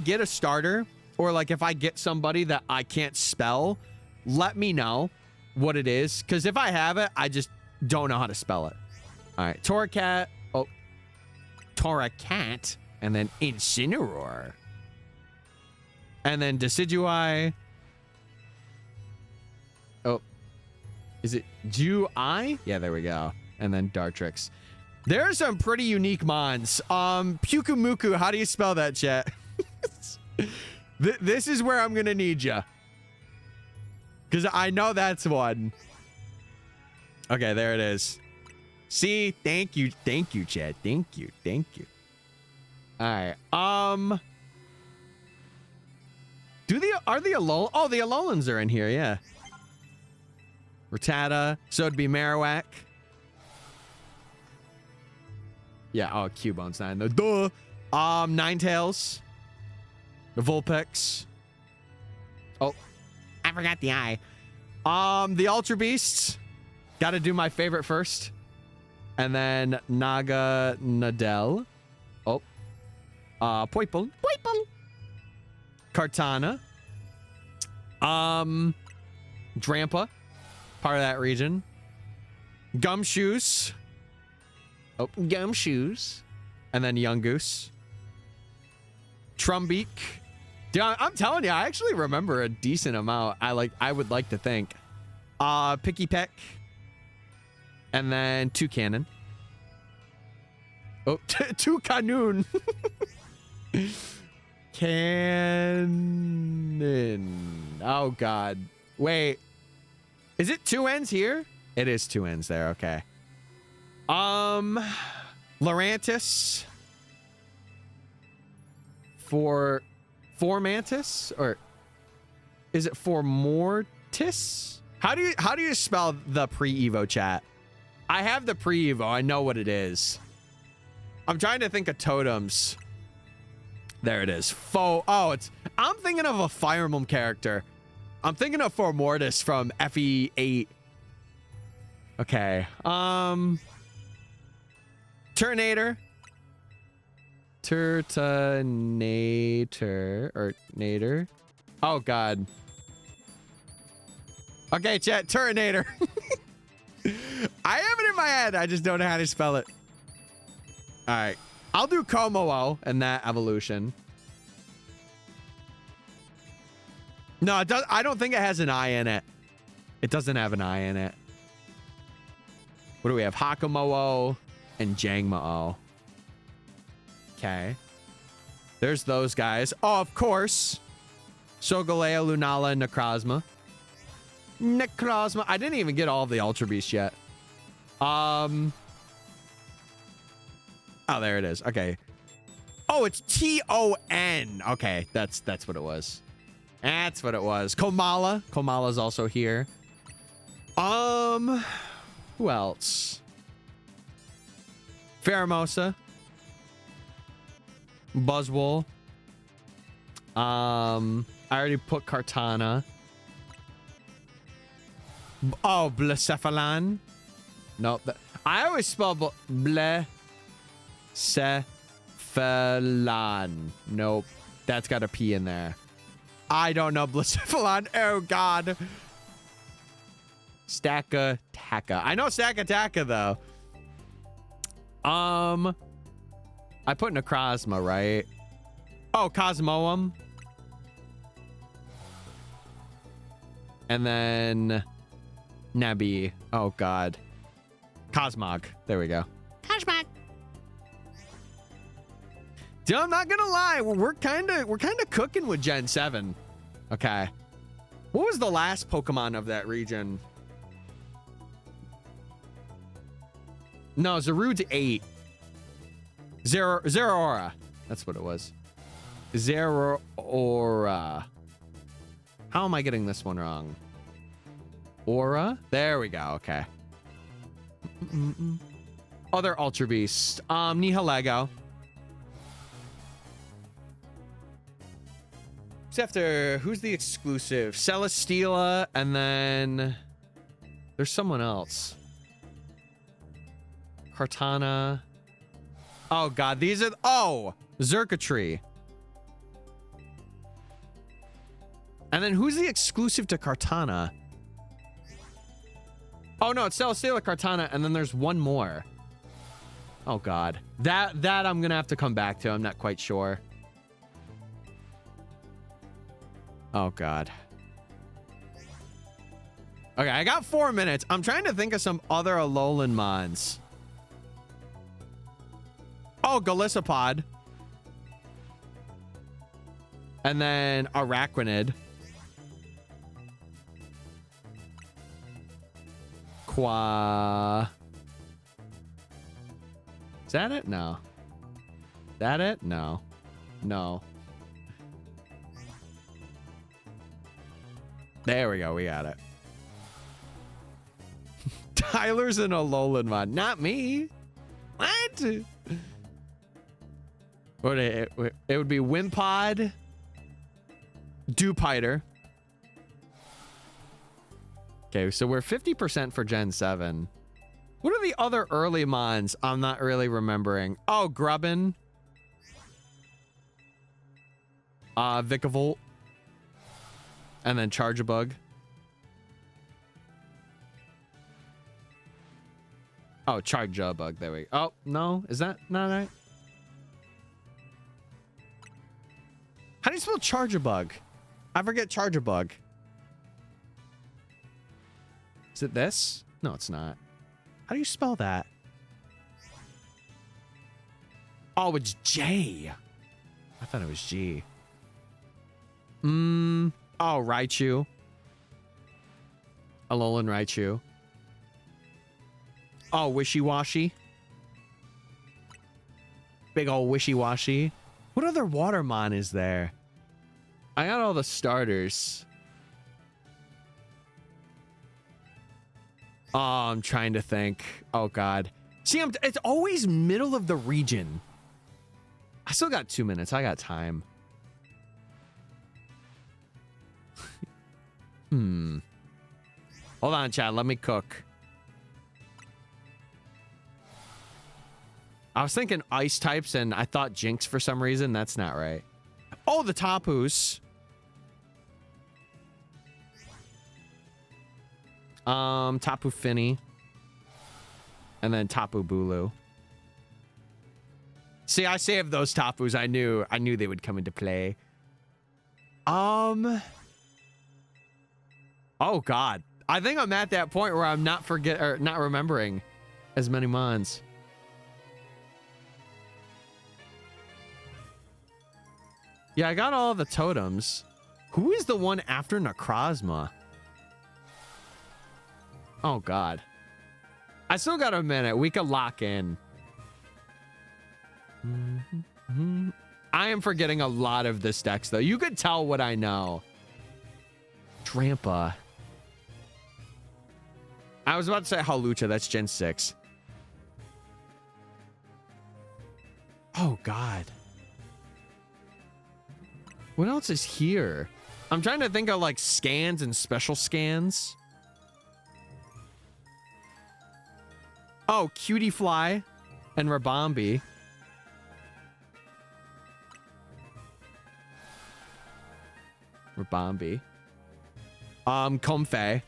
get a starter or like if I get somebody that I can't spell, let me know what it is. Because if I have it, I just don't know how to spell it. All right, Torracat. Oh, Torracat. And then Incineroar. And then Decidueye. Oh, is it Dew-Eye? Yeah, there we go. And then Dartrix. There are some pretty unique mons. Pukumuku, how do you spell that, chat? This is where I'm gonna need you. Because I know that's one. Okay, there it is. See, thank you, chat. Thank you. All right. Are the Alolan? Oh, the Alolans are in here. Yeah. Rattata. So it'd be Marowak. Yeah. Oh, Cubone's not in there. Duh. Ninetales. The Vulpix. Oh, I forgot the eye. The Ultra Beasts. Got to do my favorite first. And then Naga Nadel. Oh. Poipole. Kartana. Drampa. Part of that region. Gumshoes. Oh, Gumshoes. And then Yungoos. Trumbeak. Dude, I'm telling you, I actually remember a decent amount. I would like to think. Picky Peck. And then Toucanon. Oh, Toucanoon. Cannon. Oh, God. Wait. Is it 2 N's here? It is 2 N's there. Okay. Lurantis. For Mantis? Or is it for Mortis? How do you spell the pre-Evo, chat? I have the pre-Evo. I know what it is. I'm trying to think of totems. There it is. I'm thinking of a Fire Emblem character. I'm thinking of For Mortis from FE8. Okay. Turtonator. Turtonator. Or Nader. Oh, God. Okay, chat. Turtonator. I have it in my head. I just don't know how to spell it. All right. I'll do Komo and that evolution. No, it does. I don't think it has an I in it. It doesn't have an I in it. What do we have? Hakumo and Jangmo. Okay. There's those guys. Oh, of course. Solgaleo, Lunala, and Necrozma. I didn't even get all of the Ultra Beasts yet. Oh, there it is. Okay. Oh, it's T-O-N. Okay, that's what it was. That's what it was. Komala. Komala's also here. Who else? Pheromosa. Buzzwole. I already put Kartana. Oh, Blacephalon. No, I always spell Blacephalon. Nope. That's got a P in there. I don't know Blacephalon. Oh, God. Stackataka. I know Stackataka, though. I put Necrozma, right? Oh, Cosmoem. And then Nabi. Oh, God. Cosmog. There we go. Cosmog. Dude, I'm not gonna lie. We're kind of cooking with Gen 7. Okay. What was the last Pokemon of that region? No, Zarude's 8. Zeraora. That's what it was. Zeraora. How am I getting this one wrong? Aura? There we go. Okay. Other Ultra Beasts. Nihilego. After who's the exclusive? Celesteela, and then there's someone else. Kartana. Oh god, these are, oh, Zerkatry. And then who's the exclusive to Kartana? Oh no, it's Celesteela Kartana, and then there's one more. Oh god. That I'm gonna have to come back to. I'm not quite sure. Oh god. Okay, I got 4 minutes. I'm trying to think of some other Alolan mons. Oh, Golisopod. And then Araquanid. Qua. Is that it? No. That it? No. No. There we go. We got it. Tyler's an Alolan mod. Not me. What? It would be Wimpod, Dewpider. Okay, so we're 50% for Gen 7. What are the other early mons I'm not really remembering? Oh, Grubbin. Vikavolt. And then Charjabug. Oh, Charjabug. There we go. Oh, no. Is that not right? How do you spell Charjabug? I forget Charjabug. Is it this? No, it's not. How do you spell that? Oh, it's J. I thought it was G. Oh, Raichu. Alolan Raichu. Oh, Wishy-Washy. Big ol' Wishy-Washy. What other Watermon is there? I got all the starters. Oh, I'm trying to think. Oh, God. See, it's always middle of the region. I still got 2 minutes. I got time. Hold on, Chad. Let me cook. I was thinking ice types, and I thought Jinx for some reason. That's not right. Oh, the Tapus. Tapu Fini. And then Tapu Bulu. See, I saved those Tapus. I knew they would come into play. Oh God. I think I'm at that point where I'm not remembering as many mons. Yeah, I got all the totems. Who is the one after Necrozma? Oh, God. I still got a minute. We could lock in. I am forgetting a lot of this dex, though. You could tell what I know. Trampa. I was about to say Hawlucha. That's Gen 6. Oh, God. What else is here? I'm trying to think of like scans and special scans. Oh, Cutie Fly and Rabombi. Rabombi. Comfey.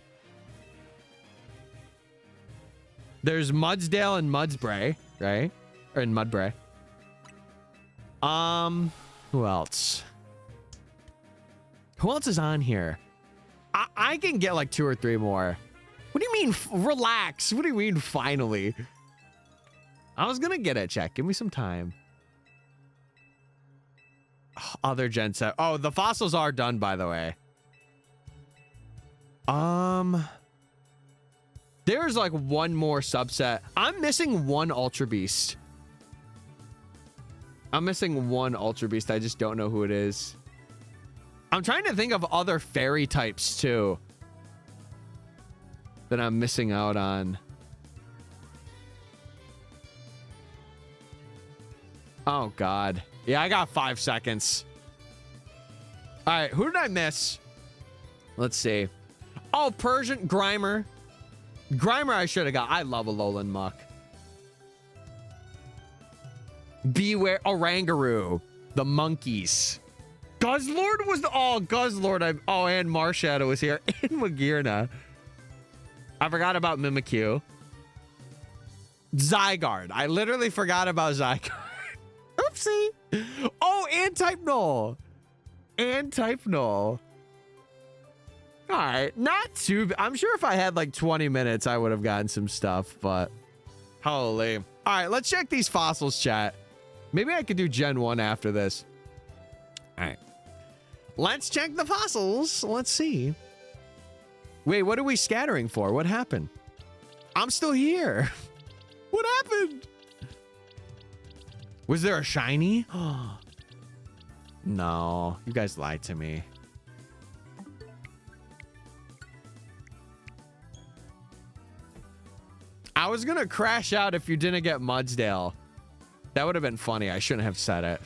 There's Mudsdale and Mudspray, right? Or in Mudbray. Who else? Who else is on here? I can get like 2 or 3 more. What do you mean? Relax. What do you mean finally? I was gonna get it, Check. Give me some time. Other Gen 7. Oh, the fossils are done, by the way. There's like one more subset. I'm missing one Ultra Beast. I'm missing one Ultra Beast. I just don't know who it is. I'm trying to think of other fairy types too that I'm missing out on. Oh, God. Yeah, I got 5 seconds. All right, who did I miss? Let's see. Oh, Persian Grimer. Grimer I should have got. I love Alolan Muck. Beware Orangaroo. The monkeys. Guzzlord was the Guzzlord. And Marshadow was here. And Magirna. I forgot about Mimikyu. Zygarde. I literally forgot about Zygarde. Oopsie. Oh, and Type Null. And Type Null. All right. Not too. I'm sure if I had like 20 minutes, I would have gotten some stuff, but holy. All right. Let's check these fossils, chat. Maybe I could do Gen 1 after this. All right. Let's check the fossils. Let's see. Wait, what are we scattering for? What happened? I'm still here. What happened? Was there a shiny? No, you guys lied to me. I was gonna crash out if you didn't get Mudsdale. That would have been funny. I shouldn't have said it.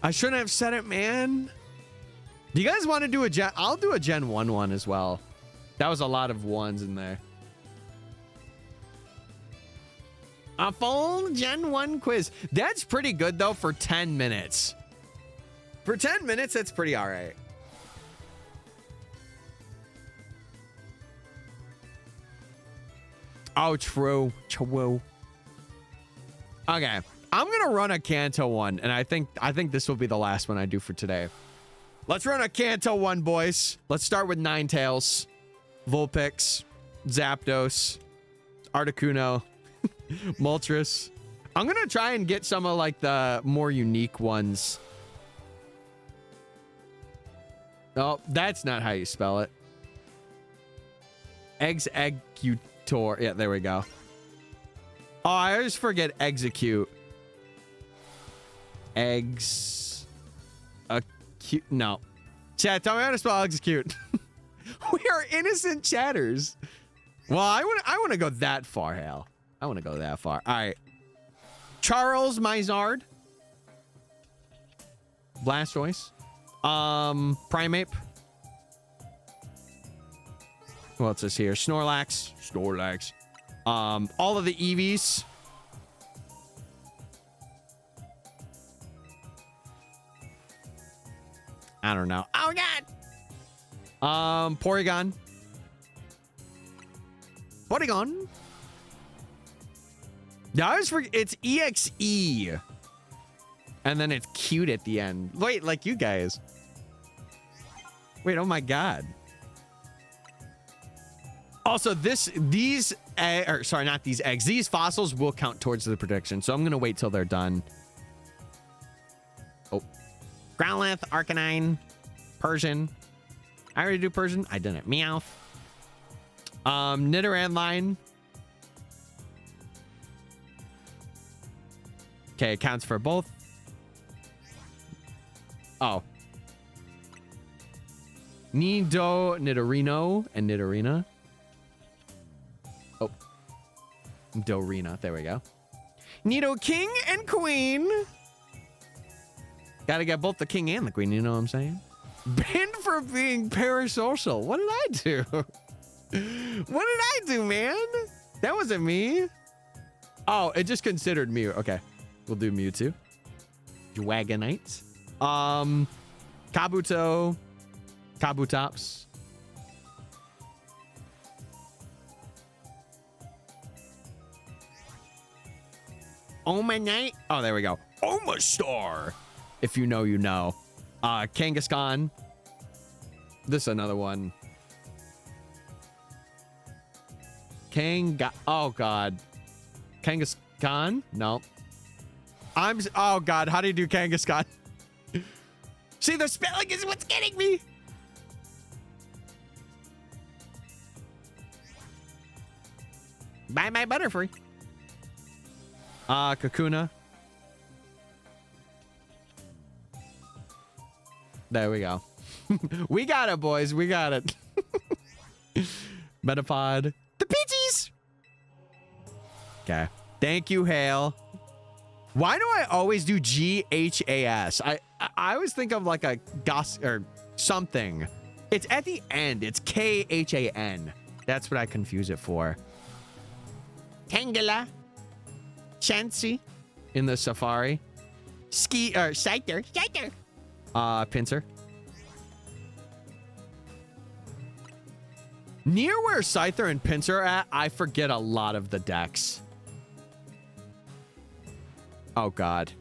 I shouldn't have said it, man. Do you guys want to do a Gen? I'll do a Gen 1 one as well. That was a lot of ones in there. A full Gen 1 quiz. That's pretty good, though, for 10 minutes. For 10 minutes, that's pretty all right. Oh, true. True. Okay. I'm going to run a Kanto one, and I think this will be the last one I do for today. Let's run a Kanto one, boys. Let's start with Ninetales, Vulpix, Zapdos, Articuno, Moltres. I'm going to try and get some of like the more unique ones. Oh, that's not how you spell it. Executor. Yeah, there we go. Oh, I always forget execute. No. Chat, tell me how to spell execute. We are innocent chatters. Well, I want to go that far, Hal. I want to go that far. All right. Charles Mizard. Blastoise. Primeape. What's this here? Snorlax. Snorlax. All of the Eevees. I don't know. Oh God. Porygon. Porygon. Yeah, I always forget. It's EXE. And then it's cute at the end. Wait, like you guys. Wait, oh my God. Also, these fossils will count towards the prediction. So I'm going to wait till they're done. Oh. Growlithe, Arcanine, Persian. I already do Persian. I didn't. Meowth. Nidoran. Okay, it counts for both. Oh. Nidorino, and Nidorina. Oh. Dorina. There we go. Nido King and Queen. Gotta get both the king and the queen, you know what I'm saying? Banned for being parasocial. What did I do? What did I do, man? That wasn't me. Oh, it just considered Mew. Okay. We'll do Mewtwo. Dragonite. Kabuto. Kabutops. Omanite. Oh, there we go. Omastar. If you know, you know. Kangaskhan. This is another one. Oh, God. Kangaskhan? No. Oh, God. How do you do Kangaskhan? See, the spelling is what's getting me. Bye, my Butterfree. Kakuna. There we go. We got it, boys. We got it. Metapod. The Pidgeys. Okay. Thank you, Hale. Why do I always do GHAS? I always think of like a goss or something. It's at the end. It's KHAN. That's what I confuse it for. Tangela. Chansey in the Safari. Scyther. Pinsir. Near where Scyther and Pinsir are at, I forget a lot of the decks. Oh, God.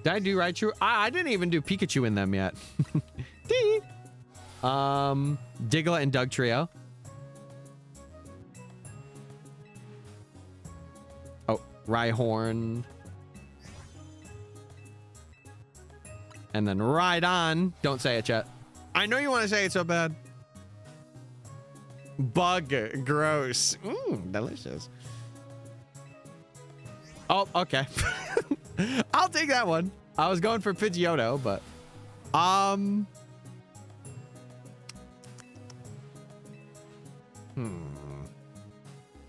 Did I do Raichu? I didn't even do Pikachu in them yet. Diglett and Dugtrio. Oh, Rhyhorn. And then Rhydon. Don't say it yet. I know you want to say it so bad. Bug. Gross. Delicious. Oh, okay. I'll take that one. I was going for Pidgeotto, but oh,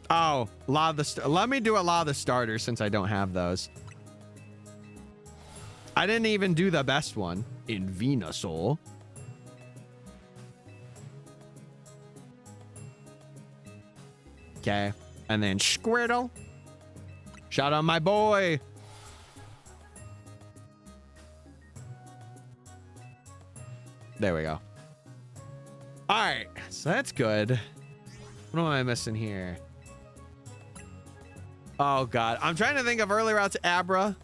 a lot of the let me do a lot of the starters since I don't have those. I didn't even do the best one in Venusaur. Okay, and then Squirtle. Shout out my boy. There we go. All right, so that's good. What am I missing here? Oh, God. I'm trying to think of early routes. Abra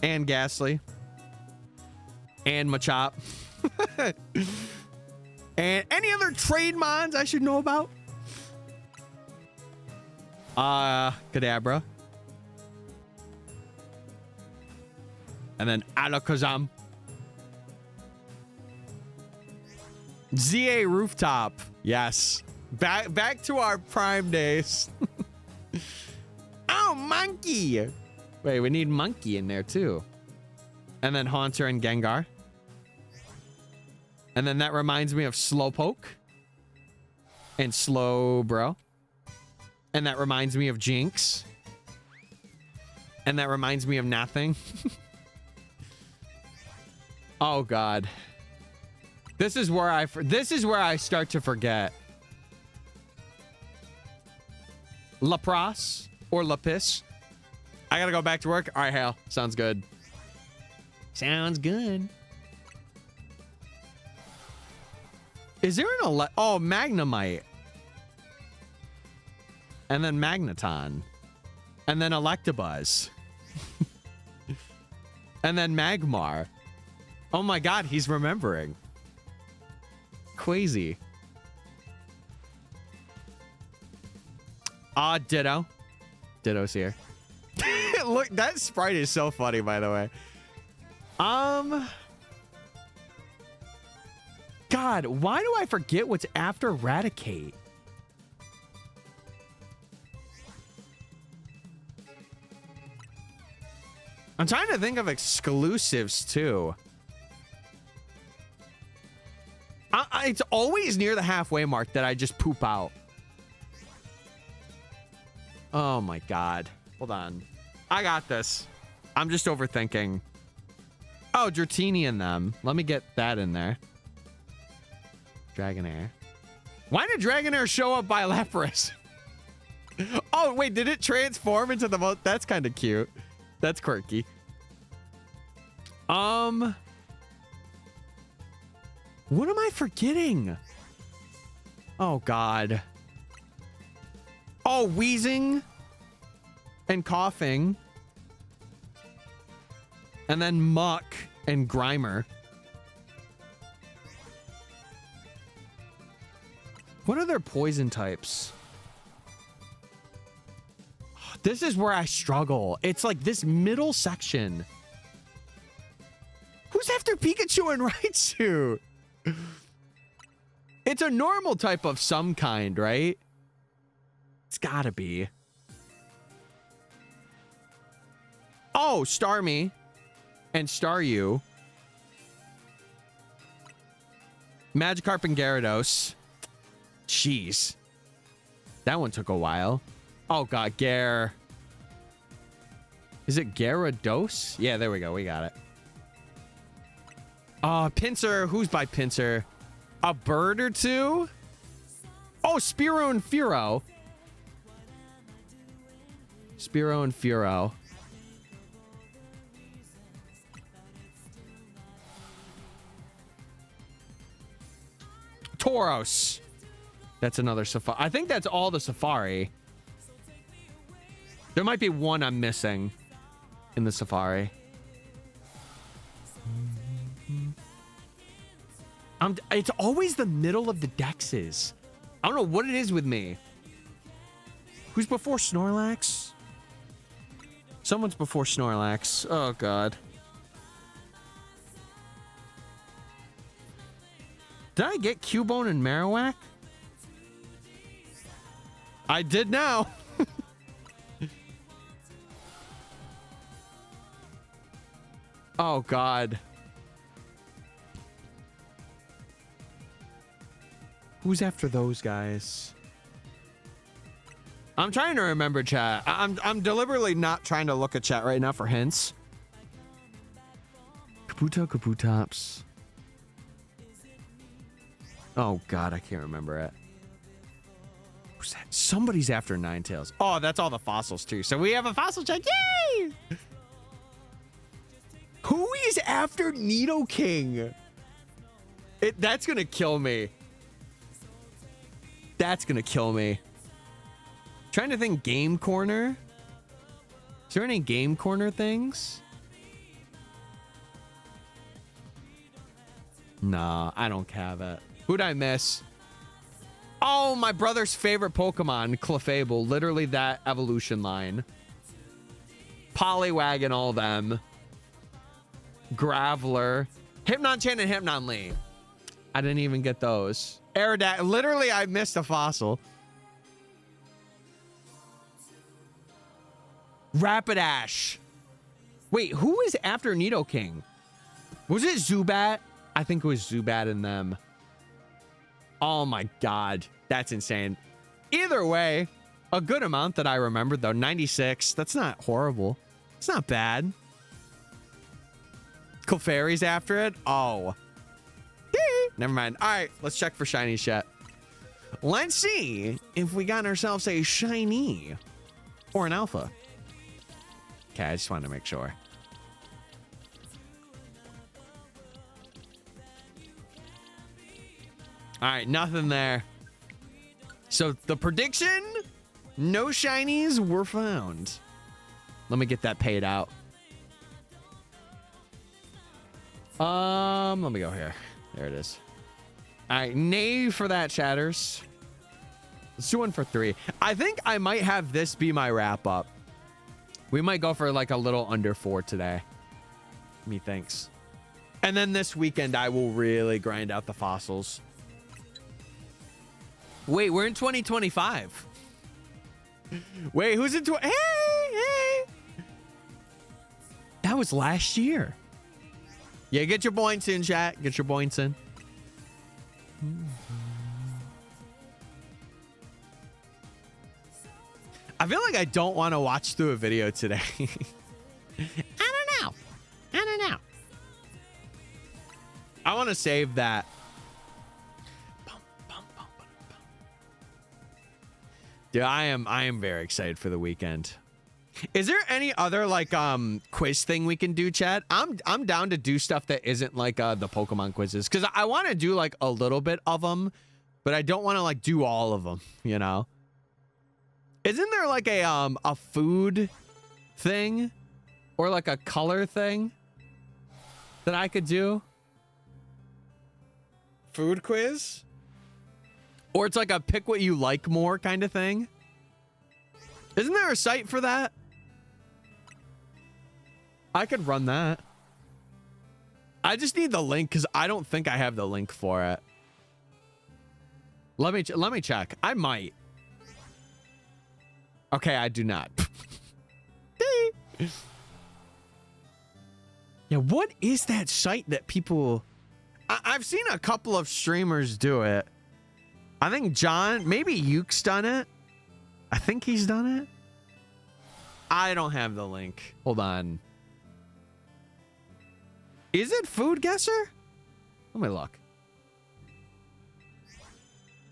and Ghastly and Machop. And any other trade mons I should know about? Kadabra. And then Alakazam. ZA Rooftop. Yes. Back to our prime days. Oh, Monkey. Wait, we need Monkey in there too. And then Haunter and Gengar. And then that reminds me of Slowpoke. And Slowbro. And that reminds me of Jinx. And that reminds me of nothing. Oh, God. This is where I start to forget. Lapras or Lapis. I gotta go back to work. All right, Hale. Sounds good. Sounds good. Is there an oh, Magnemite. And then Magneton. And then Electabuzz. And then Magmar. Oh my God, he's remembering. Crazy. Ditto. Ditto's here. Look, that sprite is so funny, by the way. God, why do I forget what's after Raticate? I'm trying to think of exclusives, too. It's always near the halfway mark that I just poop out. Oh, my God. Hold on. I got this. I'm just overthinking. Oh, Dratini in them. Let me get that in there. Dragonair. Why did Dragonair show up by Lapras? Oh, wait. Did it transform into the most? That's kind of cute. That's quirky. What am I forgetting? Oh, God. Oh, wheezing and coughing. And then Muck and Grimer. What are their poison types? This is where I struggle. It's like this middle section. Who's after Pikachu and Raichu? It's a normal type of some kind, right? It's gotta be. Oh, Starmie and Staryu. Magikarp and Gyarados. Jeez. That one took a while. Oh, God, Gyar. Is it Gyarados? Yeah, there we go. We got it. Pinsir. Who's by Pinsir? A bird or two? Oh, Spearow and Fearow. Spiro and Furo. Tauros. That's another safari. I think that's all the safari. There might be one I'm missing in the safari. It's always the middle of the dexes. I don't know what it is with me. Who's before Snorlax? Someone's before Snorlax. Oh, God. Did I get Cubone and Marowak? I did now. Oh, God. Who's after those guys? I'm trying to remember chat. I'm deliberately not trying to look at chat right now for hints. Kabuto, Kabutops. Oh, God, I can't remember it. Who's that? Somebody's after Ninetales. Oh, that's all the fossils, too. So we have a fossil check. Yay! Who is after Nidoking? That's going to kill me. That's going to kill me. Trying to think Game Corner. Is there any Game Corner things? Nah, I don't have it. Who'd I miss? Oh, my brother's favorite Pokemon, Clefable. Literally that evolution line. Poliwag and all them. Graveler. Hypnonchan and Hypnonlee. I didn't even get those. Aerodactyl. Literally, I missed a fossil. Rapidash. Wait, who is after Nidoking? Was it Zubat? I think it was Zubat and them. Oh my God. That's insane. Either way, a good amount that I remembered though. 96. That's not horrible. It's not bad. Clefairy's after it. Oh. Never mind. All right, let's check for shiny chat. Let's see if we got ourselves a shiny or an alpha. Okay, I just wanted to make sure. All right, nothing there. So the prediction, no shinies were found. Let me get that paid out. Let me go here. There it is. All right, nay for that, chatters. Let's do one for 3. I think I might have this be my wrap up. We might go for like a little under 4 today. Methinks. And then this weekend, I will really grind out the fossils. Wait, we're in 2025. Wait, who's in Hey! That was last year. Yeah, get your points in, chat. Get your points in. I feel like I don't want to watch through a video today. I don't know. I want to save that. Dude, I am very excited for the weekend. Is there any other like quiz thing we can do, chat? I'm down to do stuff that isn't like the Pokemon quizzes, because I want to do like a little bit of them, but I don't want to like do all of them, you know? Isn't there like a food thing or like a color thing that I could do? Food quiz? Or it's like a pick what you like more kind of thing. Isn't there a site for that? I could run that. I just need the link because I don't think I have the link for it. Let me check. I might. Okay, I do not. Yeah, what is that site that people... I've seen a couple of streamers do it. I think John, maybe Yuke's done it. I think he's done it. I don't have the link. Hold on. Is it Food Guesser? Let me look.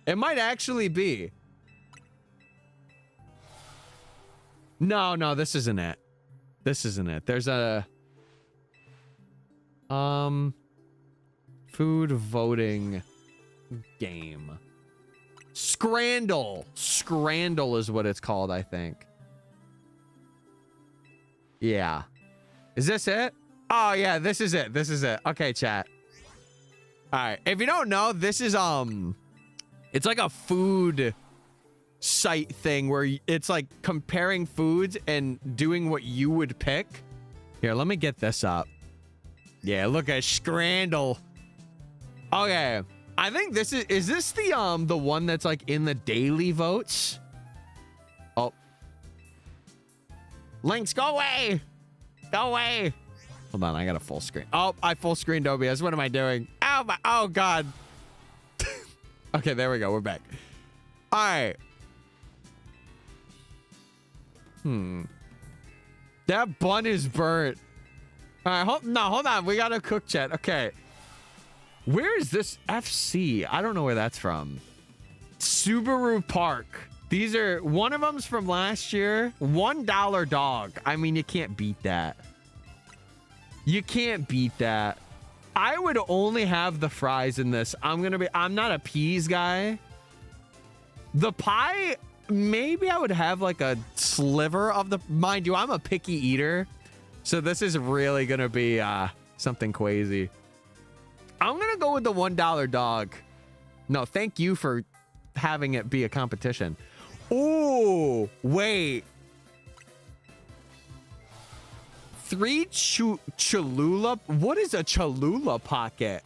It might actually be. No, this isn't it. This isn't it. There's a food voting game. Scrandle. Scrandle is what it's called, I think. Yeah. Is this it? Oh yeah, this is it. This is it. Okay, chat. All right. If you don't know, this is it's like a food site thing where it's like comparing foods and doing what you would pick. Here, let me get this up. Yeah, look at Scrandle. Okay. I think this is this the one that's like in the daily votes? Oh. Links, go away. Go away. Hold on, I got a full screen. Oh, I full screened OBS. What am I doing? Oh my, oh God. Okay, there we go. We're back. All right. That bun is burnt. All right, hold on. We got to cook chat. Okay. Where is this FC? I don't know where that's from. Subaru Park. These are, one of them's from last year. $1 dog. I mean, you can't beat that. You can't beat that. I would only have the fries in this. I'm not a peas guy. The pie, maybe I would have like a sliver of the, mind you, I'm a picky eater. So this is really going to be something crazy. I'm going to go with the $1 dog. No, thank you for having it be a competition. Oh, wait. 3 Cholula. What is a Cholula pocket?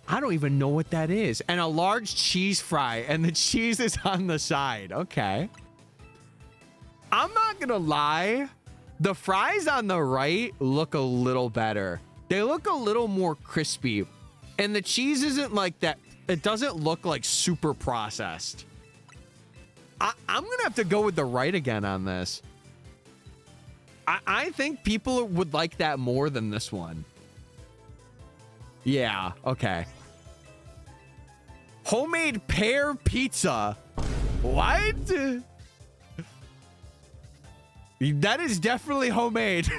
I don't even know what that is. And a large cheese fry. And the cheese is on the side. Okay. I'm not going to lie. The fries on the right look a little better. They look a little more crispy. And the cheese isn't like that. It doesn't look like super processed. I'm going to have to go with the right again on this. I think people would like that more than this one. Yeah, okay. Homemade pear pizza. What? That is definitely homemade.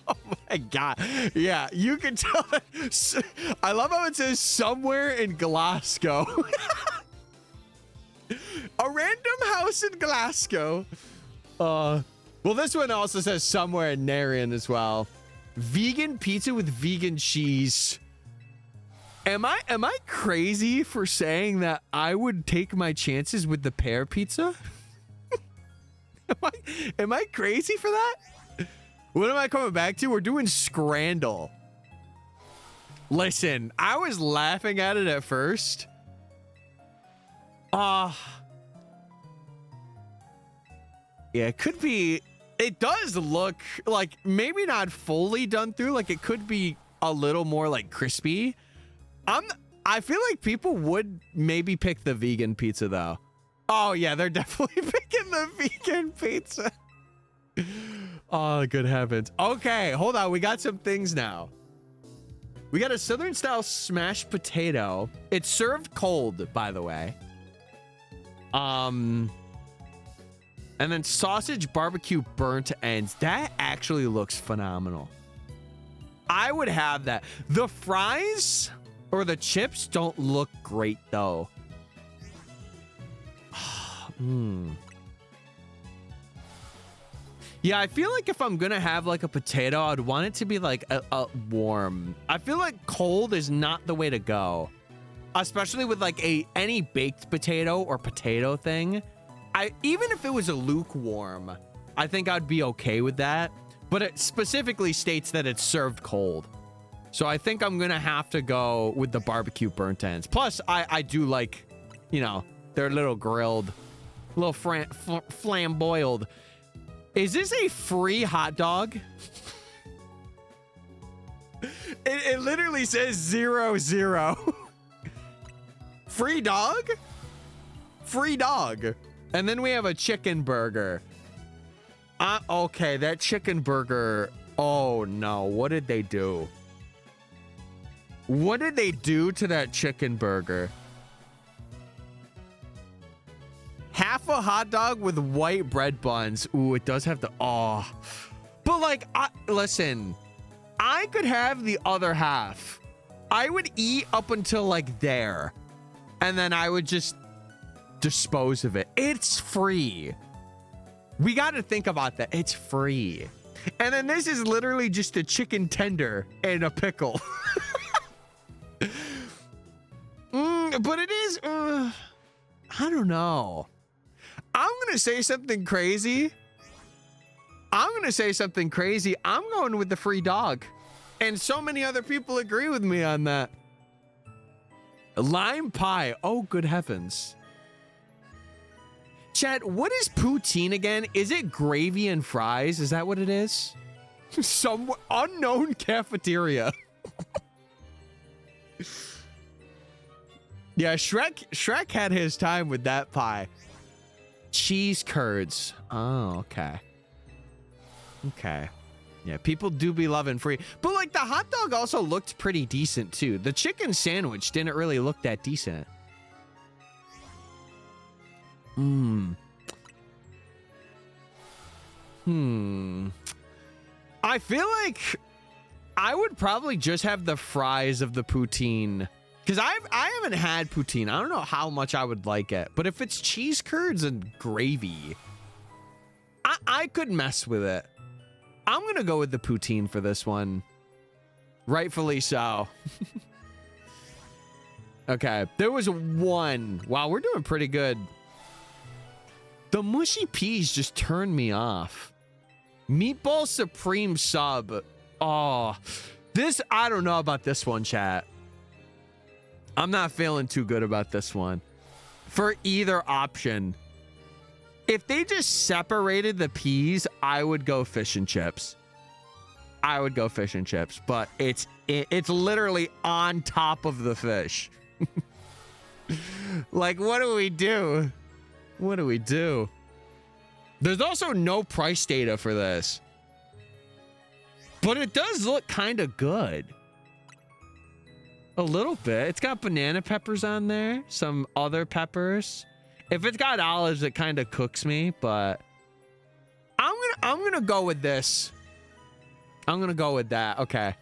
Oh my God. Yeah, you can tell. I love how it says somewhere in Glasgow. A random house in Glasgow. Well, this one also says somewhere in Narian as well. Vegan pizza with vegan cheese. Am I crazy for saying that I would take my chances with the pear pizza? Am I crazy for that? What am I coming back to? We're doing Scrandle. Listen, I was laughing at it at first. Yeah, it could be. It does look like maybe not fully done through. Like it could be a little more like crispy. I feel like people would maybe pick the vegan pizza though. Oh yeah, they're definitely picking the vegan pizza. Oh, good heavens. Okay, hold on. We got some things now. We got a Southern style smashed potato. It's served cold, by the way. And then sausage barbecue burnt ends. That actually looks phenomenal. I would have that. The fries or the chips don't look great though. Yeah, I feel like if I'm gonna have like a potato, I'd want it to be like a warm. I feel like cold is not the way to go, especially with like any baked potato or potato thing. Even if it was a lukewarm, I think I'd be okay with that. But it specifically states that it's served cold, so I think I'm gonna have to go with the barbecue burnt ends. Plus, I do like, you know, they're a little grilled, a little flamboiled. Is this a free hot dog? It literally says 0-0. Free dog? Free dog. And then we have a chicken burger. Okay, that chicken burger. Oh no, what did they do? What did they do to that chicken burger? half a hot dog with white bread buns. Ooh, it does have the, oh. But like, listen, I could have the other half. I would eat up until like there, and then I would just dispose of it. It's free. We got to think about that. It's free. And then this is literally just a chicken tender and a pickle. But it is, I don't know. I'm going to say something crazy. I'm going with the free dog. And so many other people agree with me on that. Lime pie. Oh, good heavens. Chat, what is poutine again? Is it gravy and fries? Is that what it is? Some unknown cafeteria. Yeah, Shrek had his time with that pie. Cheese curds. Oh, okay. Okay. Yeah, people do be loving free. But like the hot dog also looked pretty decent too. The chicken sandwich didn't really look that decent. I feel like I would probably just have the fries of the poutine. Because I haven't had poutine. I don't know how much I would like it. But if it's cheese curds and gravy, I could mess with it. I'm going to go with the poutine for this one. Rightfully so. Okay. There was one. Wow, we're doing pretty good. The mushy peas just turned me off. Meatball Supreme sub. Oh, this, I don't know about this one, chat. I'm not feeling too good about this one. For either option. If they just separated the peas, I would go fish and chips. But it's literally on top of the fish. Like, what do we do? There's also no price data for this. But it does look kind of good. A little bit. It's got banana peppers on there. Some other peppers. If it's got olives, it kind of cooks me, but I'm gonna go with this. I'm gonna go with that. Okay.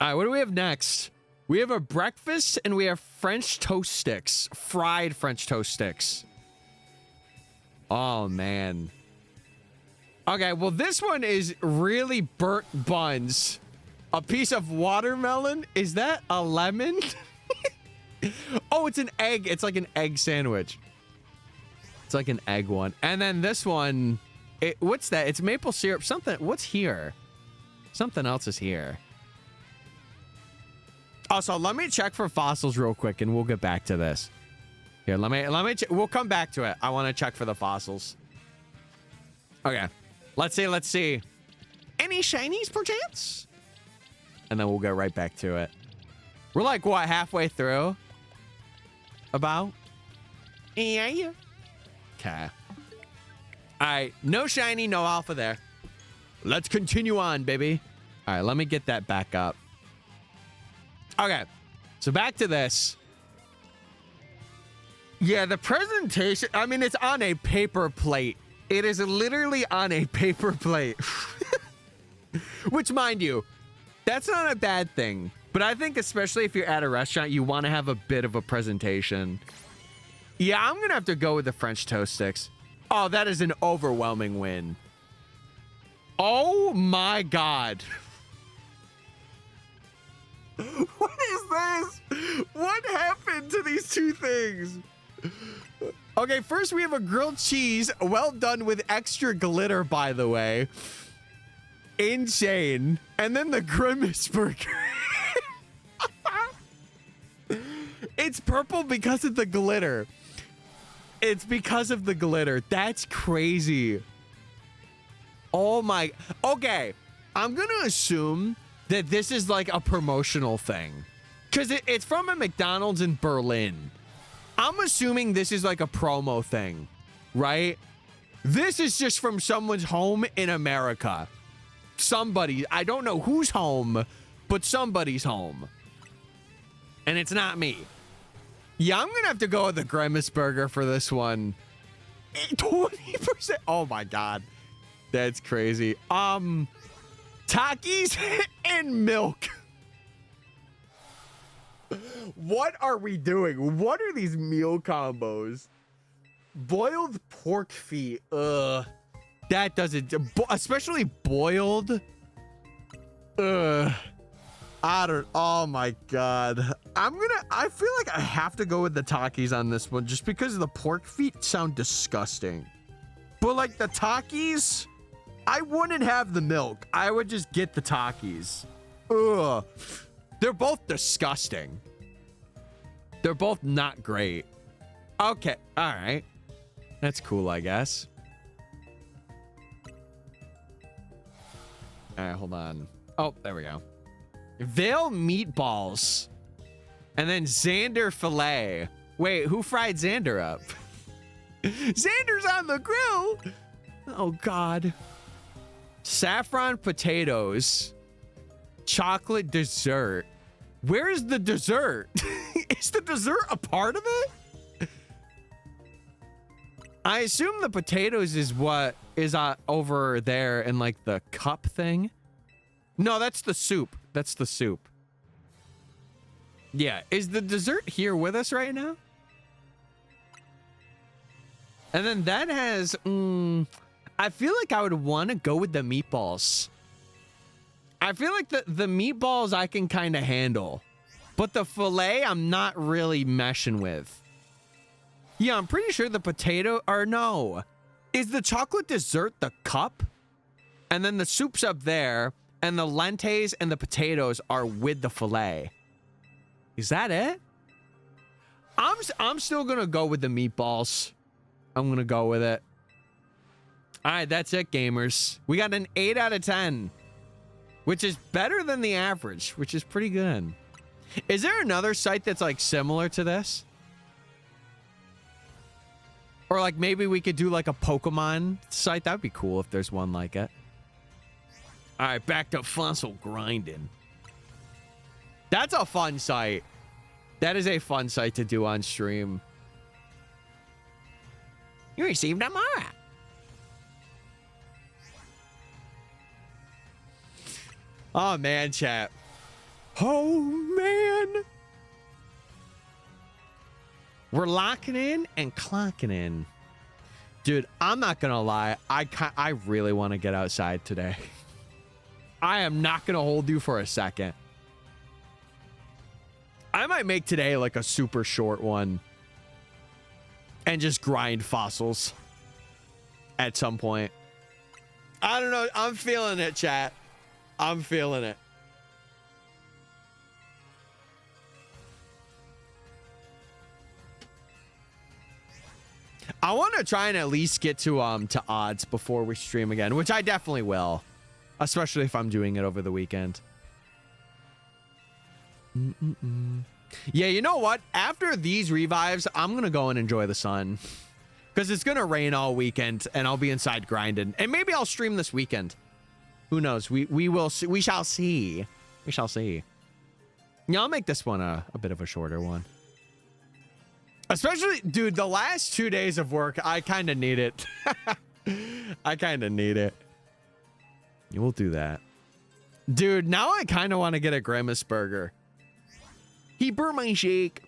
All right, what do we have next? We have a breakfast and we have French toast sticks. Fried French toast sticks. Oh, man. Okay, well, this one is really burnt buns. A piece of watermelon. Is that a lemon? Oh, it's an egg. It's like an egg sandwich. It's like an egg one. And then this one, what's that? It's maple syrup. Something. What's here? Something else is here. Also, let me check for fossils real quick, and we'll get back to this. Here, let me. We'll come back to it. I want to check for the fossils. Okay. Let's see. Any shinies, perchance? And then we'll go right back to it. We're like, what, halfway through? About? Yeah. Okay. All right. No shiny, no alpha there. Let's continue on, baby. All right. Let me get that back up. Okay. So back to this. Yeah, the presentation. I mean, it's on a paper plate. It is literally on a paper plate. Which, mind you, that's not a bad thing. But I think especially if you're at a restaurant, you want to have a bit of a presentation. Yeah, I'm going to have to go with the French toast sticks. Oh, that is an overwhelming win. Oh my God. What is this? What happened to these two things? Okay, first we have a grilled cheese. Well done with extra glitter, by the way. Insane. And then the Grimace burger. It's purple because of the glitter. It's because of the glitter. That's crazy. Oh my. Okay. I'm going to assume that this is like a promotional thing. Because it's from a McDonald's in Berlin. I'm assuming this is like a promo thing, right? This is just from someone's home in America. Somebody, I don't know whose home, but somebody's home. And it's not me. Yeah, I'm gonna have to go with the Grimace Burger for this one. 20%. Oh my god. That's crazy. Takis and milk. What are we doing? What are these meal combos? Boiled pork feet. Ugh. That doesn't, especially boiled. Ugh. I don't, oh my god. I feel like I have to go with the Takis on this one just because the pork feet sound disgusting. But like the Takis, I wouldn't have the milk. I would just get the Takis. Ugh. They're both disgusting. They're both not great. Okay, all right. That's cool, I guess. All right, hold on. Oh, there we go. Veil meatballs. And then Xander filet. Wait, who fried Xander up? Xander's on the grill. Oh, God. Saffron potatoes. Chocolate dessert. Where's the dessert? Is the dessert a part of it? I assume the potatoes is what is over there in like the cup thing. No, that's the soup. That's the soup. Yeah. Is the dessert here with us right now? And then that has, I feel like I would want to go with the meatballs. I feel like the meatballs I can kind of handle, but the filet I'm not really meshing with. Yeah, I'm pretty sure the potato, or no. Is the chocolate dessert the cup? And then the soup's up there, and the lentes and the potatoes are with the filet. Is that it? I'm still gonna go with the meatballs. I'm gonna go with it. All right, that's it, gamers. We got an 8 out of 10. Which is better than the average, which is pretty good. Is there another site that's like similar to this? Or like maybe we could do like a Pokemon site. That would be cool if there's one like it. All right, back to fossil grinding. That's a fun site. That is a fun site to do on stream. You received Amaura. Oh, man, chat. Oh, man. We're locking in and clocking in. Dude, I'm not going to lie. I really want to get outside today. I am not going to hold you for a second. I might make today like a super short one. And just grind fossils. At some point. I don't know. I'm feeling it, chat. I'm feeling it. I want to try and at least get to odds before we stream again, which I definitely will, especially if I'm doing it over the weekend. Yeah, you know what? After these revives, I'm gonna go and enjoy the sun because it's gonna rain all weekend, and I'll be inside grinding, and maybe I'll stream this weekend. Who knows? We will see. We shall see. We shall see. Yeah, I'll make this one a bit of a shorter one. Especially, dude, the last 2 days of work, I kind of need it. I kind of need it. We'll do that. Dude, now I kind of want to get a Grimace burger. He burned my shake.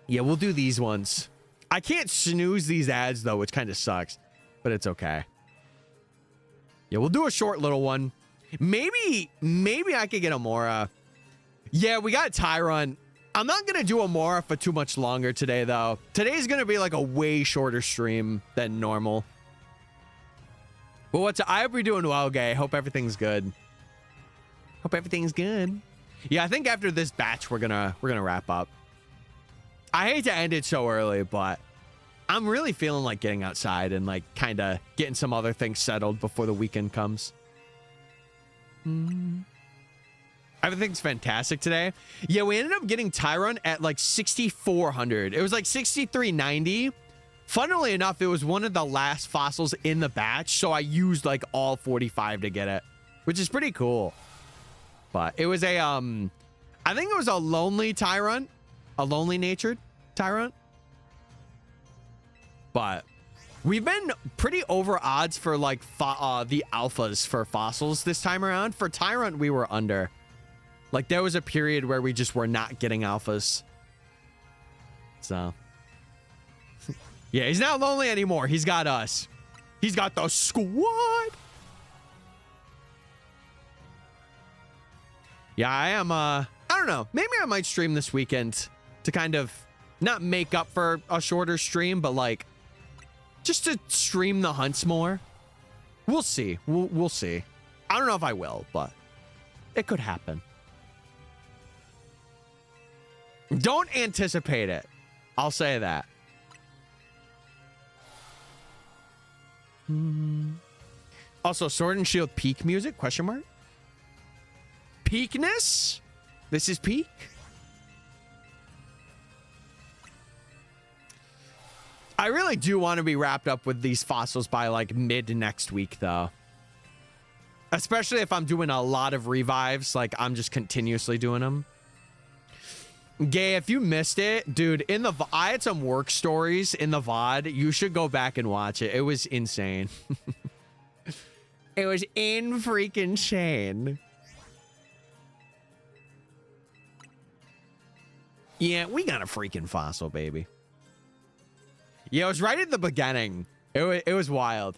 Yeah, we'll do these ones. I can't snooze these ads, though, which kind of sucks. But it's okay. Yeah, we'll do a short little one. Maybe I could get Amaura. Yeah, we got Tyron. I'm not going to do Amaura for too much longer today, though. Today's going to be like a way shorter stream than normal. But I hope you're doing well, Gay. Hope everything's good. Hope everything's good. Yeah, I think after this batch, we're gonna wrap up. I hate to end it so early, but I'm really feeling like getting outside and like kind of getting some other things settled before the weekend comes. Everything's fantastic today. Yeah, we ended up getting Tyron at like 6,400. It was like 6,390. Funnily enough, it was one of the last fossils in the batch, so I used like all 45 to get it, which is pretty cool. But it was a I think it was a lonely Tyron. a lonely natured Tyrant. But we've been pretty over odds for like the alphas for fossils this time around. For Tyrant, we were under. Like there was a period where we just were not getting alphas. So yeah, he's not lonely anymore. He's got us. He's got the squad. Yeah, I am I don't know. Maybe I might stream this weekend to kind of not make up for a shorter stream, but like just to stream the hunts more. We'll see. We'll see. I don't know if I will, but it could happen. Don't anticipate it. I'll say that. Also, Sword and Shield peak music? Question mark? Peakness? This is peak? I really do want to be wrapped up with these fossils by like mid next week though. Especially if I'm doing a lot of revives, like I'm just continuously doing them. Gay, if you missed it, dude, I had some work stories in the VOD. You should go back and watch it. It was insane. It was in-freaking-shane. Yeah, we got a freaking fossil, baby. Yeah, it was right at the beginning. It was wild.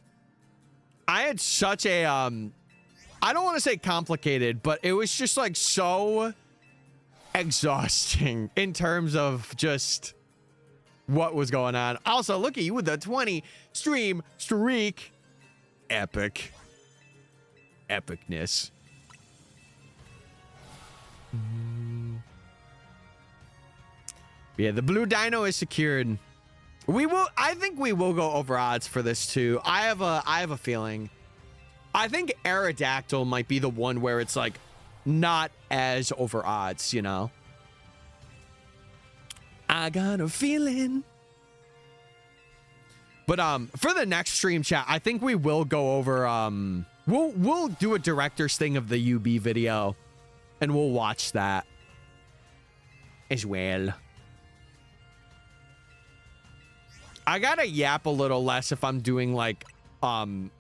I had such a, I don't want to say complicated, but it was just like so exhausting in terms of just what was going on. Also, look at you with the 20 stream streak. Epic. Epicness. Yeah, the blue dino is secured. I think we will go over odds for this too. I have a feeling. I think Aerodactyl might be the one where it's like not as over odds, you know. I got a feeling. But for the next stream chat, I think we will go over we'll do a director's thing of the UB video and we'll watch that as well. I gotta yap a little less if I'm doing like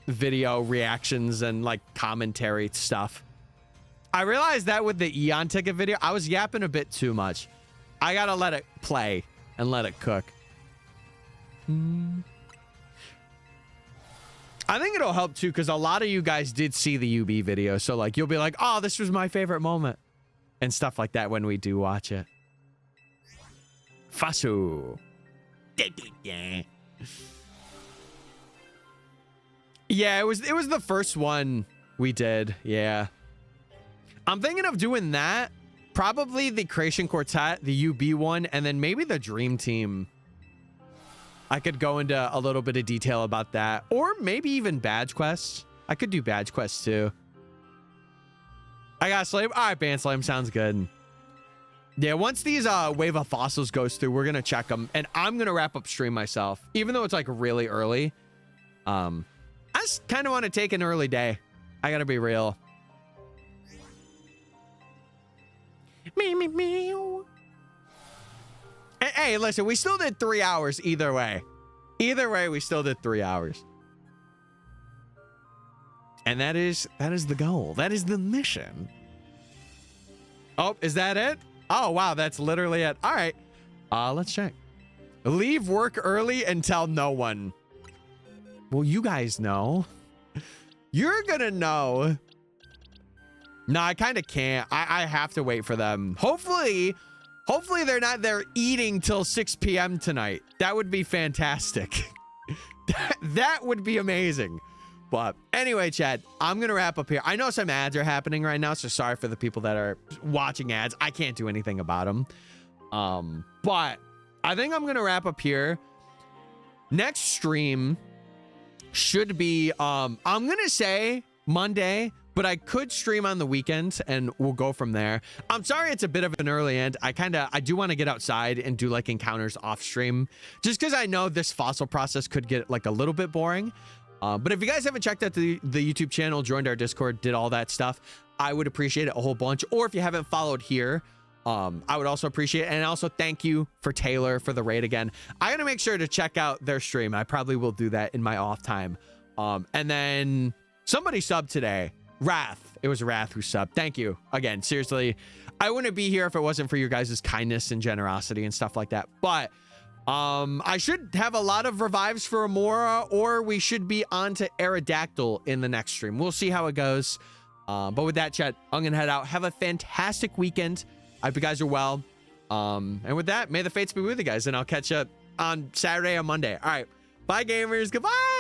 video reactions and like commentary stuff. I realized that with the Eon ticket video, I was yapping a bit too much. I gotta let it play and let it cook. I think it'll help too, because a lot of you guys did see the UB video. So like you'll be like, oh, this was my favorite moment and stuff like that when we do watch it. Fasu. Yeah, it was the first one we did. Yeah. I'm thinking of doing that. Probably the Creation Quartet, the UB one, and then maybe the Dream Team. I could go into a little bit of detail about that. Or maybe even Badge Quests. I could do Badge Quests too. I got Slave. All right, Band Slam sounds good. Yeah, once these wave of fossils goes through, we're gonna check them, and I'm gonna wrap up stream myself, even though it's like really early. I just kind of want to take an early day. I gotta be real. Me. Hey, listen, we still did 3 hours either way. Either way, we still did 3 hours. And that is the goal. That is the mission. Oh, is that it? Oh, wow, that's literally it. All right. Let's check. Leave work early and tell no one. Well, you guys know. You're gonna know. No, I kind of can't. I have to wait for them. Hopefully they're not there eating till 6 p.m. tonight. That would be fantastic. That would be amazing. But anyway, Chad, I'm going to wrap up here. I know some ads are happening right now, so sorry for the people that are watching ads. I can't do anything about them. But I think I'm going to wrap up here. Next stream should be, I'm going to say Monday, but I could stream on the weekends and we'll go from there. I'm sorry it's a bit of an early end. I do want to get outside and do like encounters off stream, just because I know this fossil process could get like a little bit boring. But if you guys haven't checked out the YouTube channel, joined our Discord, did all that stuff, I would appreciate it a whole bunch. Or if you haven't followed here, I would also appreciate it. And also thank you for Taylor for the raid again. I'm going to make sure to check out their stream. I probably will do that in my off time. And then somebody subbed today. Wrath. It was Wrath who subbed. Thank you. Again, seriously, I wouldn't be here if it wasn't for your guys' kindness and generosity and stuff like that. But I should have a lot of revives for Amaura, or we should be on to Aerodactyl in the next stream. We'll see how it goes. But with that, chat, I'm going to head out. Have a fantastic weekend. I hope you guys are well. And with that, may the fates be with you guys, and I'll catch you on Saturday or Monday. All right. Bye, gamers. Goodbye.